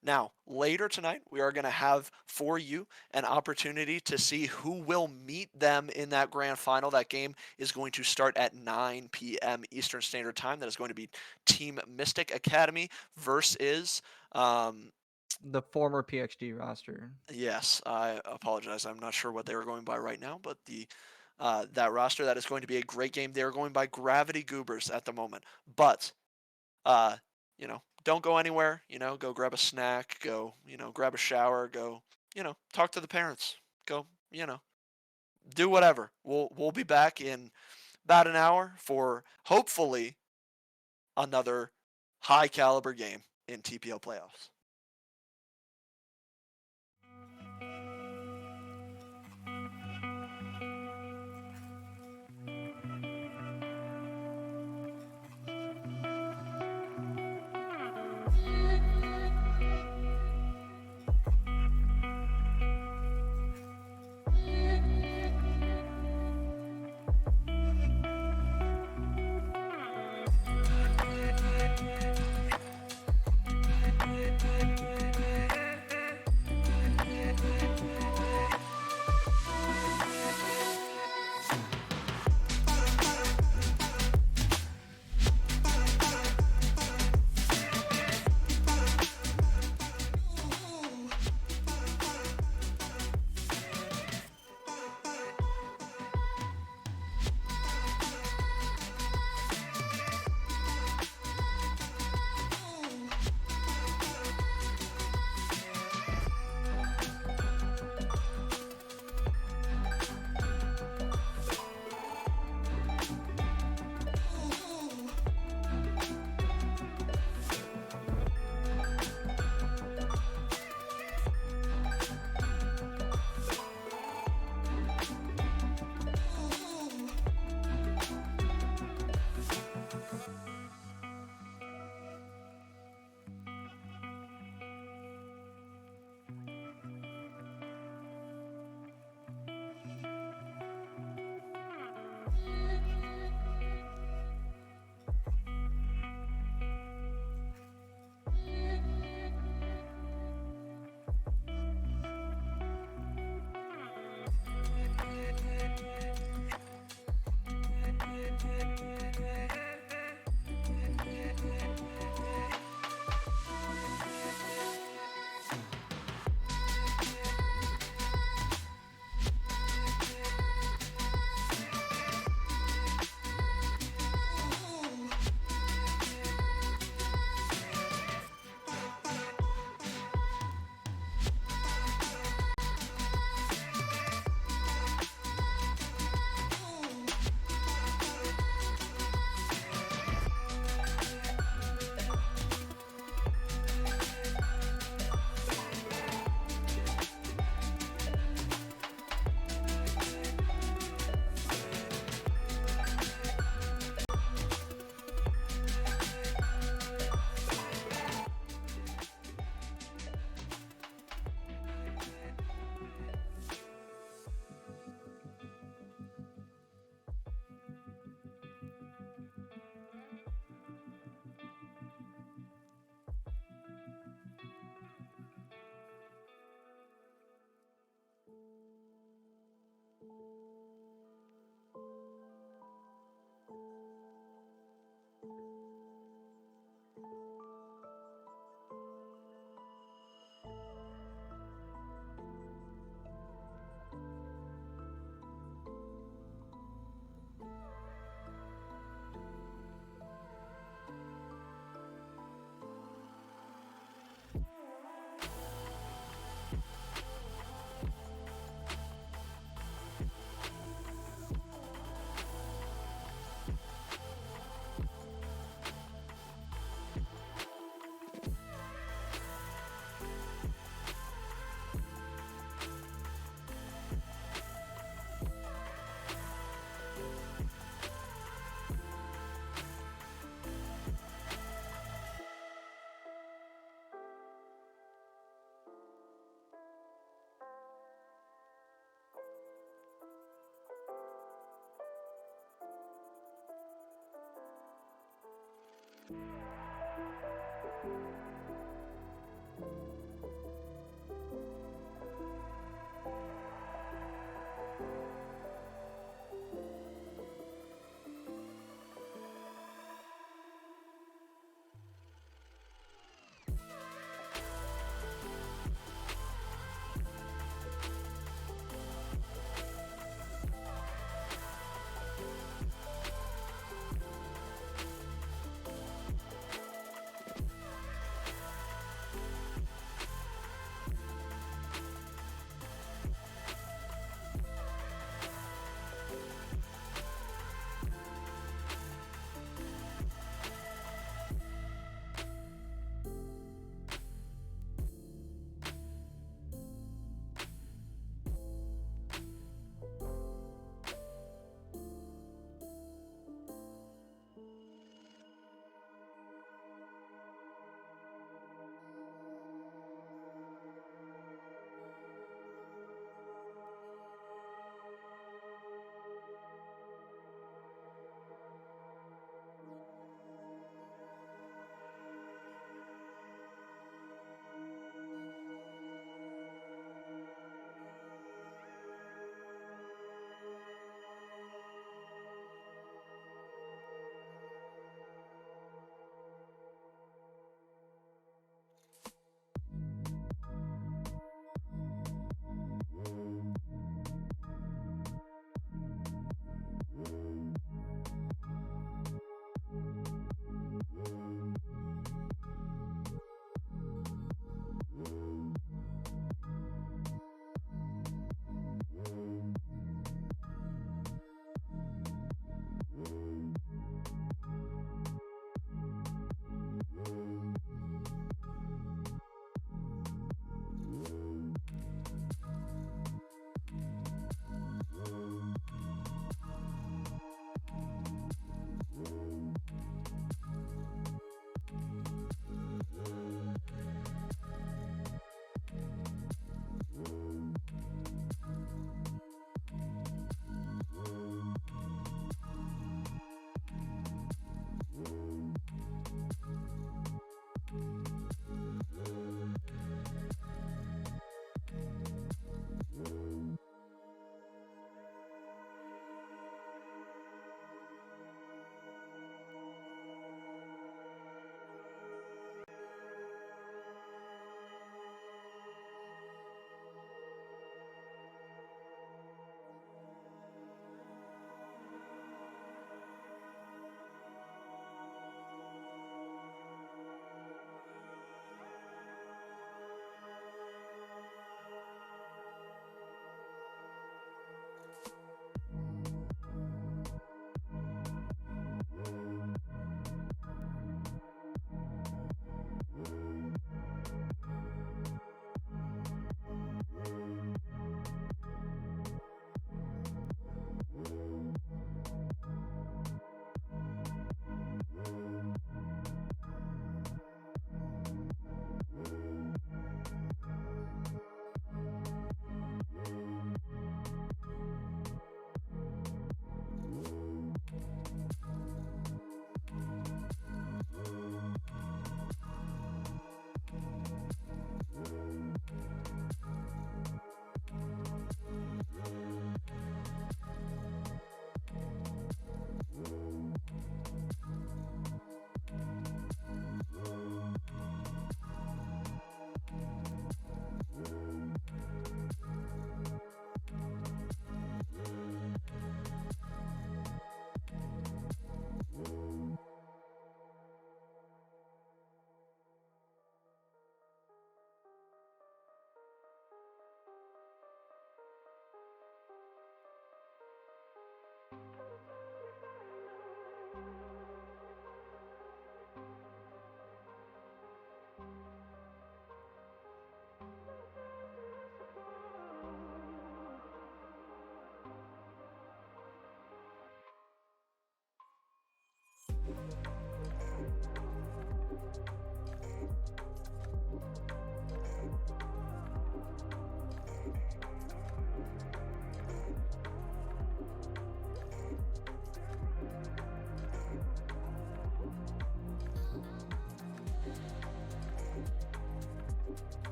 Now, later tonight, we are going to have for you an opportunity to see who will meet them in that grand final. That game is going to start at 9 p.m. Eastern Standard Time. That is going to be Team Mystic Academy versus The former PXG roster. yes, I apologize. I'm not sure what they were going by right now, but that roster that is going to be a great game. They are going by Gravity Goobers at the moment, but uh, don't go anywhere. Go grab a snack. Go, grab a shower. Go, talk to the parents. Go, do whatever. We'll be back in about an hour for hopefully another high caliber game in TPL playoffs.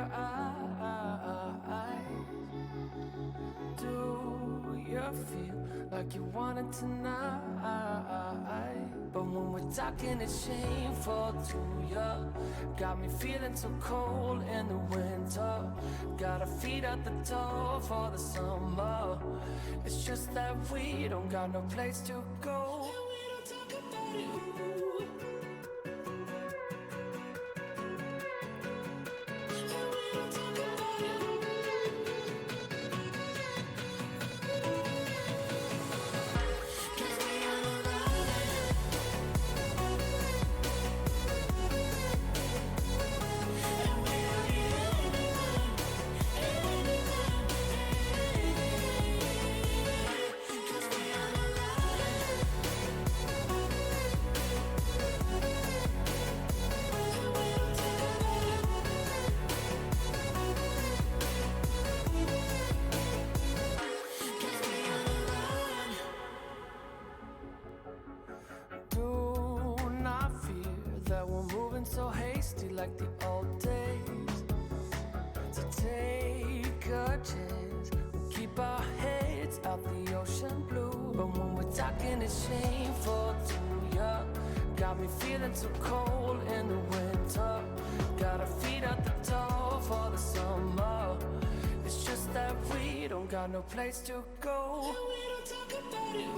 your eyes. Do you feel like you want it tonight? But when we're talking, it's shameful to you. Got me feeling so cold in the winter. Got our feet at the door for the summer. It's just that we don't got no place to go. And we don't talk about it. And we don't talk about it. Do not fear that we're moving so hasty like the old days. To take a chance, we'll keep our heads out the ocean blue. But when we're talking, it's shameful to ya. Got me feeling so cold in the winter. Got our feet at the door for the summer. It's just that we don't got no place to go. And we don't talk about it.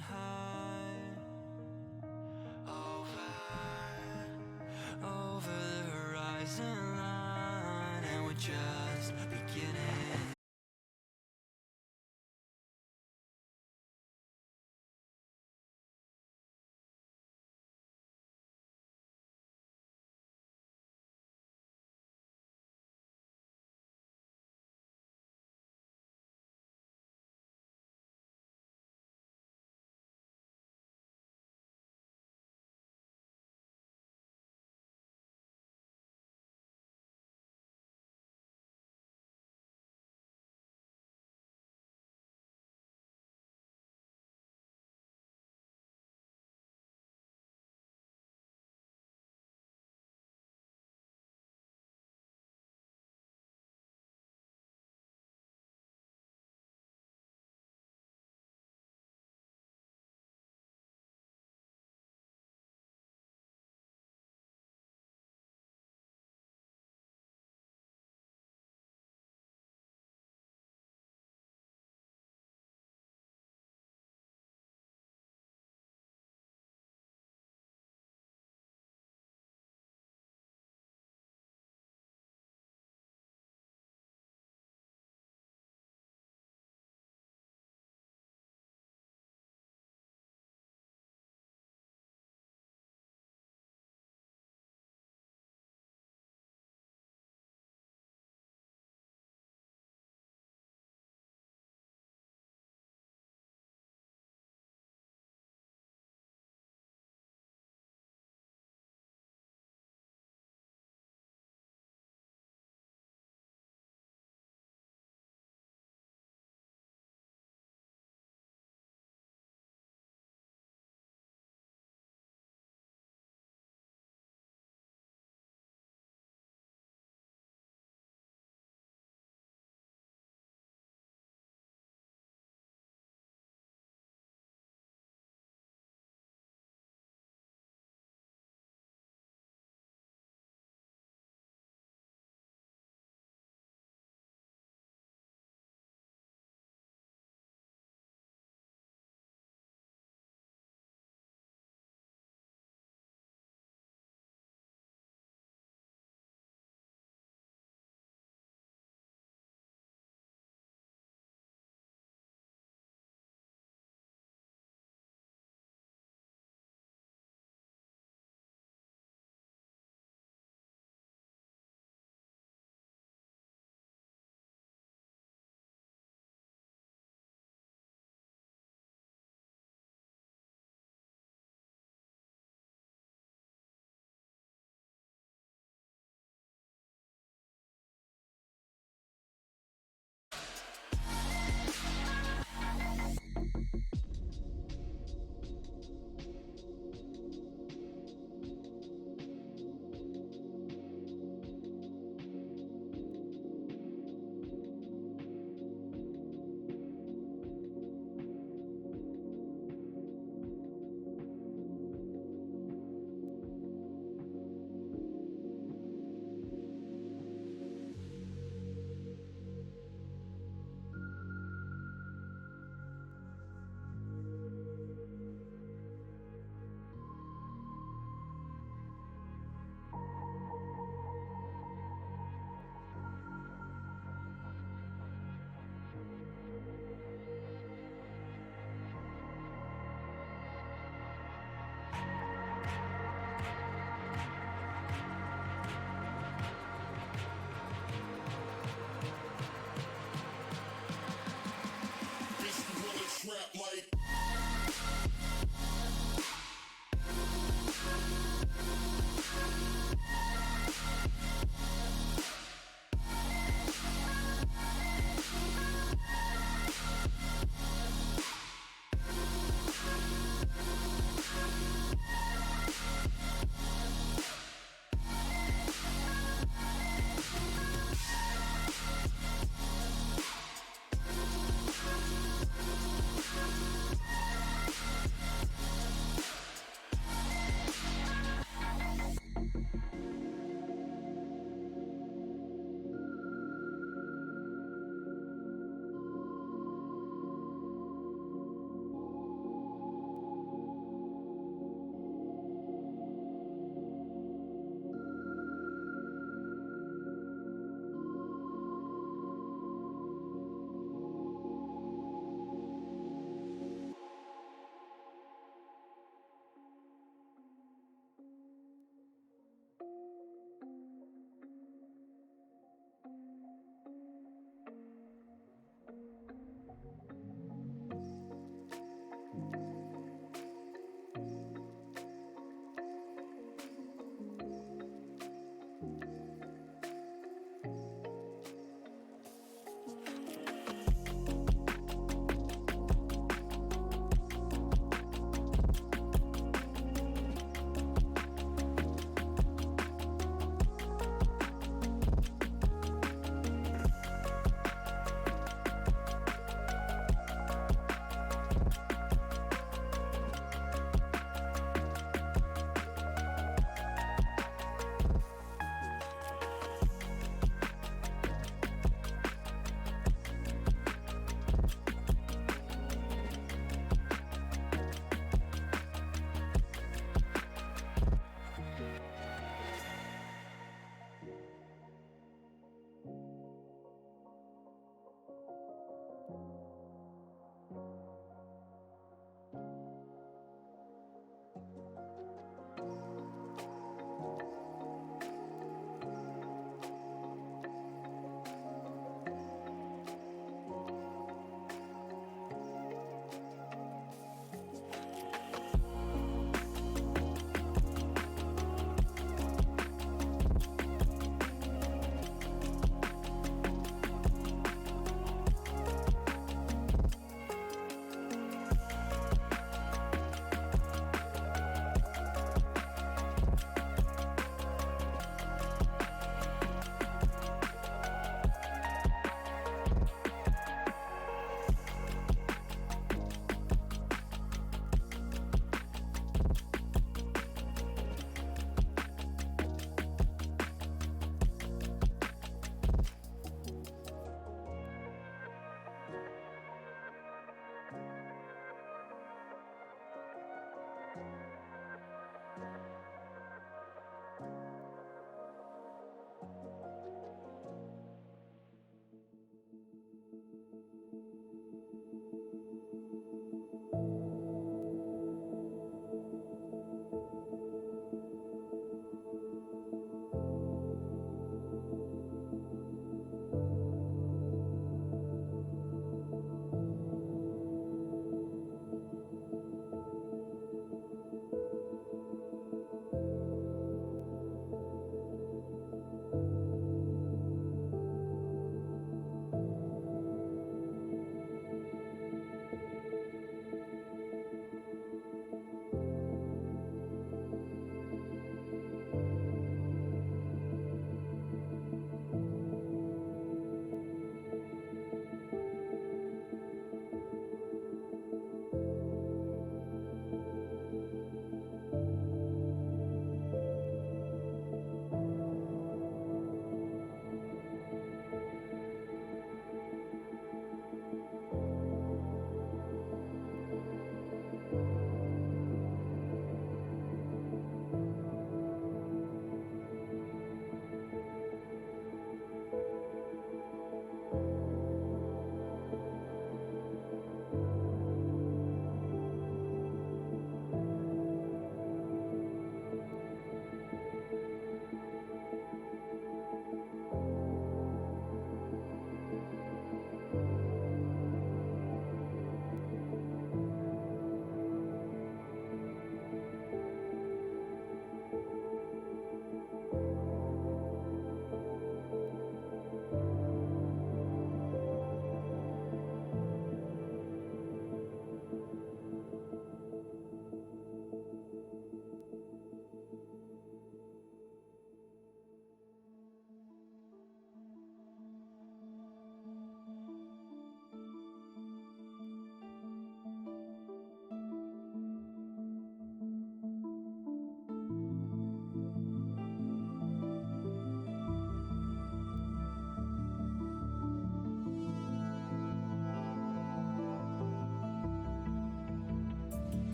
high over the horizon line, and we're just beginning.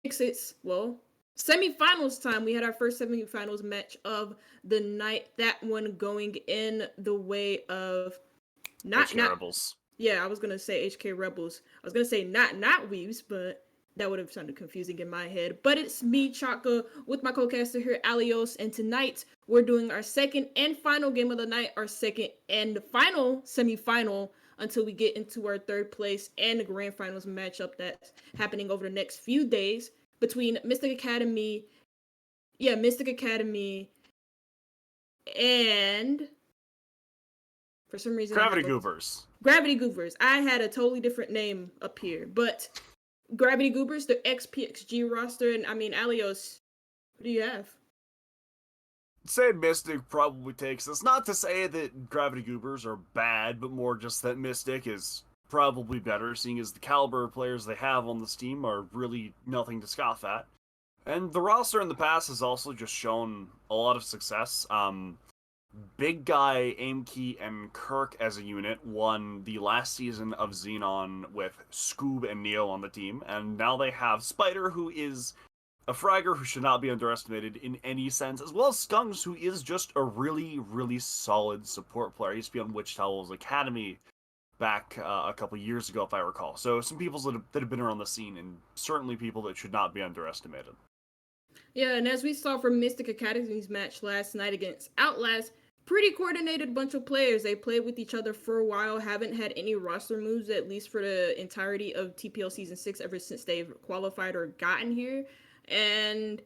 it's, well, semifinals time. We had our first semifinals match of the night. That one going in the way of HK Rebels. Yeah, I was gonna say HK Rebels. I was gonna say not Weebs, but that would have sounded confusing in my head. But it's me, Chaka, with my co-caster here, Alios, and tonight we're doing our second and final game of the night, our second and final semifinal until we get into our third place and the grand finals matchup that's happening over the next few days between Mystic Academy, and for some reason Gravity Goobers. Gravity Goobers. I had a totally different name up here, but Gravity Goobers, the XPXG roster, and I mean, Alios, what do you have? Say Mystic probably takes this. Not to say that Gravity Goobers are bad, but more just that Mystic is probably better, seeing as the caliber of players they have on this team are really nothing to scoff at. And the roster in the past has also just shown a lot of success. Big Guy, Aimkey, and Kirk as a unit won the last season of Xenon with Scoob and Neo on the team, and now they have Spider, who is a fragger who should not be underestimated in any sense, as well as Skunks, who is just a really, really solid support player. He used to be on Witch Towel's Academy back a couple years ago, if I recall. So some people that have been around the scene, and certainly people that should not be underestimated. Yeah, and as we saw from Mystic Academy's match last night against Outlast, pretty coordinated bunch of players. They played with each other for a while, haven't had any roster moves, at least for the entirety of TPL Season 6 ever since they've qualified or gotten here. And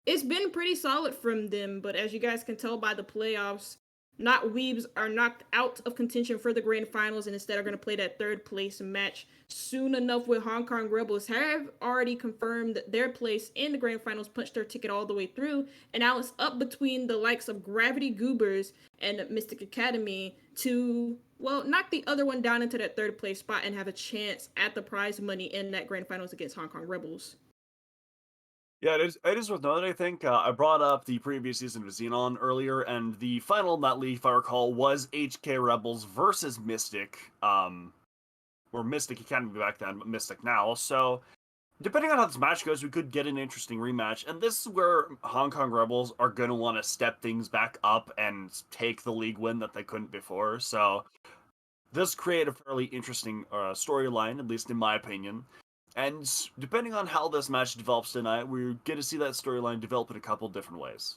it's been pretty solid from them, but as you guys can tell by the playoffs, not Weebs are knocked out of contention for the grand finals and instead are going to play that third place match soon enough with Hong Kong Rebels have already confirmed their place in the grand finals, punched their ticket all the way through, and now it's up between the likes of Gravity Goobers and Mystic Academy to, well, knock the other one down into that third place spot and have a chance at the prize money in that grand finals against Hong Kong Rebels. Yeah, it is worth noting, I think. I brought up the previous season of Xenon earlier, and the final in that league, if I recall, was HK Rebels versus Mystic, or Mystic Academy back then, but Mystic now. So, depending on how this match goes, we could get an interesting rematch, and this is where Hong Kong Rebels are going to want to step things back up and take the league win that they couldn't before. So, this create a fairly interesting storyline, at least in my opinion. And depending on how this match develops tonight, we're going to see that storyline develop in a couple different ways.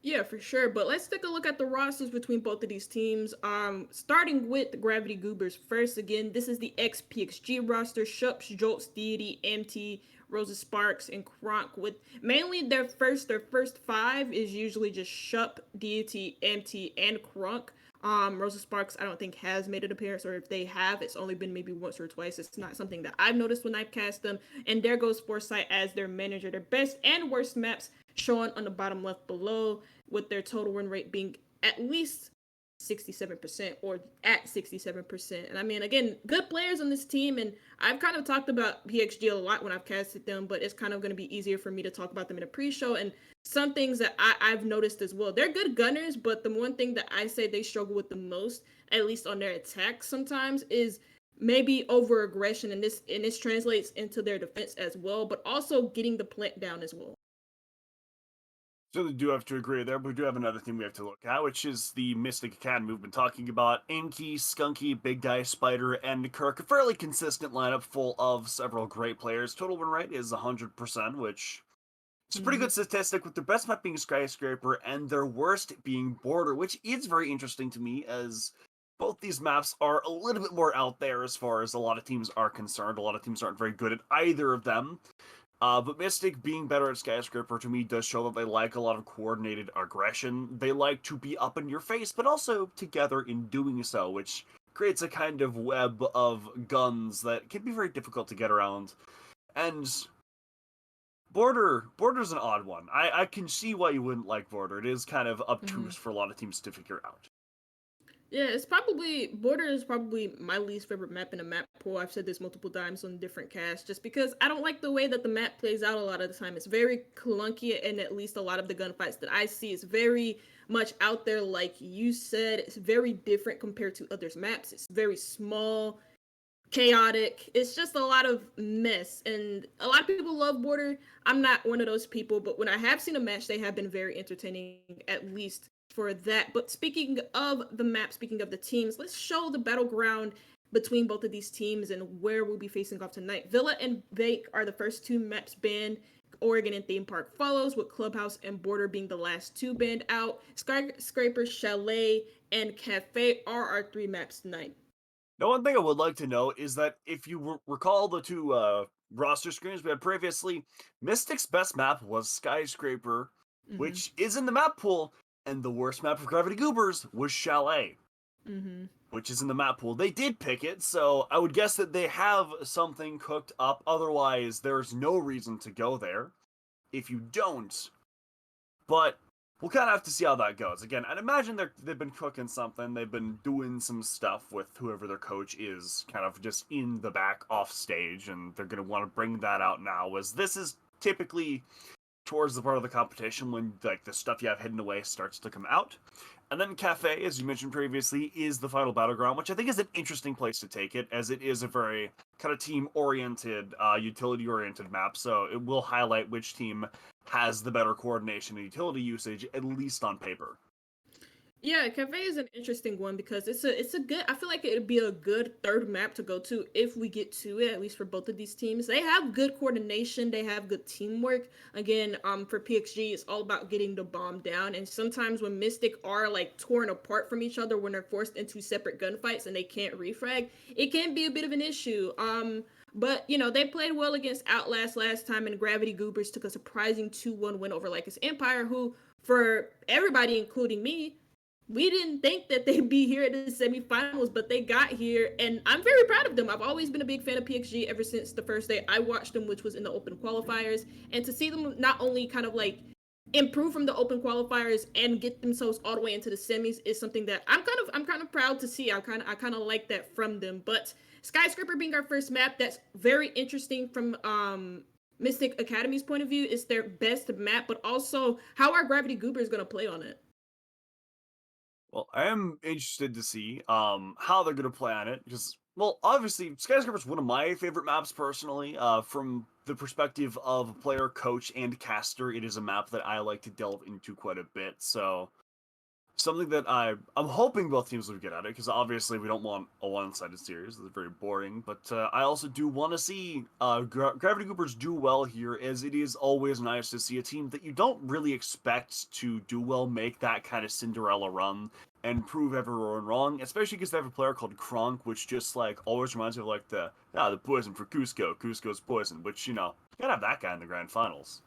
Yeah, for sure. But let's take a look at the rosters between both of these teams. Starting with the Gravity Goobers first. Again, this is the XPXG roster. Shups, Jolts, Deity, MT, Rosa Sparks, and Kronk. With mainly their first five is usually just Shup, Deity, MT, and Kronk. Rosa Sparks, I don't think has made an appearance, or if they have, it's only been maybe once or twice. It's not something that I've noticed when I've cast them. And there goes Foresight as their manager. Their best and worst maps shown on the bottom left below, with their total win rate being at least 67% or at 67%. And I mean, again, good players on this team, and I've kind of talked about PXG a lot when I've casted them, but it's kind of going to be easier for me to talk about them in a pre-show. And some things that I've noticed as well, they're good gunners, but the one thing that I say they struggle with the most, at least on their attacks sometimes, is maybe over aggression, and this translates into their defense as well, but also getting the plant down as well. So we do have to agree there, but we do have another thing we have to look at, which is the Mystic Academy we've been talking about. Aimkey, Skunky, Big Guy, Spider, and Kirk. A fairly consistent lineup full of several great players. Total win rate is 100%, which is a pretty good statistic, with their best map being Skyscraper and their worst being Border, which is very interesting to me, as both these maps are a little bit more out there as far as a lot of teams are concerned. A lot of teams aren't very good at either of them. But Mystic being better at Skyscraper to me does show that they like a lot of coordinated aggression. They like to be up in your face, but also together in doing so, which creates a kind of web of guns that can be very difficult to get around. And Border's an odd one. I can see why you wouldn't like Border. It is kind of obtuse for a lot of teams to figure out. Yeah, Border is probably my least favorite map in a map pool. I've said this multiple times on different casts, just because I don't like the way that the map plays out a lot of the time. It's very clunky, and at least a lot of the gunfights that I see is very much out there, like you said. It's very different compared to others' maps. It's very small, chaotic. It's just a lot of mess, and a lot of people love Border. I'm not one of those people, but when I have seen a match, they have been very entertaining, at least for that. But speaking of the map, speaking of the teams, let's show the battleground between both of these teams and where we'll be facing off tonight. Villa and Bake are the first two maps banned. Oregon and Theme Park follows, with Clubhouse and Border being the last two banned out. Skyscraper, Chalet, and Cafe are our three maps tonight. Now, one thing I would like to note is that if you recall the two roster screens we had previously, Mystic's best map was Skyscraper, which is in the map pool, and the worst map for Gravity Goobers was Chalet, which is in the map pool. They did pick it, so I would guess that they have something cooked up. Otherwise, there's no reason to go there if you don't. But we'll kind of have to see how that goes. Again, I'd imagine they've been cooking something. They've been doing some stuff with whoever their coach is, kind of just in the back off stage, and they're going to want to bring that out now, as this is typically towards the part of the competition when like the stuff you have hidden away starts to come out. And then Cafe, as you mentioned previously, is the final battleground, which I think is an interesting place to take it, as it is a very kind of team-oriented, utility-oriented map, so it will highlight which team has the better coordination and utility usage, at least on paper. Yeah, Cafe is an interesting one because it's a good. I feel like it'd be a good third map to go to if we get to it. At least for both of these teams, they have good coordination. They have good teamwork. Again, for PXG, it's all about getting the bomb down. And sometimes when Mystic are like torn apart from each other, when they're forced into separate gunfights and they can't refrag, it can be a bit of an issue. But you know, they played well against Outlast last time, and Gravity Goobers took a surprising 2-1 win over Lycus Empire, who, for everybody, including me, we didn't think that they'd be here at the semifinals, but they got here, and I'm very proud of them. I've always been a big fan of PXG ever since the first day I watched them, which was in the open qualifiers, and to see them not only kind of like improve from the open qualifiers and get themselves all the way into the semis is something that I'm kind of proud to see. I kind of like that from them. But Skyscraper being our first map, that's very interesting from Mystic Academy's point of view. It's their best map, but also how are Gravity Goobers going to play on it? Well, I am interested to see how they're going to play on it, because, well, obviously, Skyscraper is one of my favorite maps personally. From the perspective of a player, coach, and caster, it is a map that I like to delve into quite a bit, so something that I'm hoping both teams will get at it, because obviously we don't want a one-sided series. It's very boring, but I also do want to see Gravity Goobers do well here, as it is always nice to see a team that you don't really expect to do well make that kind of Cinderella run and prove everyone wrong, especially because they have a player called Kronk, which just like always reminds me of like the poison for Cusco's poison, which, you know, you gotta have that guy in the grand finals.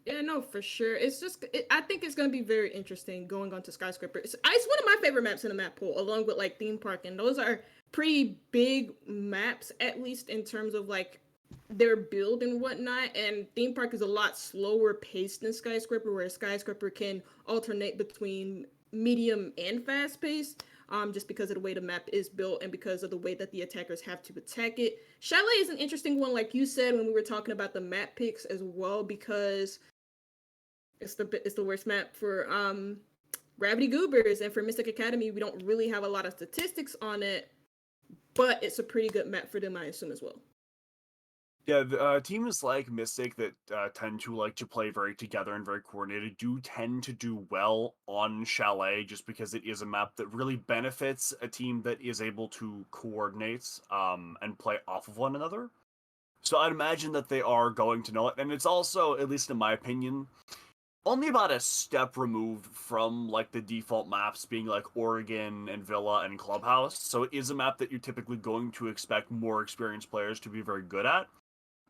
Yeah, no, for sure. It's just, I think it's going to be very interesting going on to Skyscraper. It's one of my favorite maps in the map pool, along with like Theme Park. And those are pretty big maps, at least in terms of like their build and whatnot. And Theme Park is a lot slower paced than Skyscraper, where Skyscraper can alternate between medium and fast paced. Just because of the way the map is built and because of the way that the attackers have to attack it. Chalet is an interesting one, like you said when we were talking about the map picks as well, because it's the worst map for Gravity Goobers, and for Mystic Academy, we don't really have a lot of statistics on it, but it's a pretty good map for them, I assume, as well. Yeah, the, teams like Mystic that tend to like to play very together and very coordinated do tend to do well on Chalet, just because it is a map that really benefits a team that is able to coordinate and play off of one another. So I'd imagine that they are going to know it, and it's also, at least in my opinion, only about a step removed from like the default maps being like Oregon and Villa and Clubhouse. So it is a map that you're typically going to expect more experienced players to be very good at.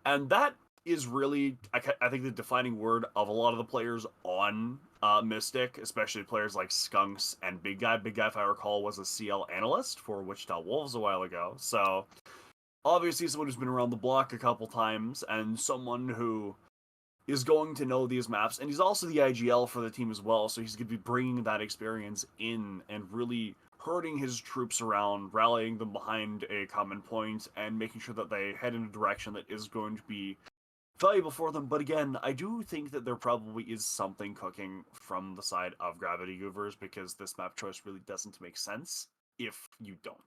And that is really, I think, the defining word of a lot of the players on Mystic, especially players like Skunks and Big Guy. Big Guy, if I recall, was a CL analyst for Wichita Wolves a while ago. So obviously someone who's been around the block a couple times and someone who is going to know these maps. And he's also the IGL for the team as well, so he's going to be bringing that experience in and really herding his troops around, rallying them behind a common point, and making sure that they head in a direction that is going to be valuable for them. But again, I do think that there probably is something cooking from the side of Gravity Goovers, because this map choice really doesn't make sense if you don't.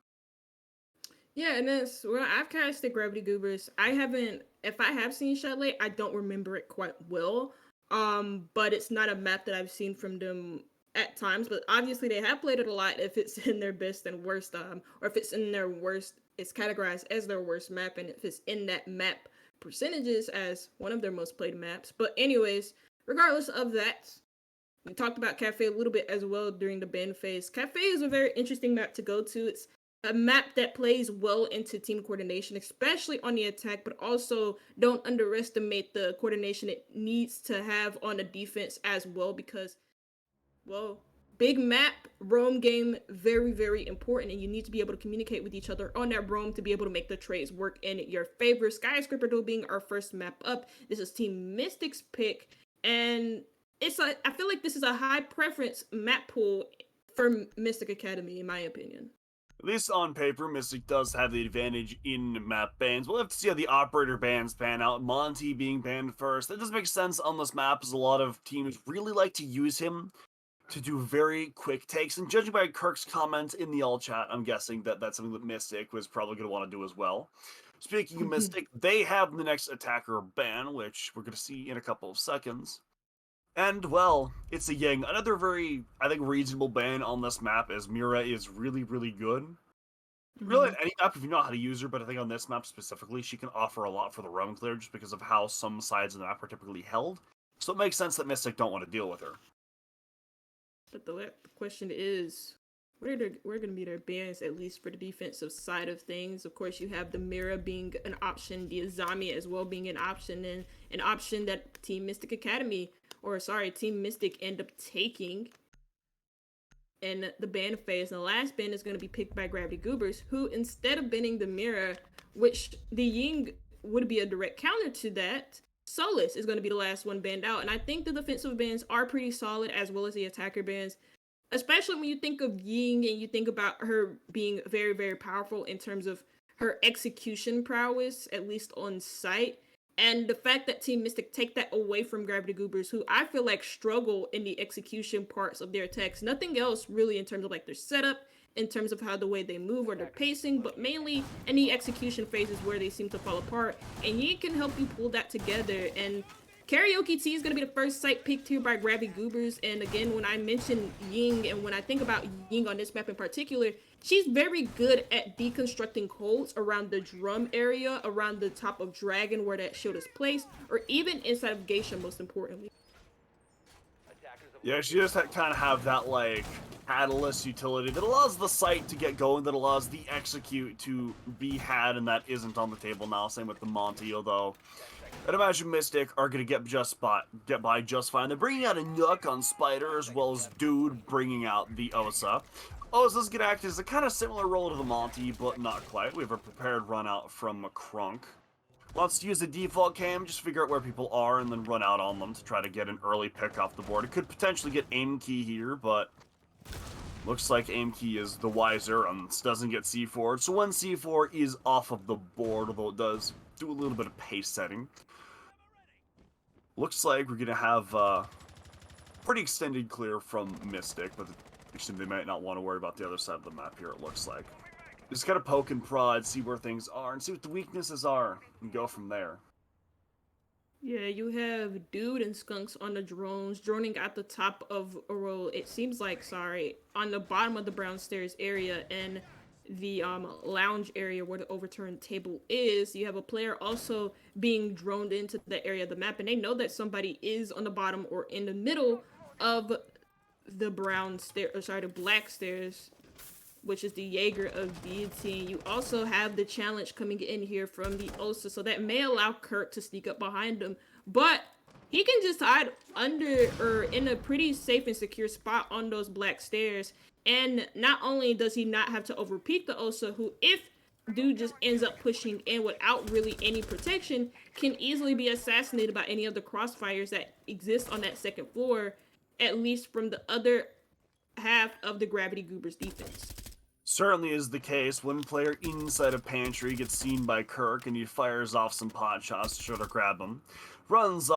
Yeah, and that's well, I've casted Gravity Goobers. I haven't. If I have seen Chalet, I don't remember it quite well. But it's not a map that I've seen from them at times. But obviously, they have played it a lot. If it's in their best and worst, or if it's in their worst, it's categorized as their worst map, and if it's in that map percentages as one of their most played maps. But anyways, regardless of that, we talked about Cafe a little bit as well during the ban phase. Cafe is a very interesting map to go to. It's a map that plays well into team coordination, especially on the attack, but also don't underestimate the coordination it needs to have on the defense as well because, well, big map, roam game, very, very important, and you need to be able to communicate with each other on that roam to be able to make the trades work in your favor. Skyscraper though being our first map up. This is Team Mystic's pick, and I feel like this is a high preference map pool for Mystic Academy, in my opinion. At least on paper, Mystic does have the advantage in map bans. We'll have to see how the operator bans pan out. Monty being banned first. That does make sense on this map, as a lot of teams really like to use him to do very quick takes. And judging by Kirk's comments in the all chat, I'm guessing that that's something that Mystic was probably going to want to do as well. Speaking of Mystic, they have the next attacker ban, which we're going to see in a couple of seconds. And, well, it's a Ying. Another very, I think, reasonable ban on this map, as Mira is really, really good. Really, any map if you know how to use her, but I think on this map specifically, she can offer a lot for the roam clear just because of how some sides of the map are typically held. So it makes sense that Mystic don't want to deal with her. But the question is, where going to be their bans, at least for the defensive side of things? Of course, you have the Mira being an option, the Azami as well being an option, and an option that Team Mystic end up taking in the ban phase. And the last ban is going to be picked by Gravity Goobers, who instead of banning the Mira, which the Ying would be a direct counter to that, Solus is going to be the last one banned out. And I think the defensive bans are pretty solid, as well as the attacker bans, especially when you think of Ying and you think about her being very, very powerful in terms of her execution prowess, at least on site. And the fact that Team Mystic take that away from Gravity Goobers, who I feel like struggle in the execution parts of their attacks. Nothing else really in terms of like their setup, in terms of how the way they move or their pacing, but mainly in the execution phases where they seem to fall apart. And Ying can help you pull that together. And Karaoke T is going to be the first site picked here by Gravity Goobers. And again, when I mention Ying and when I think about Ying on this map in particular, she's very good at deconstructing holds around the drum area, around the top of Dragon where that shield is placed, or even inside of Geisha, most importantly. Yeah, she just kind of have that, like, catalyst utility that allows the site to get going, that allows the execute to be had, and that isn't on the table now. Same with the Monty, although I'd imagine Mystic are going to get by just fine. They're bringing out a Nook on Spider, as well as Dude bringing out the Osa. Osa's going to act as a kind of similar role to the Monty, but not quite. We have a prepared run out from Crunk. Wants to use the default cam, just figure out where people are, and then run out on them to try to get an early pick off the board. It could potentially get aim key here, but looks like aim key is the wiser and doesn't get C4. So when C4 is off of the board, although it does do a little bit of pace setting, looks like we're going to have pretty extended clear from Mystic, but they might not want to worry about the other side of the map here, it looks like. Just gotta poke and prod, see where things are, and see what the weaknesses are, and go from there. Yeah, you have Dude and Skunks on the drones, droning at the top of a row. It seems like, on the bottom of the brown stairs area and the lounge area where the overturned table is. You have a player also being droned into the area of the map, and they know that somebody is on the bottom or in the middle of the the black stairs, which is the Jaeger of Deity. You also have the challenge coming in here from the Osa, so that may allow Kirk to sneak up behind him, but he can just hide under or in a pretty safe and secure spot on those black stairs. And not only does he not have to overpeak the Osa, who, if Dude just ends up pushing in without really any protection, can easily be assassinated by any of the crossfires that exist on that second floor, at least from the other half of the Gravity Goobers defense. Certainly is the case. One player inside a pantry gets seen by Kirk, and he fires off some pot shots to try to grab him. Runs